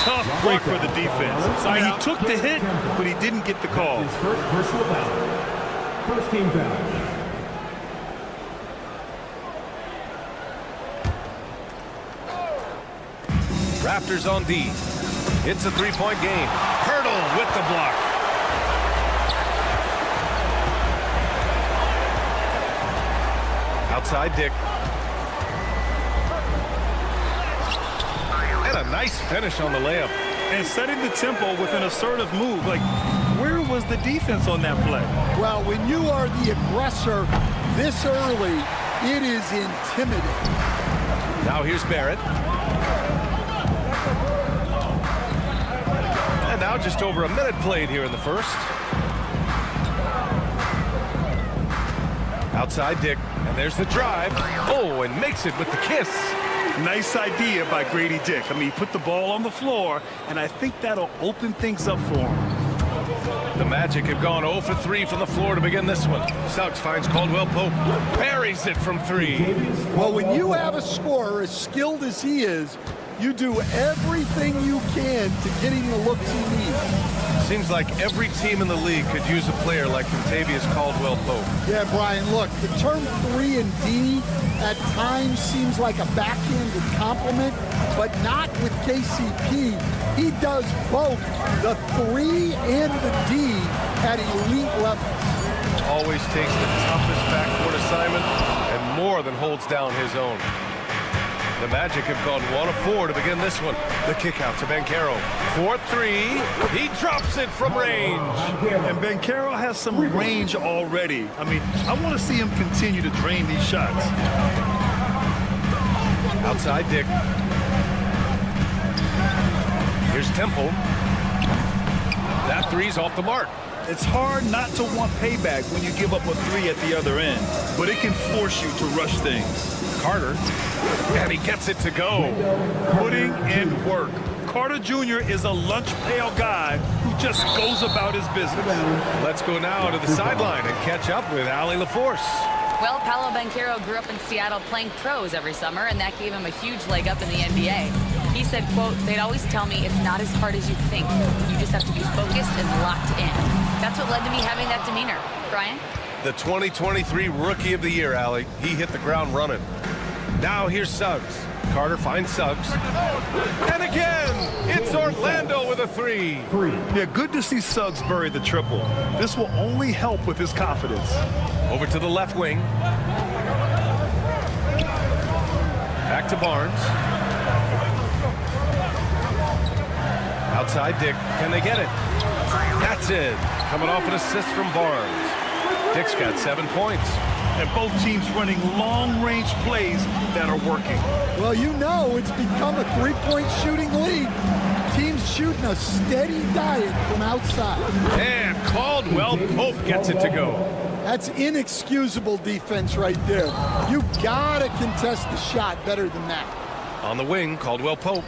Tough break for the defense. I mean, he took the hit, but he didn't get the call. His first personal foul. First team foul. Raptors on D. It's a three-point game. Hurdle with the block. Outside Dick. And a nice finish on the layup. And setting the tempo with an assertive move. Like, where was the defense on that play? Well, when you are the aggressor this early, it is intimidating. Now here's Barrett. And now just over a minute played here in the first. Outside Dick, and there's the drive. Oh, and makes it with the kiss. Nice idea by Grady Dick. I mean, he put the ball on the floor, and I think that'll open things up for him. The Magic have gone 0 for 3 from the floor to begin this one. Suggs finds Caldwell Pope, buries it from 3. Well, when you have a scorer as skilled as he is, you do everything you can to get him the looks he needs. Seems like every team in the league could use a player like Contavious Caldwell Pope. Yeah, Brian, look, the term 3 and D at times seems like a backhanded compliment, but not with KCP. He does both the 3 and the D at elite levels. Always takes the toughest backcourt assignment and more than holds down his own. The Magic have gone 1 of 4 to begin this one. The kick out to Banchero. 4-3. He drops it from range. And Banchero has some range already. I mean, I want to see him continue to drain these shots. Outside Dick. Here's Temple. That three's off the mark. It's hard not to want payback when you give up a 3 at the other end, but it can force you to rush things. Carter, and he gets it to go. Putting in work. Carter Jr. is a lunch pail guy who just goes about his business. Let's go now to the sideline and catch up with Allie LaForce. Well, Paolo Banchero grew up in Seattle playing pros every summer, and that gave him a huge leg up in the NBA. He said, quote, "They'd always tell me it's not as hard as you think. You just have to be focused and locked in." That's what led to me having that demeanor. Brian? The 2023 Rookie of the Year, Allie. He hit the ground running. Now here's Suggs. Carter finds Suggs. And again, it's Orlando with a 3. Yeah, good to see Suggs bury the triple. This will only help with his confidence. Over to the left wing. Back to Barnes. Outside Dick. Can they get it? That's it. Coming off an assist from Barnes. Dick's got 7 points. And both teams running long-range plays that are working. Well, you know it's become a three-point shooting league. Teams shooting a steady diet from outside. And Caldwell Pope gets it to go. That's inexcusable defense right there. You gotta contest the shot better than that. On the wing, Caldwell Pope.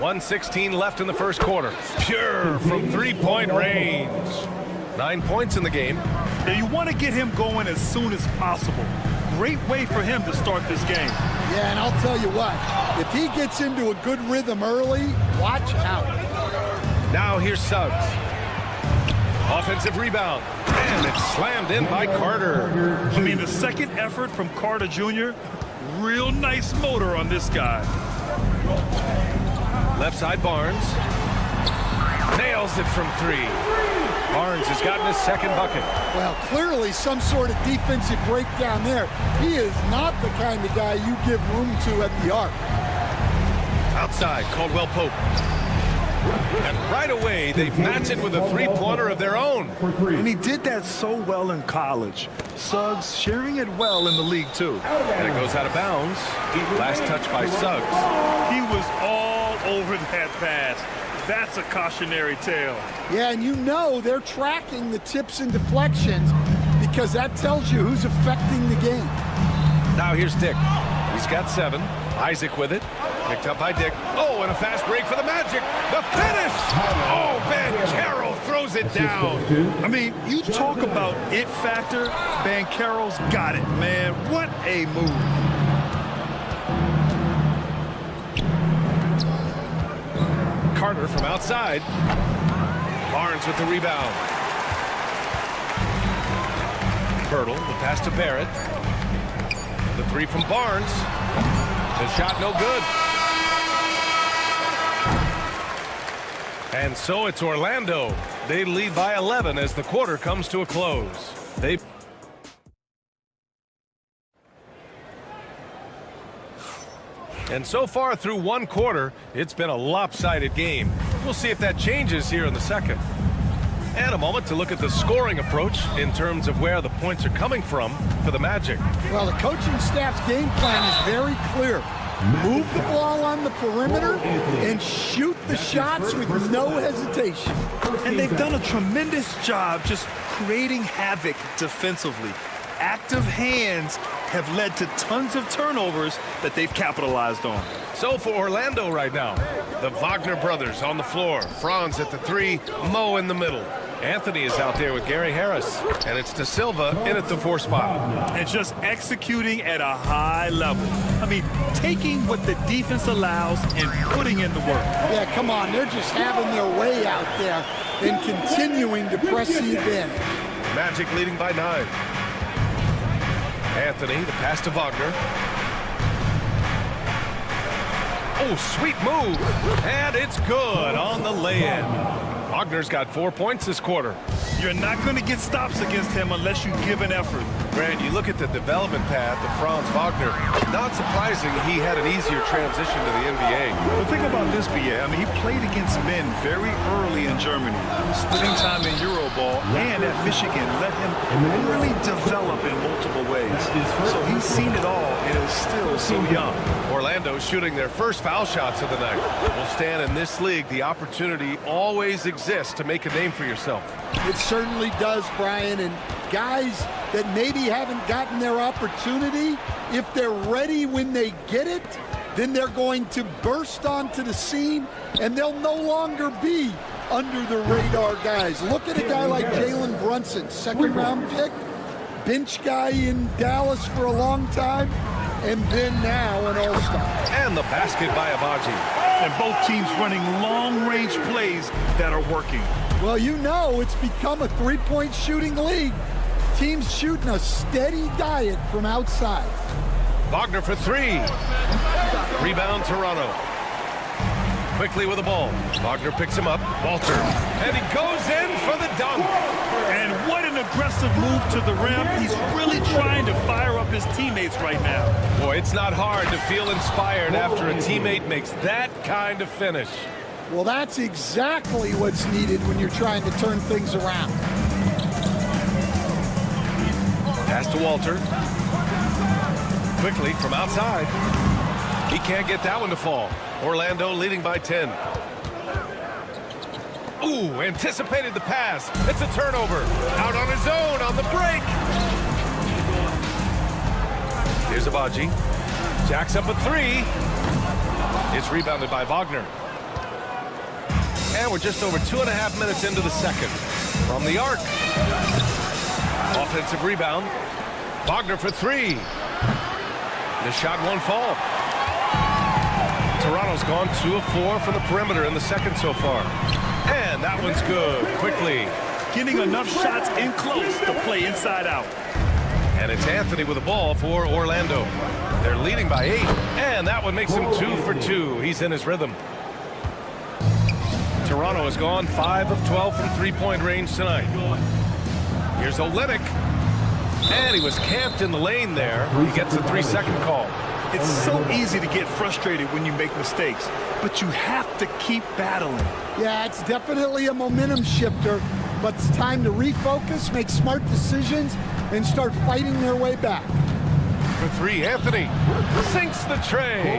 1:16 left in the first quarter. Pure from three-point range. 9 points in the game. Yeah, you want to get him going as soon as possible. Great way for him to start this game. Yeah, and I'll tell you what, if he gets into a good rhythm early, watch out. Now here's Suggs. Offensive rebound. And it's slammed in by Carter. I mean, the second effort from Carter Jr., real nice motor on this guy. Left side Barnes. Nails it from 3. Barnes has gotten his second bucket. Well, clearly some sort of defensive breakdown there. He is not the kind of guy you give room to at the arc. Outside, Caldwell Pope. And right away, they match it with a three-pointer of their own. And he did that so well in college. Suggs sharing it well in the league, too. And it goes out of bounds. Last touch by Suggs. He was all over that pass. That's a cautionary tale. Yeah, and you know they're tracking the tips and deflections because that tells you who's affecting the game. Now here's Dick. He's got 7. Isaac with it. Picked up by Dick. Oh, and a fast break for the Magic. The finish! Oh, Banchero throws it down. I mean, you talk about it factor. Banchero's got it, man. What a move. Carter from outside. Barnes with the rebound. Pirtle, the pass to Barrett. The 3 from Barnes. The shot no good. And so it's Orlando. They lead by 11 as the quarter comes to a close. And so far through one quarter, it's been a lopsided game. We'll see if that changes here in the second. And a moment to look at the scoring approach in terms of where the points are coming from for the Magic. Well, the coaching staff's game plan is very clear. Move the ball on the perimeter and shoot the shots with no hesitation. And they've done a tremendous job just creating havoc defensively. Active hands have led to tons of turnovers that they've capitalized on. So for Orlando right now, the Wagner brothers on the floor. Franz at the 3, Mo in the middle. Anthony is out there with Gary Harris, and it's De Silva in at the 4 spot. And just executing at a high level. I mean, taking what the defense allows and putting in the work. Yeah, come on, they're just having their way out there and continuing to press the advantage. Magic leading by 9. Anthony, the pass to Wagner. Oh, sweet move. And it's good on the lay-in. Wagner's got 4 points this quarter. You're not going to get stops against him unless you give an effort. Grant, you look at the development path of Franz Wagner. Not surprising he had an easier transition to the NBA. But think about this, B.A. I mean, he played against men very early in Germany, splitting time in Euroball, and at Michigan let him really develop in multiple ways. So he's seen it all and is still so young. Orlando shooting their first foul shots of the night. Well, Stan, in this league, the opportunity always exists to make a name for yourself. It certainly does, Brian, and guys that maybe haven't gotten their opportunity, if they're ready when they get it, then they're going to burst onto the scene, and they'll no longer be under the radar guys. Look at a guy like Jalen Brunson, 2nd round pick, bench guy in Dallas for a long time, and then now an all-star. And the basket by Abaji. And both teams running long-range plays that are working. Well, you know it's become a three-point shooting league. Teams shooting a steady diet from outside. Wagner for 3. Rebound Toronto. Quickly with the ball. Wagner picks him up. Walter. And he goes in for the dunk. And what an aggressive move to the rim. He's really trying to fire up his teammates right now. Boy, it's not hard to feel inspired after a teammate makes that kind of finish. Well, that's exactly what's needed when you're trying to turn things around. Pass to Walter. Quickly from outside. He can't get that one to fall. Orlando leading by 10. Ooh, anticipated the pass. It's a turnover. Out on his own on the break. Here's Abaji. Jacks up a 3. It's rebounded by Wagner. And we're just over 2.5 minutes into the second. From the arc. Offensive rebound. Wagner for 3. The shot won't fall. Toronto's gone 2 of 4 from the perimeter in the second so far. And that one's good. Quickly. Getting enough shots in close to play inside out. And it's Anthony with the ball for Orlando. They're leading by 8. And that one makes him 2 for 2. He's in his rhythm. Toronto has gone 5 of 12 from three-point range tonight. Here's Olynyk. And he was camped in the lane there. He gets a 3-second call. It's so easy to get frustrated when you make mistakes, but you have to keep battling. Yeah, it's definitely a momentum shifter, but it's time to refocus, make smart decisions, and start fighting their way back. For three, Anthony sinks the tray.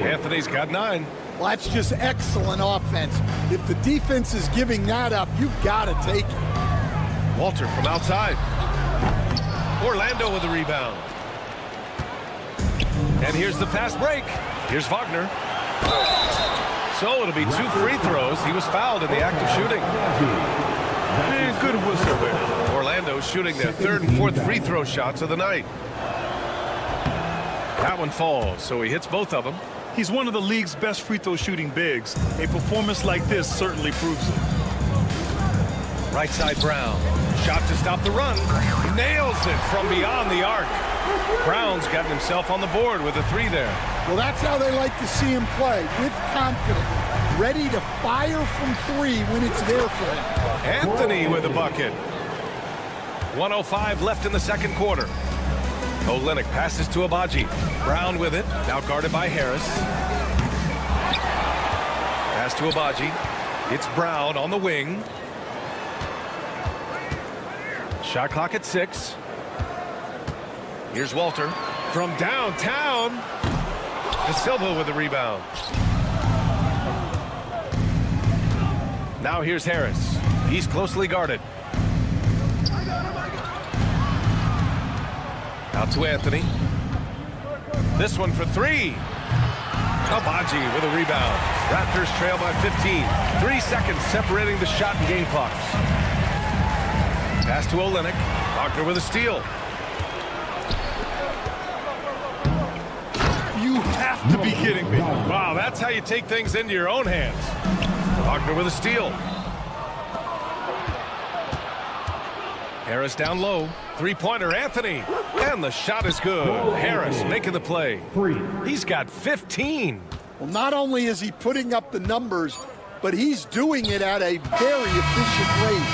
Anthony's got 9. Well, that's just excellent offense. If the defense is giving that up, you've got to take it. Walter from outside. Orlando with the rebound. And here's the fast break. Here's Wagner. So it'll be 2 free throws. He was fouled in the act of shooting. And good whistle there. Orlando shooting their 3rd and 4th free throw shots of the night. That one falls, so he hits both of them. He's one of the league's best free throw shooting bigs. A performance like this certainly proves it. Right side Brown. Shot to stop the run. Nails it from beyond the arc. Brown's gotten himself on the board with a 3 there. Well, that's how they like to see him play, with confidence, ready to fire from 3 when it's there for him. Anthony with a bucket. 1:05 left in the second quarter. Olynyk passes to Abaji. Brown with it, now guarded by Harris. Pass to Abaji. It's Brown on the wing. Shot clock at 6. Here's Walter from downtown. De Silva with the rebound. Now here's Harris. He's closely guarded. Out to Anthony. This one for 3. Abaji with a rebound. Raptors trail by 15. 3 seconds separating the shot and game clocks. Pass to Olynyk. Wagner with a steal. You have to be kidding me. Wow, that's how you take things into your own hands. Wagner with a steal. Harris down low. 3-pointer, Anthony. And the shot is good. Harris making the play. He's got 15. Well, not only is he putting up the numbers, but he's doing it at a very efficient rate.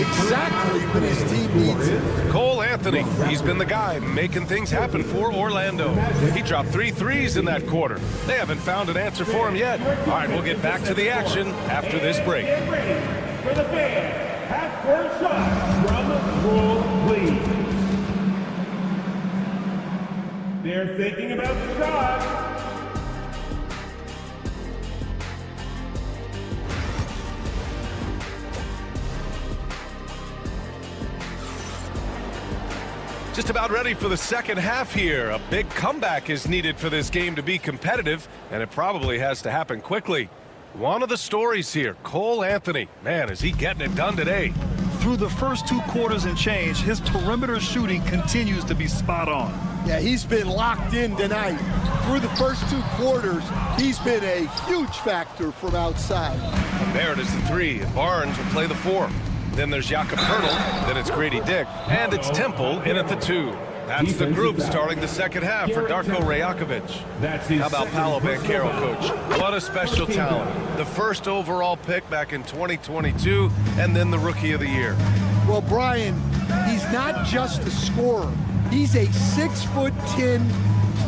Exactly when his team needs it. Cole Anthony, he's been the guy making things happen for Orlando. He dropped 3 threes in that quarter. They haven't found an answer for him yet. All right, we'll get back to the action after this break. Get ready for the fan half-court shot from Rule, please. They're thinking about the shot. Just about ready for the second half here. A big comeback is needed for this game to be competitive, and it probably has to happen quickly. One of the stories here, Cole Anthony. Man, is he getting it done today. Through the first 2 quarters and change, his perimeter shooting continues to be spot on. Yeah, he's been locked in tonight. Through the first 2 quarters, he's been a huge factor from outside. Barrett is the 3, and Barnes will play the 4. Then there's Jakob Poeltl, then it's Grady Dick, and it's Temple in at the 2. That's the group starting the second half for Darko Rajakovic. How about Paolo Banchero, coach? What a special talent. The first overall pick back in 2022, and then the Rookie of the Year. Well, Brian, he's not just a scorer. He's a 6'10"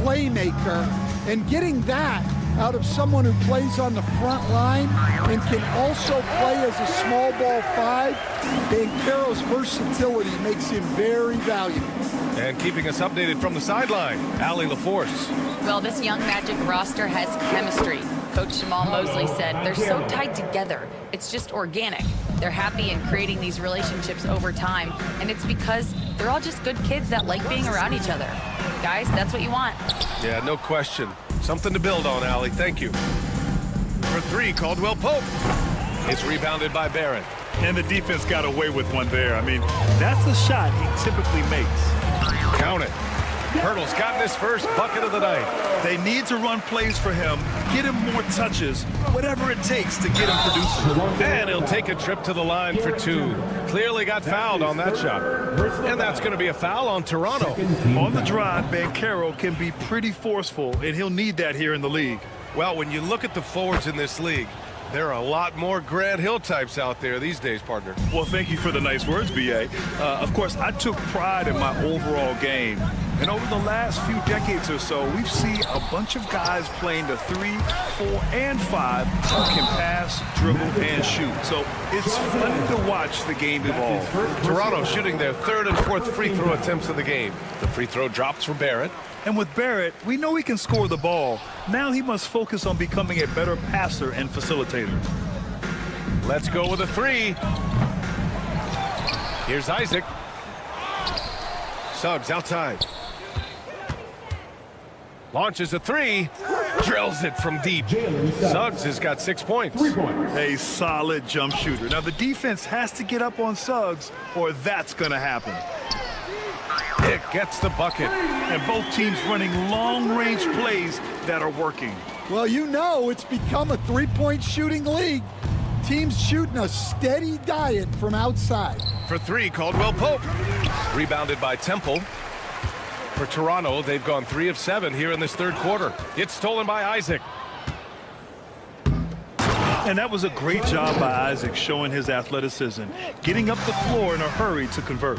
playmaker, and getting that out of someone who plays on the front line and can also play as a small ball 5, Banchero's versatility makes him very valuable. And keeping us updated from the sideline, Allie LaForce. Well, this young Magic roster has chemistry. Coach Jamal Mosley said they're so tied together. It's just organic. They're happy in creating these relationships over time, and it's because they're all just good kids that like being around each other. Guys, that's what you want. Yeah, no question. Something to build on, Allie. Thank you. For 3, Caldwell Pope. It's rebounded by Barrett. And the defense got away with one there. I mean, that's a shot he typically makes. Count it. Poeltl's gotten his first bucket of the night. They need to run plays for him, get him more touches, whatever it takes to get him producing. And he'll take a trip to the line for 2. Clearly got fouled on that shot. And that's going to be a foul on Toronto. On the drive, Banchero can be pretty forceful, and he'll need that here in the league. Well, when you look at the forwards in this league, there are a lot more Grant Hill types out there these days, partner. Well, thank you for the nice words, B.A. Of course, I took pride in my overall game, And over the last few decades or so, we've seen a bunch of guys playing the 3, 4, and 5 who can pass, dribble, and shoot. So it's fun to watch the game evolve. Toronto shooting their 3rd and 4th free throw attempts of the game. The free throw drops for Barrett. And with Barrett, we know he can score the ball. Now he must focus on becoming a better passer and facilitator. Let's go with a 3. Here's Isaac. Suggs outside. Launches a 3. Drills it from deep. Suggs has got 6 points. A solid jump shooter. Now the defense has to get up on Suggs or that's going to happen. It gets the bucket. And both teams running long-range plays that are working. Well, you know it's become a three-point shooting league. Teams shooting a steady diet from outside. For 3, Caldwell Pope. Rebounded by Temple. For Toronto, they've gone 3 of 7 here in this 3rd quarter. It's stolen by Isaac. And that was a great job by Isaac, showing his athleticism, getting up the floor in a hurry to convert.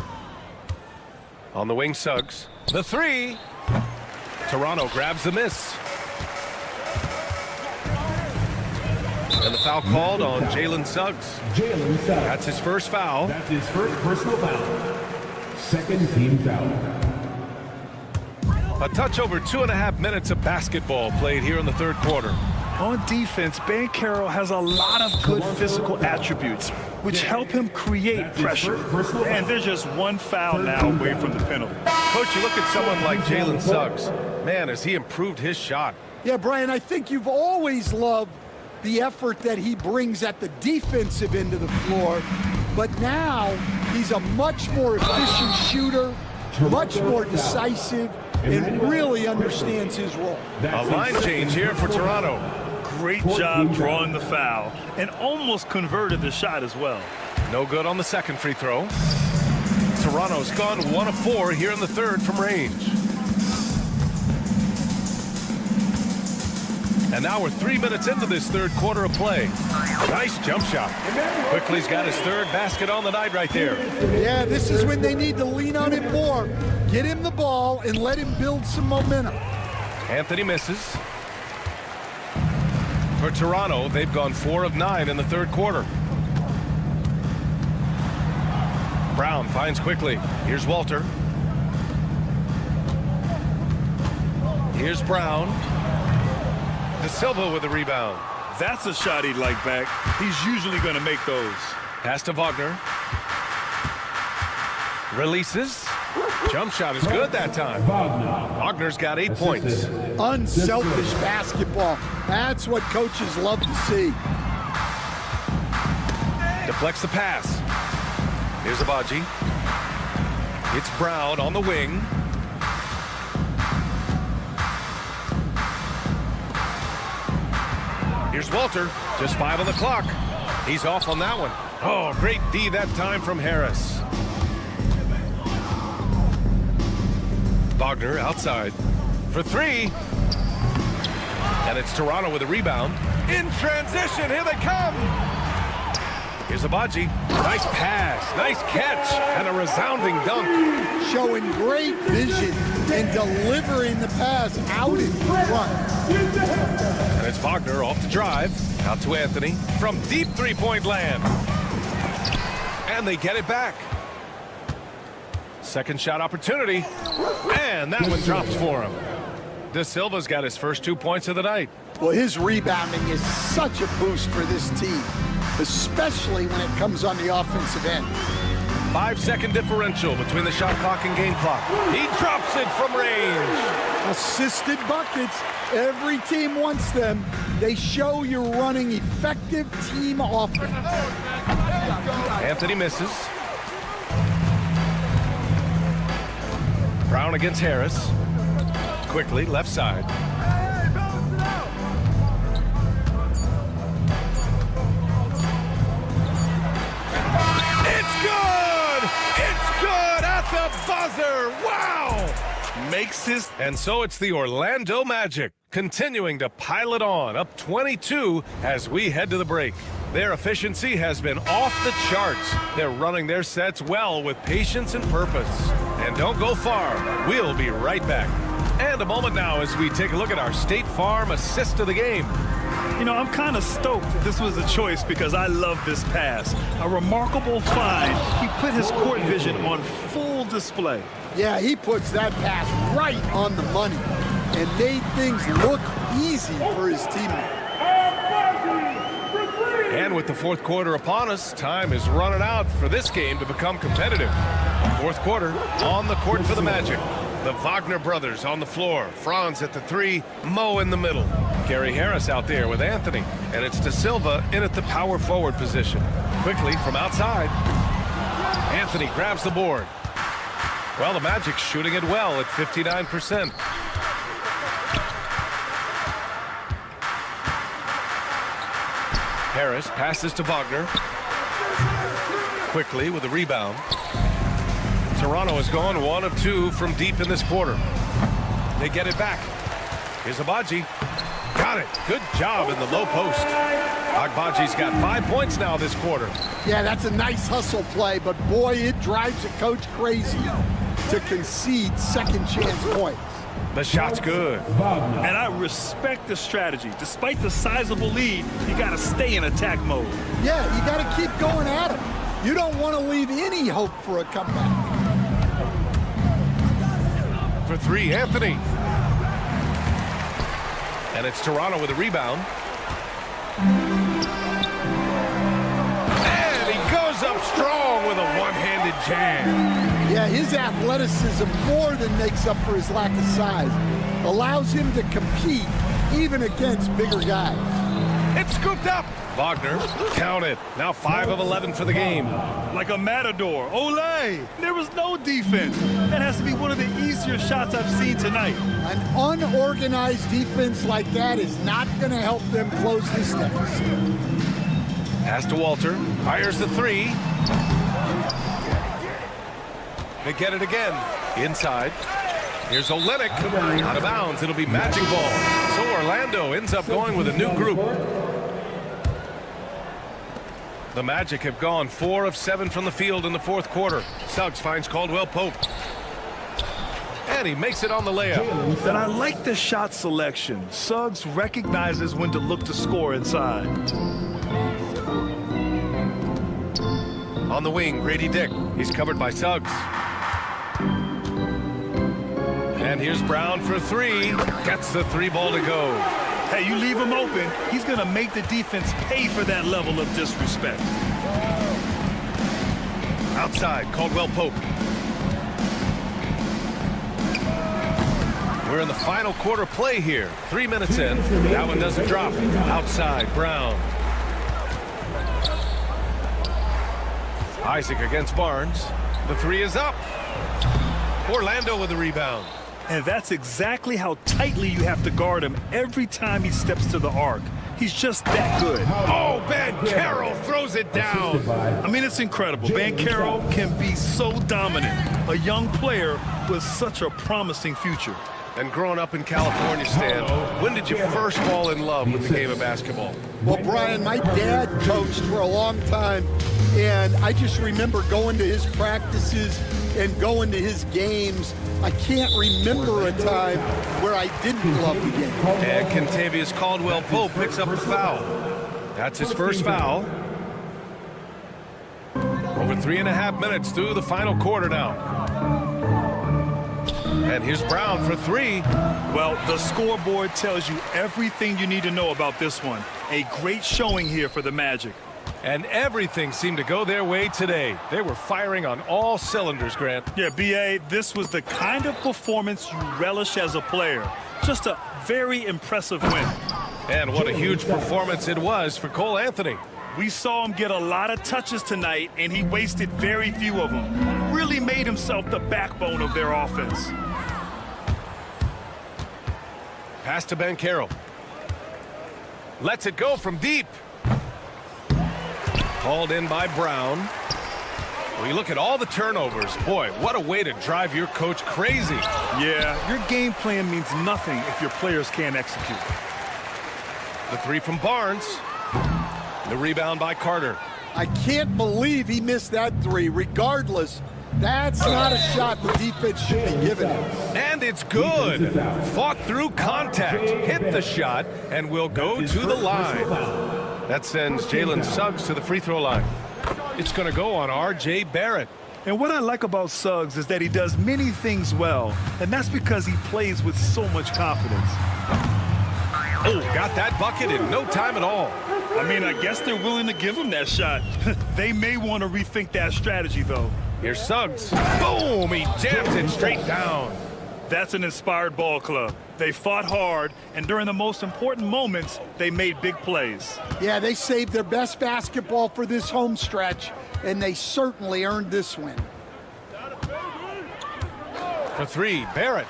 On the wing, Suggs. The 3. Toronto grabs the miss. And the foul called on Jalen Suggs. That's his first foul. That's his first personal foul. Second team foul. A touch over 2.5 minutes of basketball played here in the 3rd quarter. On defense, Banchero has a lot of good physical attributes, which help him create pressure. And there's just one foul now away from the penalty. Coach, you look at someone like Jalen Suggs. Man, has he improved his shot. Yeah, Brian, I think you've always loved the effort that he brings at the defensive end of the floor. But now he's a much more efficient shooter, much more decisive, and really understands his role. A line change here for Toronto. Great job drawing the foul and almost converted the shot as well. No good on the 2nd free throw. Toronto's gone 1 of 4 here in the 3rd from range. And now we're 3 minutes into this 3rd quarter of play. Nice jump shot. Quickly's got his 3rd basket on the night right there. Yeah, this is when they need to lean on him more. Get him the ball and let him build some momentum. Anthony misses. For Toronto, they've gone 4 of 9 in the 3rd quarter. Brown finds Quickly. Here's Walter. Here's Brown. De Silva with the rebound. That's a shot he'd like back. He's usually going to make those. Pass to Wagner. Releases. Jump shot is good that time. Wagner's got 8 points. Unselfish basketball. That's what coaches love to see. Deflects the pass. Here's Abaji. It's Brown on the wing. Here's Walter. Just 5 on the clock. He's off on that one. Oh, great D that time from Harris. Wagner outside for 3. And it's Toronto with a rebound. In transition, here they come. Here's Abaji. Nice pass, nice catch, and a resounding dunk. Showing great vision and delivering the pass out in front. And it's Wagner off the drive. Out to Anthony from deep three-point land. And they get it back. Second shot opportunity. And that one drops for him. De Silva's got his first 2 points of the night. Well, his rebounding is such a boost for this team, especially when it comes on the offensive end. 5-second differential between the shot clock and game clock. He drops it from range. Assisted buckets. Every team wants them. They show you're running effective team offense. Anthony misses. Brown against Harris. Quickly, left side. It's good! It's good at the buzzer! Wow! Makes his... And so it's the Orlando Magic continuing to pile it on, up 22 as we head to the break. Their efficiency has been off the charts. They're running their sets well with patience and purpose. And don't go far. We'll be right back. And a moment now as we take a look at our State Farm assist of the game. You know, I'm kind of stoked that this was a choice because I love this pass. A remarkable find. He put his court vision on full display. Yeah, he puts that pass right on the money and made things look easy for his teammate. And with the fourth quarter upon us, time is running out for this game to become competitive. Fourth quarter on the court for the Magic. The Wagner brothers on the floor. Franz at the 3, Mo in the middle. Gary Harris out there with Anthony. And it's De Silva in at the power forward position. Quickly from outside, Anthony grabs the board. Well, the Magic shooting it well at 59%. Harris passes to Wagner. Quickly with the rebound. Toronto has gone 1 of 2 from deep in this quarter. They get it back. Here's Agbaji. Got it. Good job in the low post. Agbaji's got 5 points now this quarter. Yeah, that's a nice hustle play, but boy, it drives a coach crazy to concede second chance points. The shot's good. And I respect the strategy. Despite the sizable lead, you got to stay in attack mode. Yeah, you got to keep going at him. You don't want to leave any hope for a comeback. For 3, Anthony. And it's Toronto with a rebound. And he goes up strong with a one-handed jam. Yeah, his athleticism more than makes up for his lack of size. Allows him to compete even against bigger guys. It's scooped up. Wagner, count it. Now 5 of 11 for the game. Like a matador. Olay! There was no defense. That has to be one of the easier shots I've seen tonight. An unorganized defense like that is not going to help them close this deficit. Pass to Walter. Fires the 3. They get it again. Inside. Here's Olenek. Out of bounds. It'll be Magic ball. So Orlando ends up going with a new group. The Magic have gone 4 of 7 from the field in the fourth quarter. Suggs finds Caldwell Pope. And he makes it on the layup. And I like the shot selection. Suggs recognizes when to look to score inside. On the wing, Grady Dick. He's covered by Suggs. And here's Brown for 3. Gets the 3 ball to go. Hey, you leave him open, he's going to make the defense pay for that level of disrespect. Outside, Caldwell Pope. We're in the final quarter play here. 3 minutes in. That one doesn't drop. Outside, Brown. Isaac against Barnes. The 3 is up. Orlando with the rebound. And that's exactly how tightly you have to guard him every time he steps to the arc. He's just that good. Oh, Banchero throws it down. I mean, it's incredible. Banchero can be so dominant. A young player with such a promising future. And growing up in California, Stan, when did you first fall in love with the game of basketball? Well, Brian, my dad coached for a long time, and I just remember going to his practices and going to his games. I can't remember a time where I didn't love the game. And Kentavious Caldwell Pope picks up the foul. That's his first foul. Over 3.5 minutes through the final quarter now. And here's Brown for 3. Well, the scoreboard tells you everything you need to know about this one. A great showing here for the Magic. And everything seemed to go their way today. They were firing on all cylinders, Grant. Yeah, B.A., this was the kind of performance you relish as a player. Just a very impressive win. And what a huge performance it was for Cole Anthony. We saw him get a lot of touches tonight, and he wasted very few of them. Really made himself the backbone of their offense. Pass to Banchero. Lets it go from deep. Called in by Brown. Well, you look at all the turnovers. Boy, what a way to drive your coach crazy. Yeah, your game plan means nothing if your players can't execute. The 3 from Barnes. The rebound by Carter. I can't believe he missed that 3, regardless That's not a shot the defense should be giving him. And it's good. Fought through contact, hit the shot, and will go to the line. That sends Jalen Suggs to the free throw line. It's going to go on R.J. Barrett. And what I like about Suggs is that he does many things well, and that's because he plays with so much confidence. Oh, got that bucket in no time at all. I mean, I guess they're willing to give him that shot. They may want to rethink that strategy, though. Here's Suggs. Boom! He jams it straight down. That's an inspired ball club. They fought hard, and during the most important moments, they made big plays. Yeah, they saved their best basketball for this home stretch, and they certainly earned this win. For three, Barrett.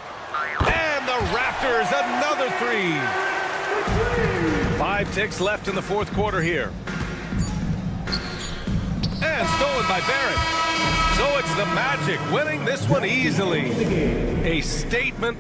And the Raptors, another three. 5 ticks left in the fourth quarter here. And stolen by Barrett. So it's the Magic winning this one easily. A statement.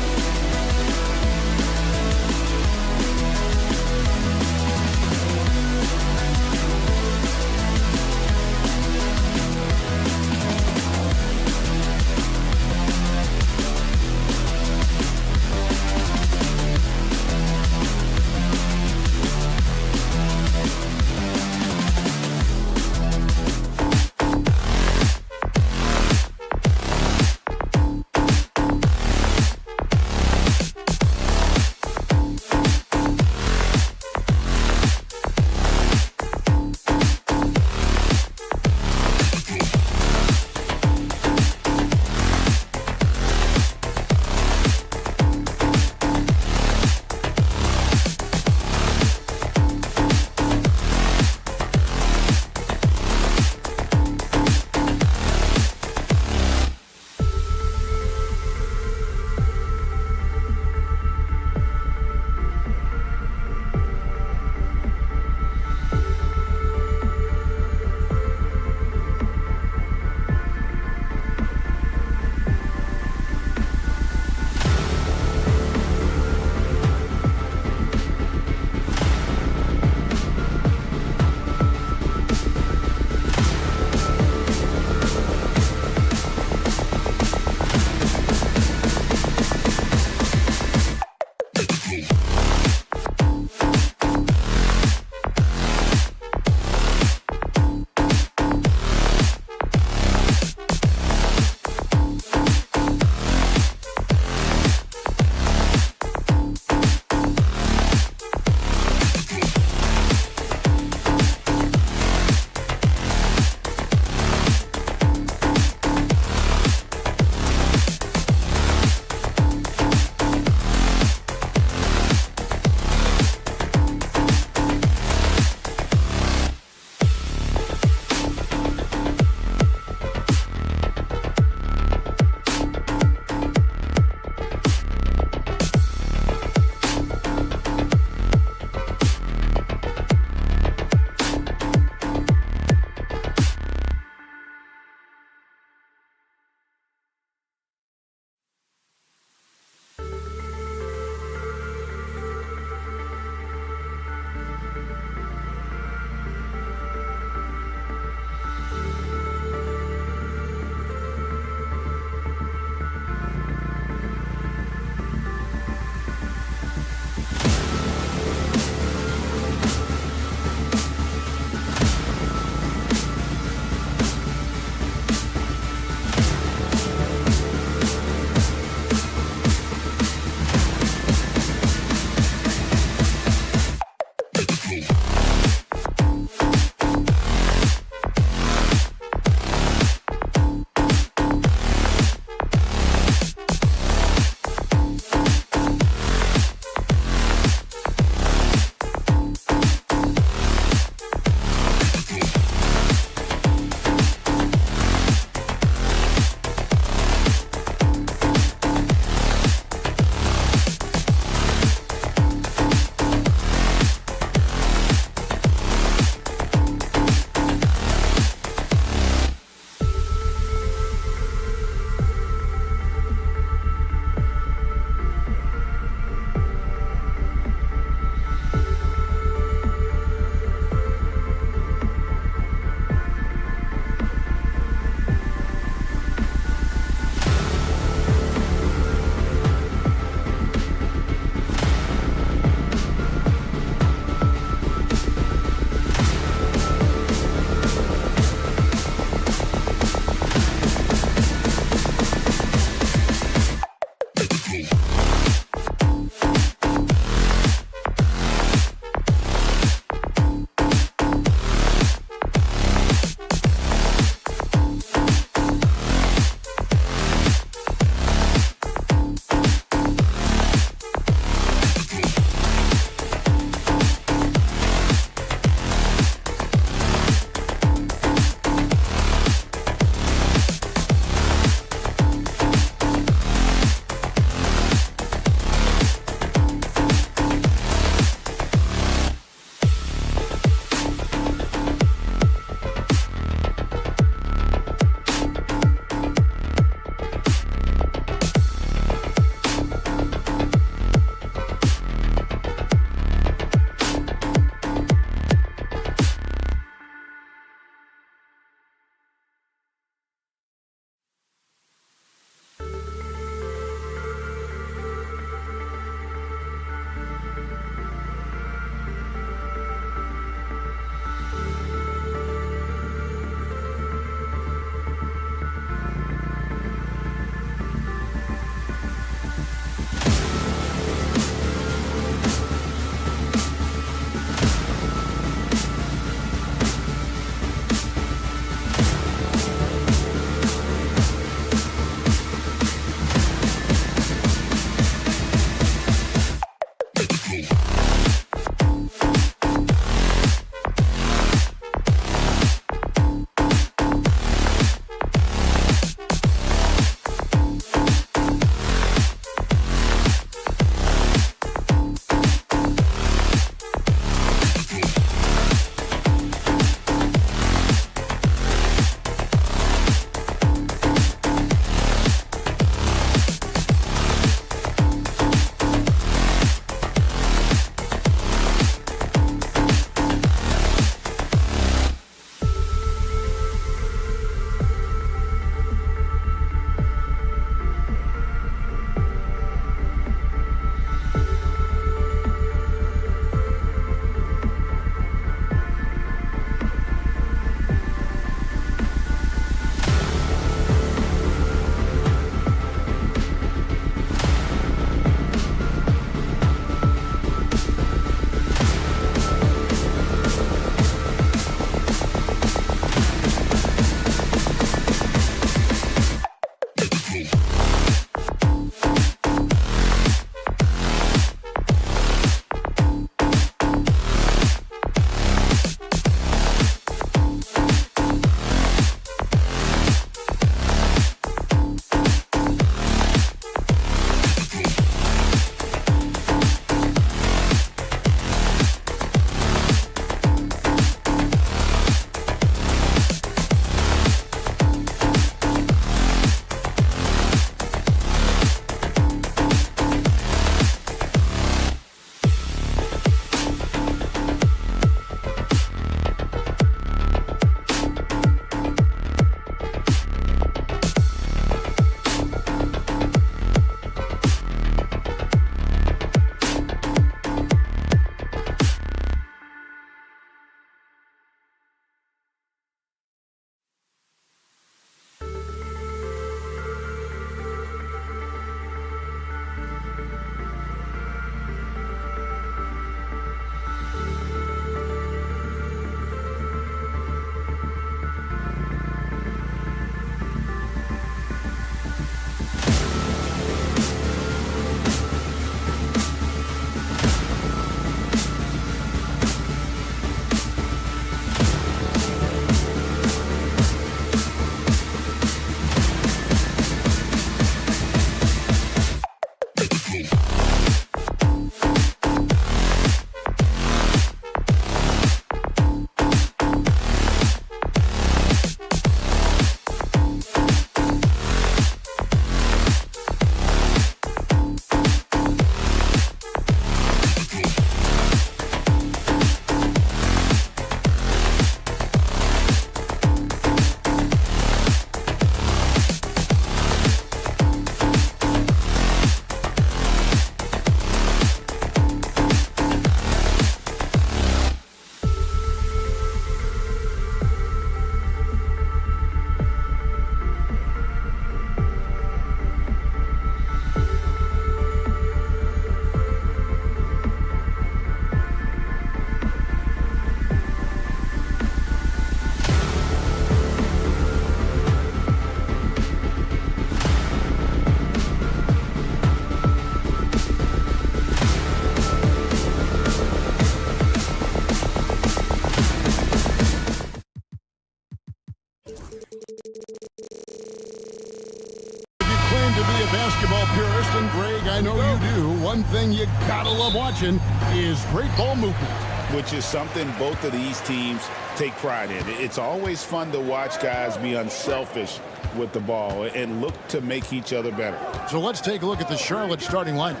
to be a basketball purist, and Greg, I know you do. One thing you gotta love watching is great ball movement. Which is something both of these teams take pride in. It's always fun to watch guys be unselfish with the ball and look to make each other better. So let's take a look at the Charlotte starting lineup.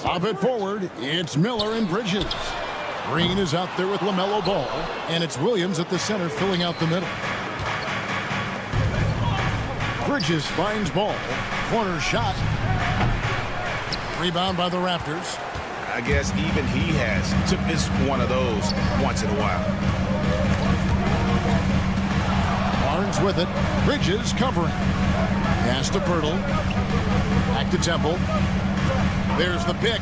Up at forward, it's Miller and Bridges. Green is out there with LaMelo Ball, and it's Williams at the center filling out the middle. Bridges finds Ball. Corner shot. Rebound by the Raptors. I guess even he has to miss one of those once in a while. Barnes with it. Bridges covering. Pass to Pirtle. Back to Temple. There's the pick.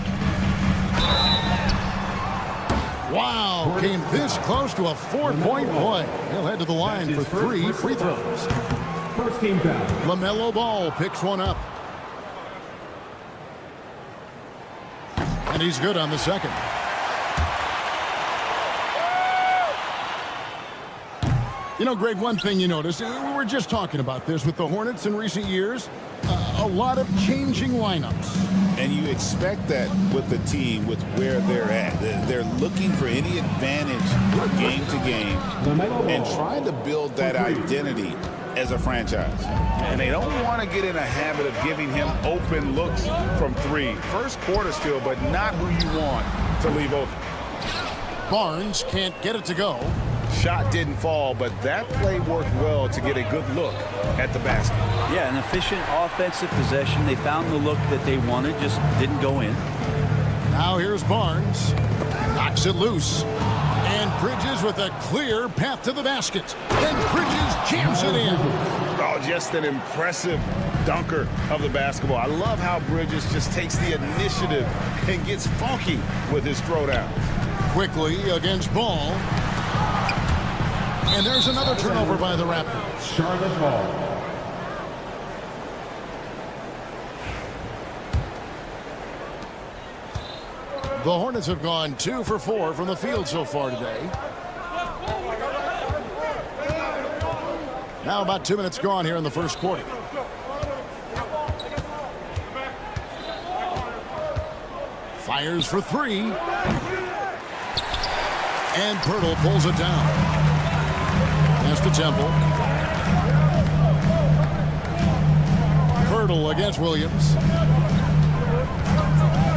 Wow, came this close to a 4-point play. He'll head to the line for 3 free throws. First team foul. LaMelo Ball picks one up. And he's good on the second. You know, Greg, one thing you notice, we were just talking about this with the Hornets in recent years, a lot of changing lineups. And you expect that with the team, with where they're at. They're looking for any advantage game to game and trying to build that identity as a franchise. And they don't want to get in a habit of giving him open looks from 3. First quarter still, but not who you want to leave open. Barnes can't get it to go. Shot didn't fall, but that play worked well to get a good look at the basket. Yeah, an efficient offensive possession. They found the look that they wanted, just didn't go in. Now here's Barnes. Knocks it loose. And Bridges with a clear path to the basket. Then Bridges jams it in. Oh, just an impressive dunker of the basketball. I love how Bridges just takes the initiative and gets funky with his throwdown. Quickly against Ball. And there's another turnover by the Raptors. Charlotte Ball. The Hornets have gone 2 for 4 from the field so far today. Now about 2 minutes gone here in the first quarter. Fires for 3. And Pirtle pulls it down. Pass to Temple. Pirtle against Williams.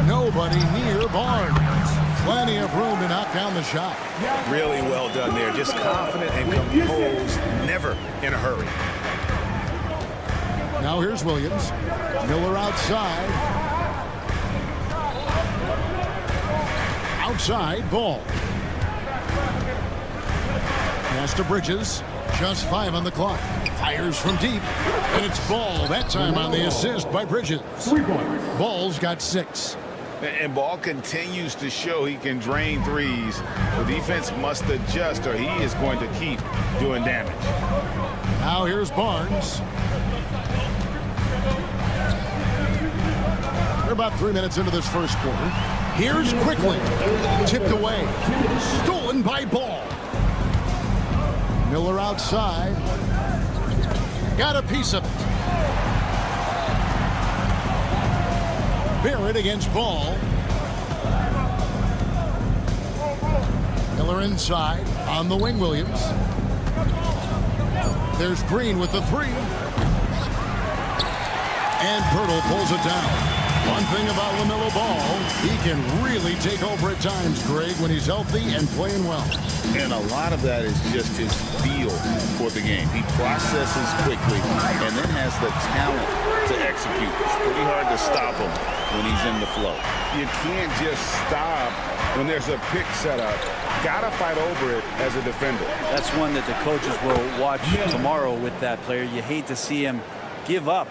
Nobody near Barnes. Plenty of room to knock down the shot. Really well done there. Just confident and composed. Never in a hurry. Now here's Williams. Miller outside. Outside, Ball. Pass to Bridges. Just 5 on the clock. Fires from deep. And it's Ball. That time on the assist by Bridges. Ball's got 6. And Ball continues to show he can drain threes. The defense must adjust or he is going to keep doing damage. Now here's Barnes. We're about 3 minutes into this first quarter. Here's quickly. Tipped away. Stolen by Ball. Miller outside. Got a piece of it. Barrett against Ball. Miller inside. On the wing, Williams. There's Green with the 3. And Pirtle pulls it down. One thing about LaMelo Ball, he can really take over at times, Greg, when he's healthy and playing well. And a lot of that is just his feel for the game. He processes quickly and then has the talent to execute. It's pretty hard to stop him when he's in the flow. You can't just stop when there's a pick set up. Gotta fight over it as a defender. That's one that the coaches will watch tomorrow with that player. You hate to see him give up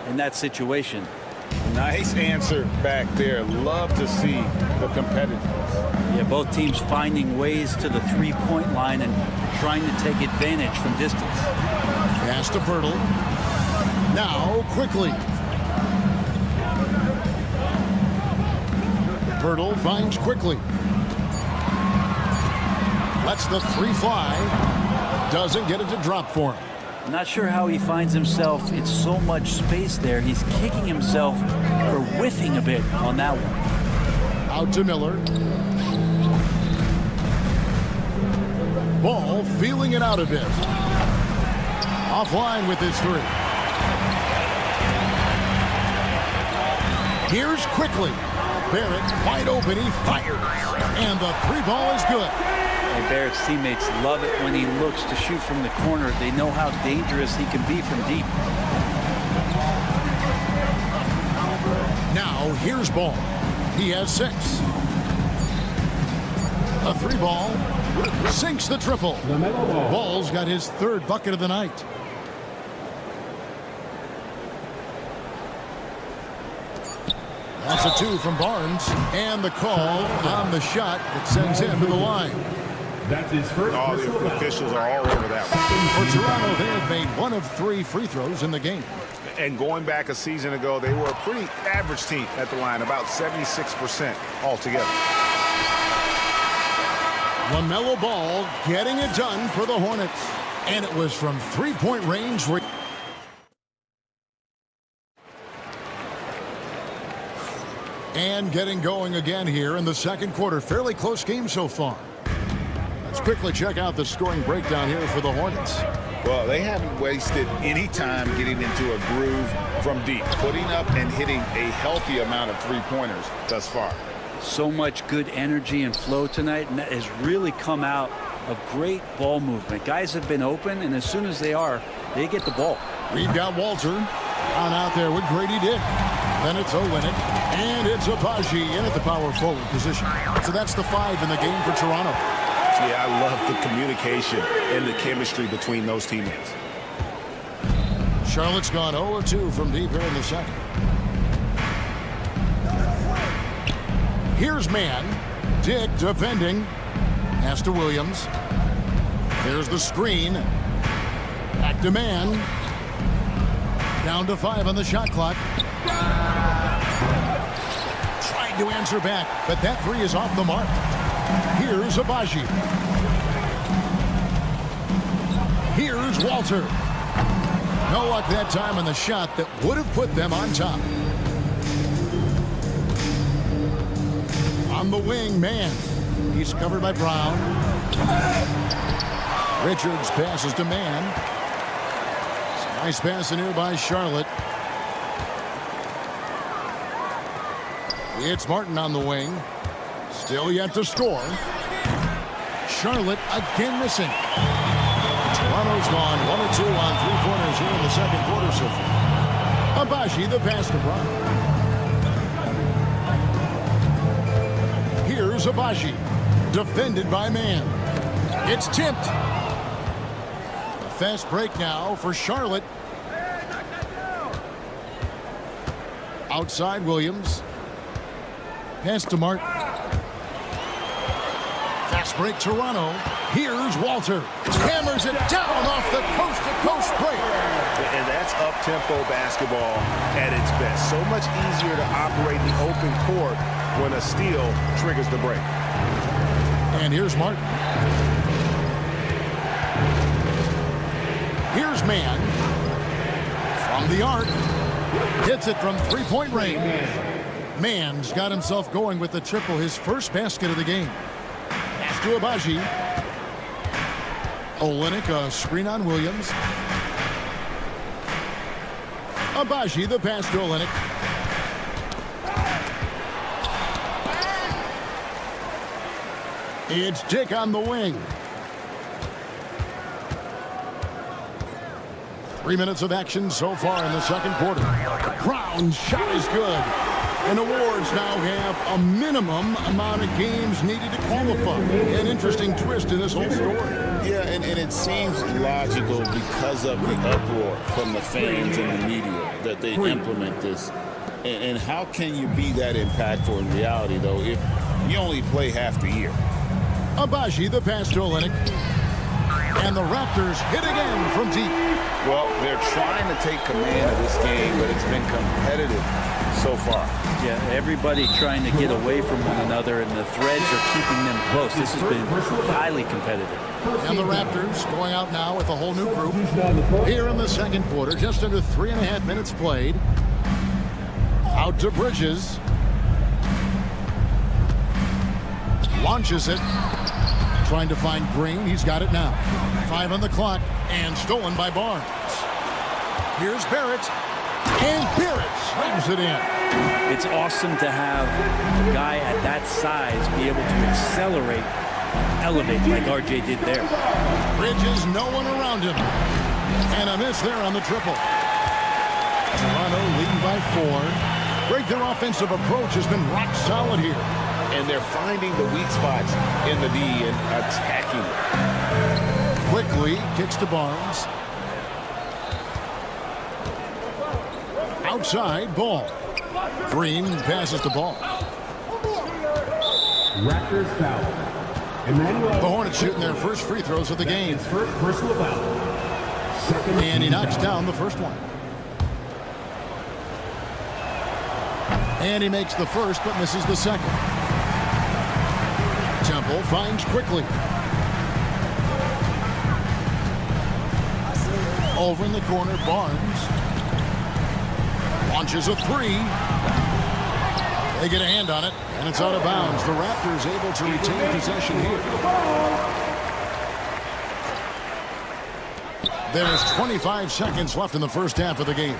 in that situation. Nice answer back there. Love to see the competitiveness. Yeah, both teams finding ways to the 3-point line and trying to take advantage from distance. Pass to Pirtle. Now, quickly. Pirtle finds quickly. Lets the 3 fly. Doesn't get it to drop for him. I'm not sure how he finds himself in so much space there. He's kicking himself for whiffing a bit on that one. Out to Miller. Ball feeling it out a bit. Offline with his three. Here's quickly. Barrett wide open. He fires. And the three ball is good. And Barrett's teammates love it when he looks to shoot from the corner. They know how dangerous he can be from deep. Now here's Ball. He has 6. A three ball. Sinks the triple. Ball's got his 3rd bucket of the night. That's a 2 from Barnes. And the call on the shot that sends him to the line. That's his first. All the officials are all over that one. For Toronto, they have made 1 of 3 free throws in the game. And going back a season ago, they were a pretty average team at the line, about 76% altogether. LaMelo Ball getting it done for the Hornets. And it was from 3-point range. And getting going again here in the second quarter. Fairly close game so far. Let's quickly check out the scoring breakdown here for the Hornets. Well, they haven't wasted any time getting into a groove from deep, putting up and hitting a healthy amount of three-pointers thus far. So much good energy and flow tonight, and that has really come out of great ball movement. Guys have been open, and as soon as they are, they get the ball. We've got Walter on out there with Grady Dick. Then it's Olynyk, and it's Agbaji in at the power forward position. So that's the 5 in the game for Toronto. Yeah, I love the communication and the chemistry between those teammates. Charlotte's gone 0 of 2 from deep here in the second. Here's man. Dick defending. Pass to Williams. There's the screen. Back to man. Down to 5 on the shot clock. Tried to answer back, but that 3 is off the mark. Here's Agbaji. Here's Walter. No luck that time on the shot that would have put them on top. On the wing, man. He's covered by Brown. Richards passes to man. Nice pass in here by Charlotte. It's Martin on the wing. Still yet to score. Charlotte again missing. Toronto's gone 1 of 2 on 3-pointers here in the second quarter so far. Agbaji, the pass to Brown. Here's Agbaji. Defended by man. It's tipped. A fast break now for Charlotte. Outside Williams. Pass to Martin. Fast break Toronto. Here's Walter. Hammers it down off the coast-to-coast break. And that's up-tempo basketball at its best. So much easier to operate the open court when a steal triggers the break. And here's Martin. Here's man. From the arc. Hits it from 3-point range. Mann's got himself going with the triple, his first basket of the game. Pass to Agbaji. Olynyk, a screen on Williams. Agbaji, the pass to Olynyk. It's Dick on the wing. 3 minutes of action so far in the second quarter. Brown's shot is good. And awards now have a minimum amount of games needed to qualify. An interesting twist to this whole story. Yeah, and it seems logical because of the uproar from the fans and the media that they implement this. And how can you be that impactful in reality, though, if you only play half the year? Agbaji, the pass to Olynyk. And the Raptors hit again from deep. Well, they're trying to take command of this game, but it's been competitive so far. Yeah, everybody trying to get away from one another, and the threads are keeping them close. This has been highly competitive. And the Raptors going out now with a whole new group. Here in the second quarter, just under 3.5 minutes played. Out to Bridges. Launches it. Trying to find Green. He's got it now. 5 on the clock. And stolen by Barnes. Here's Barrett. And Barrett slams it in. It's awesome to have a guy at that size be able to accelerate, elevate like RJ did there. Bridges, no one around him. And a miss there on the triple. Toronto leading by 4. Great, their offensive approach has been rock solid here. And they're finding the weak spots in the D and attacking it. Quickly kicks to Barnes. Outside, Ball. Green passes the ball. Raptors foul. The Hornets shooting their first free throws of the game. First personal foul. And he knocks down the first one. And he makes the first but misses the second. Temple finds quickly. Over in the corner, Barnes. Launches a 3. They get a hand on it, and it's out of bounds. The Raptors able to retain possession here. There's 25 seconds left in the first half of the game.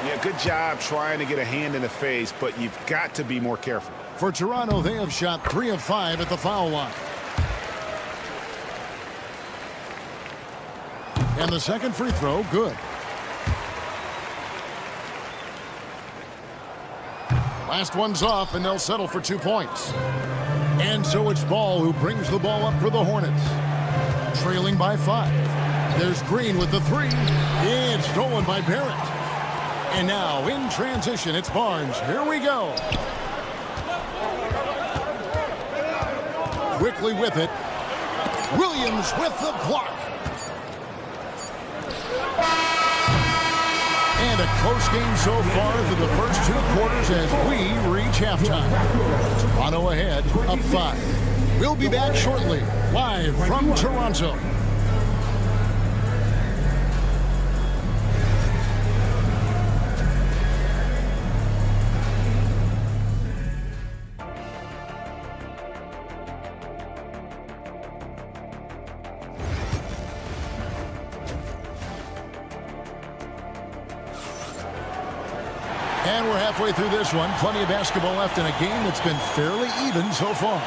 Yeah, good job trying to get a hand in the face, but you've got to be more careful. For Toronto, they have shot 3 of 5 at the foul line. And the second free throw, good. Last one's off, and they'll settle for 2 points. And so it's Ball who brings the ball up for the Hornets. Trailing by 5. There's Green with the 3. It's stolen by Barrett. And now in transition, it's Barnes. Here we go. Quickly with it. Williams with the block. And a close game so far through the first 2 quarters as we reach halftime. Toronto ahead, up 5. We'll be back shortly, live from Toronto. And we're halfway through this one. Plenty of basketball left in a game that's been fairly even so far.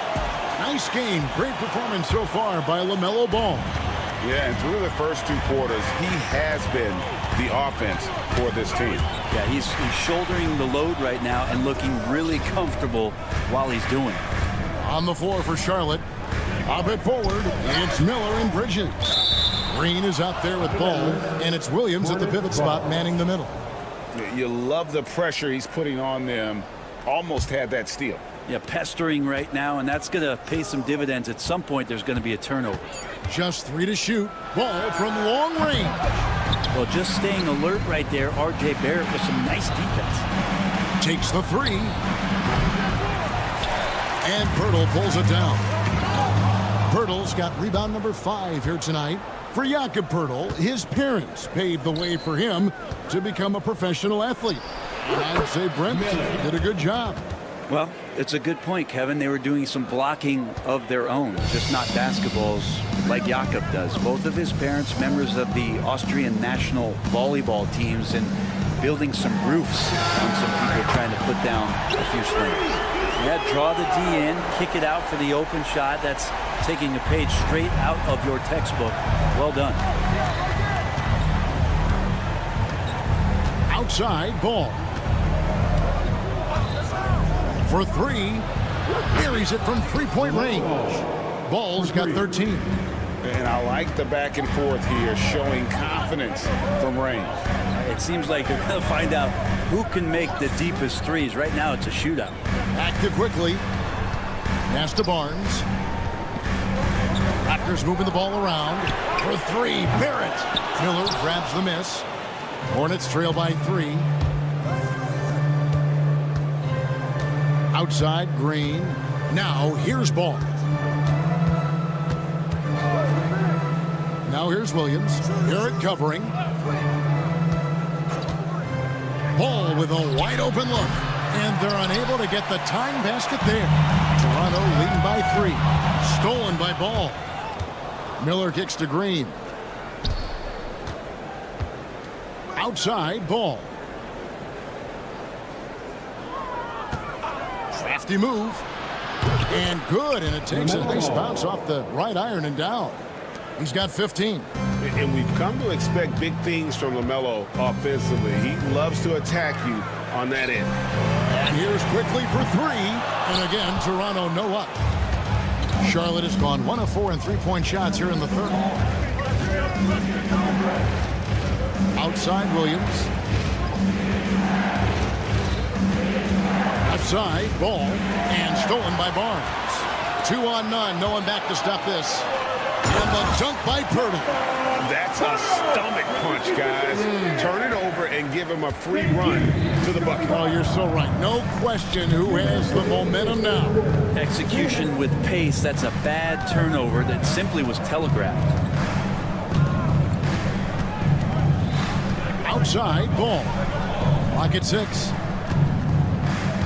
Nice game. Great performance so far by LaMelo Ball. Yeah, and through the first 2 quarters, he has been the offense for this team. Yeah, he's shouldering the load right now and looking really comfortable while he's doing it. On the floor for Charlotte. Up it forward. It's Miller and Bridges. Green is out there with Ball. And it's Williams at the pivot spot manning the middle. You love the pressure he's putting on them. Almost had that steal. Yeah, pestering right now, and that's going to pay some dividends. At some point, there's going to be a turnover. Just 3 to shoot. Ball from long range. Well, just staying alert right there. R.J. Barrett with some nice defense. Takes the 3. And Pirtle pulls it down. Pirtle's got rebound number 5 here tonight. For Jakob Pirtle, his parents paved the way for him to become a professional athlete. I'd say Brent did a good job. Well, it's a good point, Kevin. They were doing some blocking of their own, just not basketballs like Jakob does. Both of his parents, members of the Austrian national volleyball teams, and building some roofs on some people trying to put down a few slams. Yeah, draw the D in, kick it out for the open shot. That's taking a page straight out of your textbook. Well done. Outside, Ball. For 3. Buries it from 3-point range. Ball's got 13. And I like the back and forth here, showing confidence from range. It seems like they're going to find out who can make the deepest threes. Right now, it's a shootout. Back to quickly. Pass to Barnes. Raptors moving the ball around. For 3, Barrett. Miller grabs the miss. Hornets trail by 3. Outside, Green. Now here's Ball. Now here's Williams. Garrett covering. Ball with a wide open look. And they're unable to get the tying basket there. Toronto leading by 3. Stolen by Ball. Miller kicks to Green. Outside, Ball. Crafty move. And good, and it takes a nice bounce off the right iron and down. He's got 15. And we've come to expect big things from LaMelo offensively. He loves to attack you on that end. And here's quickly for 3. And again, Toronto no up. Charlotte has gone 1 of 4 in three-point shots here in the third. Outside, Williams. Outside, Ball. And stolen by Barnes. 2 on none. No one back to stop this. And the dunk by Pirtle. That's a stomach punch, guys. Turn it over and give him a free run to the bucket. Oh, you're so right. No question who has the momentum now. Execution with pace. That's a bad turnover that simply was telegraphed. Outside, Ball. Clock at 6.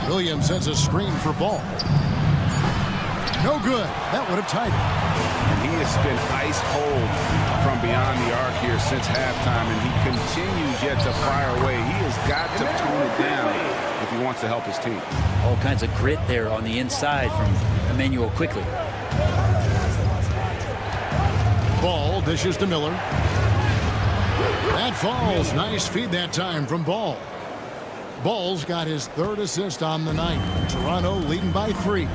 Williams sends a screen for Ball. No good. That would have tied it. And he has been ice cold from beyond the arc here since halftime, and he continues yet to fire away. He has got to tone it down if he wants to help his team. All kinds of grit there on the inside from Emmanuel quickly. Ball dishes to Miller. That falls. Nice feed that time from Ball. Ball's got his 3rd assist on the night. Toronto leading by 3.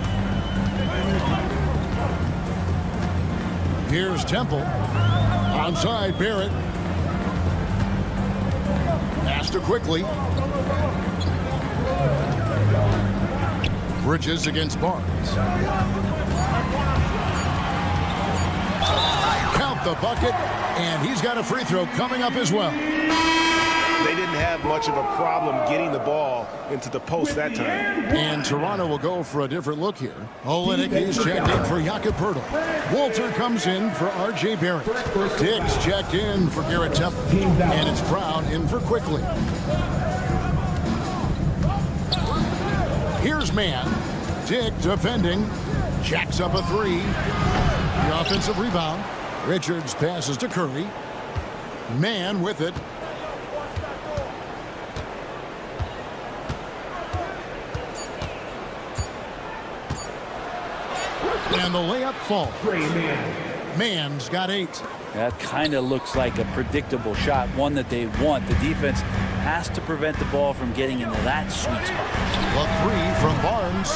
Here's Temple. Onside, Barrett. Pass to quickly. Bridges against Barnes. Count the bucket, and he's got a free throw coming up as well. They didn't have much of a problem getting the ball into the post that time. And Toronto will go for a different look here. Olenek is checked in for Jakob Poeltl. Walter comes in for R.J. Barrett. Diggs checked in for Garrett Temple. And it's Brown in for Quickly. Here's Mann. Dick defending. Jacks up a 3. The offensive rebound. Richards passes to Curry. Mann with it. And the layup falls. Mann's got 8. That kind of looks like a predictable shot, one that they want. The defense has to prevent the ball from getting into that sweet spot. The 3 from Barnes.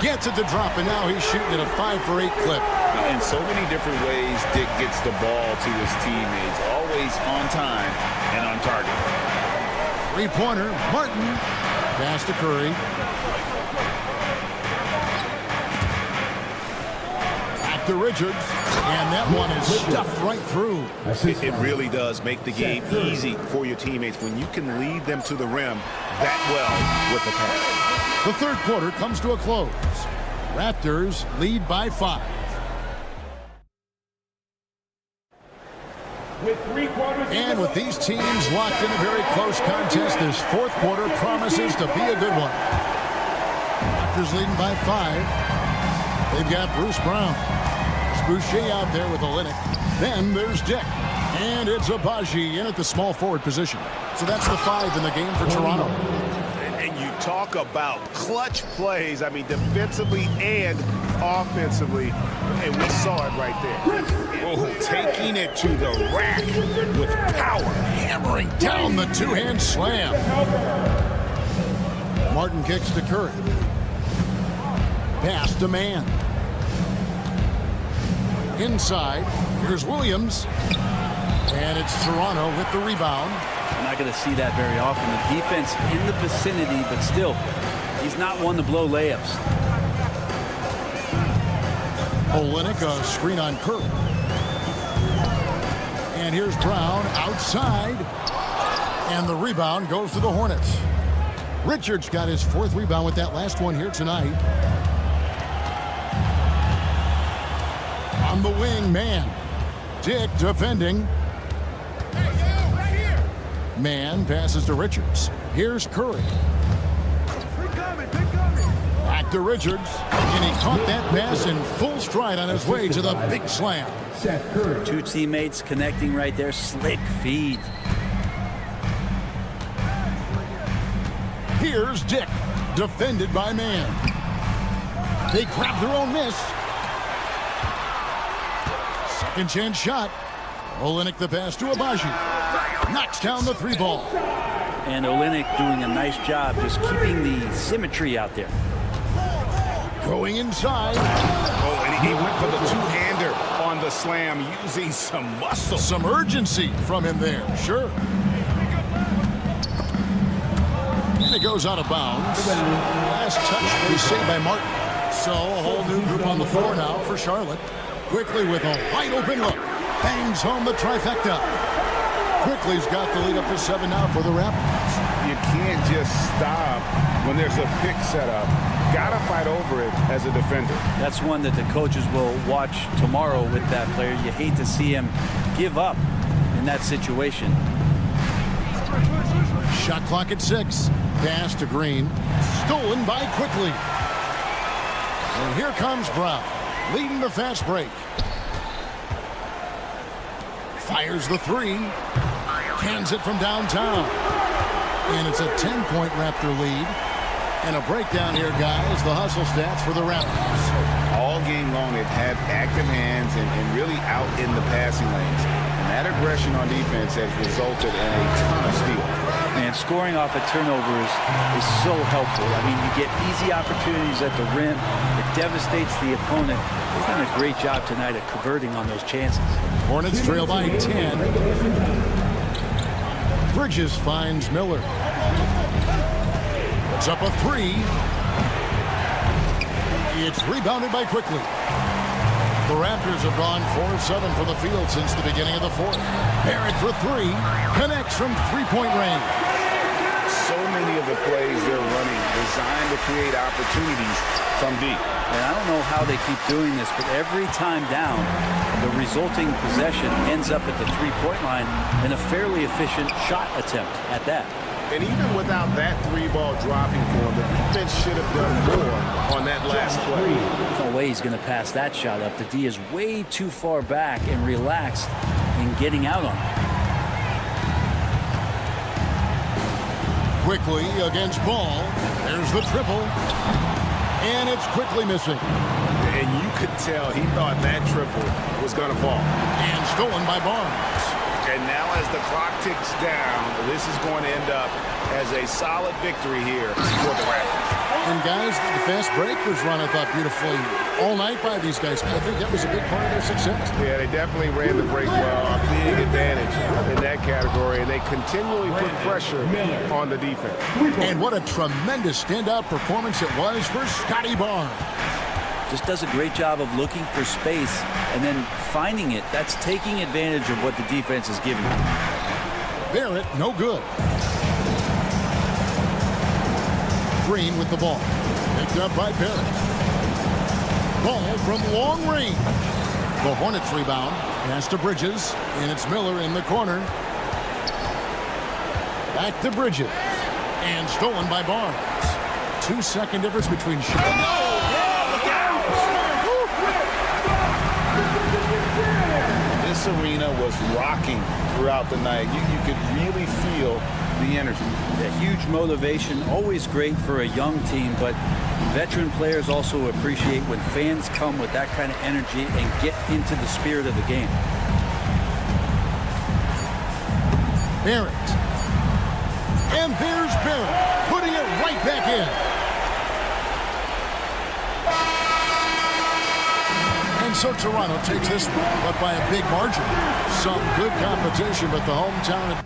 Gets it to drop, and now he's shooting at a 5 for 8 clip. In so many different ways, Dick gets the ball to his teammates. Always on time and on target. 3-pointer, Martin. Pass to Curry. To Richards, and that one is stuffed right through. It really does make the game easy for your teammates when you can lead them to the rim that well with the pass. The third quarter comes to a close. Raptors lead by 5. And with these teams locked in a very close contest, this fourth quarter promises to be a good one. Raptors leading by 5. They've got Bruce Brown. Boucher out there with Olenek. Then there's Dick. And it's Abaji in at the small forward position. So that's the 5 in the game for Toronto. And you talk about clutch plays. I mean, defensively and offensively. And we saw it right there. Oh, taking it to the rack with power. Hammering down the two-hand slam. Martin kicks to Curry. Pass to Mann. Inside, here's Williams, and it's Toronto with the rebound. We're not going to see that very often. The defense in the vicinity, but still, he's not one to blow layups. Olenek, a screen on Curry. And here's Brown outside. And the rebound goes to the Hornets. Richards got his 4th rebound with that last one here tonight. On the wing, man. Dick defending. Man passes to Richards. Here's Curry. Back to Richards. And he caught that pass in full stride on his way to the big slam. Two teammates connecting right there. Slick feed. Here's Dick, defended by Man. They grab their own miss. Second chance shot. Olynyk the pass to Abaji. Knocks down the 3 ball. And Olynyk doing a nice job just keeping the symmetry out there. Going inside. Oh, and he went for the two-hander on the slam, using some muscle. Some urgency from him there, sure. And it goes out of bounds. Last touch was saved by Martin. So a whole new group on the floor now for Charlotte. Quickly with a wide open look. Bangs home the trifecta. Quickly's got the lead up to 7 now for the Raptors. You can't just stop when there's a pick set up. Gotta fight over it as a defender. That's one that the coaches will watch tomorrow with that player. You hate to see him give up in that situation. Shot clock at 6. Pass to Green. Stolen by Quickly. And here comes Brown, leading the fast break. Fires the 3. Cans it from downtown. And it's a 10-point Raptor lead. And a breakdown here, guys. The hustle stats for the Raptors. All game long, they've had active hands and really out in the passing lanes. And that aggression on defense has resulted in a ton of steals. And scoring off of turnovers is so helpful. I mean, you get easy opportunities at the rim. It devastates the opponent. They've done a great job tonight at converting on those chances. Hornets trail by 10. Bridges finds Miller. Puts up a 3. It's rebounded by Quickly. The Raptors have gone 4 of 7 from the field since the beginning of the 4th. Barrett for 3. Connects from 3-point range. So many of the plays they're running designed to create opportunities from deep. And I don't know how they keep doing this, but every time down, the resulting possession ends up at the 3-point line in a fairly efficient shot attempt at that. And even without that 3-ball dropping for him, the defense should have done more on that last play. No way he's going to pass that shot up. The D is way too far back and relaxed in getting out on it. Quickly against Ball. There's the triple. And it's Quickly missing. And you could tell he thought that triple was going to fall. And stolen by Barnes. And now as the clock ticks down, this is going to end up as a solid victory here for the Raptors. And guys, the fast break was run, I thought, beautifully all night by these guys. I think that was a big part of their success. Yeah, they definitely ran the break well. A big advantage in that category. And they continually put pressure on the defense. And what a tremendous standout performance it was for Scotty Barnes. Just does a great job of looking for space and then finding it. That's taking advantage of what the defense is giving him. Barrett, no good. Green with the ball. Picked up by Barrett. Ball from long range. The Hornets rebound. Pass to Bridges. And it's Miller in the corner. Back to Bridges. And stolen by Barnes. 2-second difference between shot. This arena was rocking throughout the night. You could really feel the energy. A huge motivation, always great for a young team, but veteran players also appreciate when fans come with that kind of energy and get into the spirit of the game. Barrett. And there's Barrett, putting it right back in. And so Toronto takes this one, but by a big margin. Some good competition, but the hometown...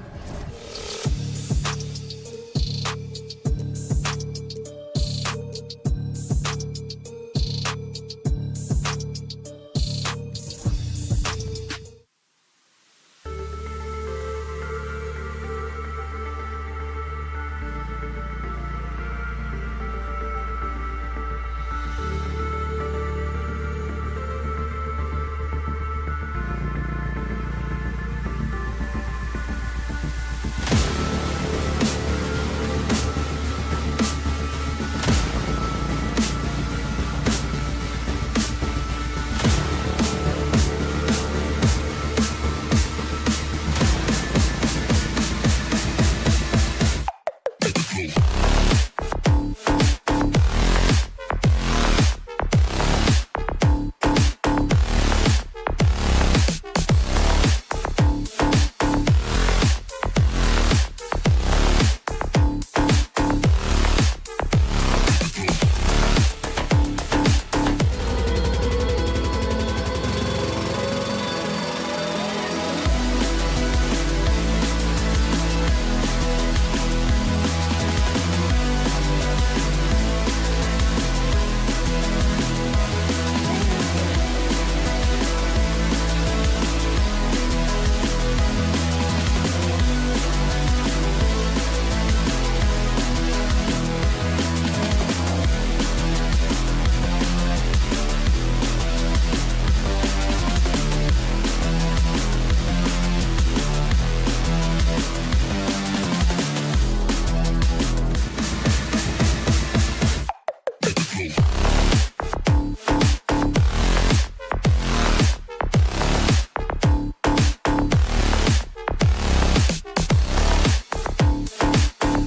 go.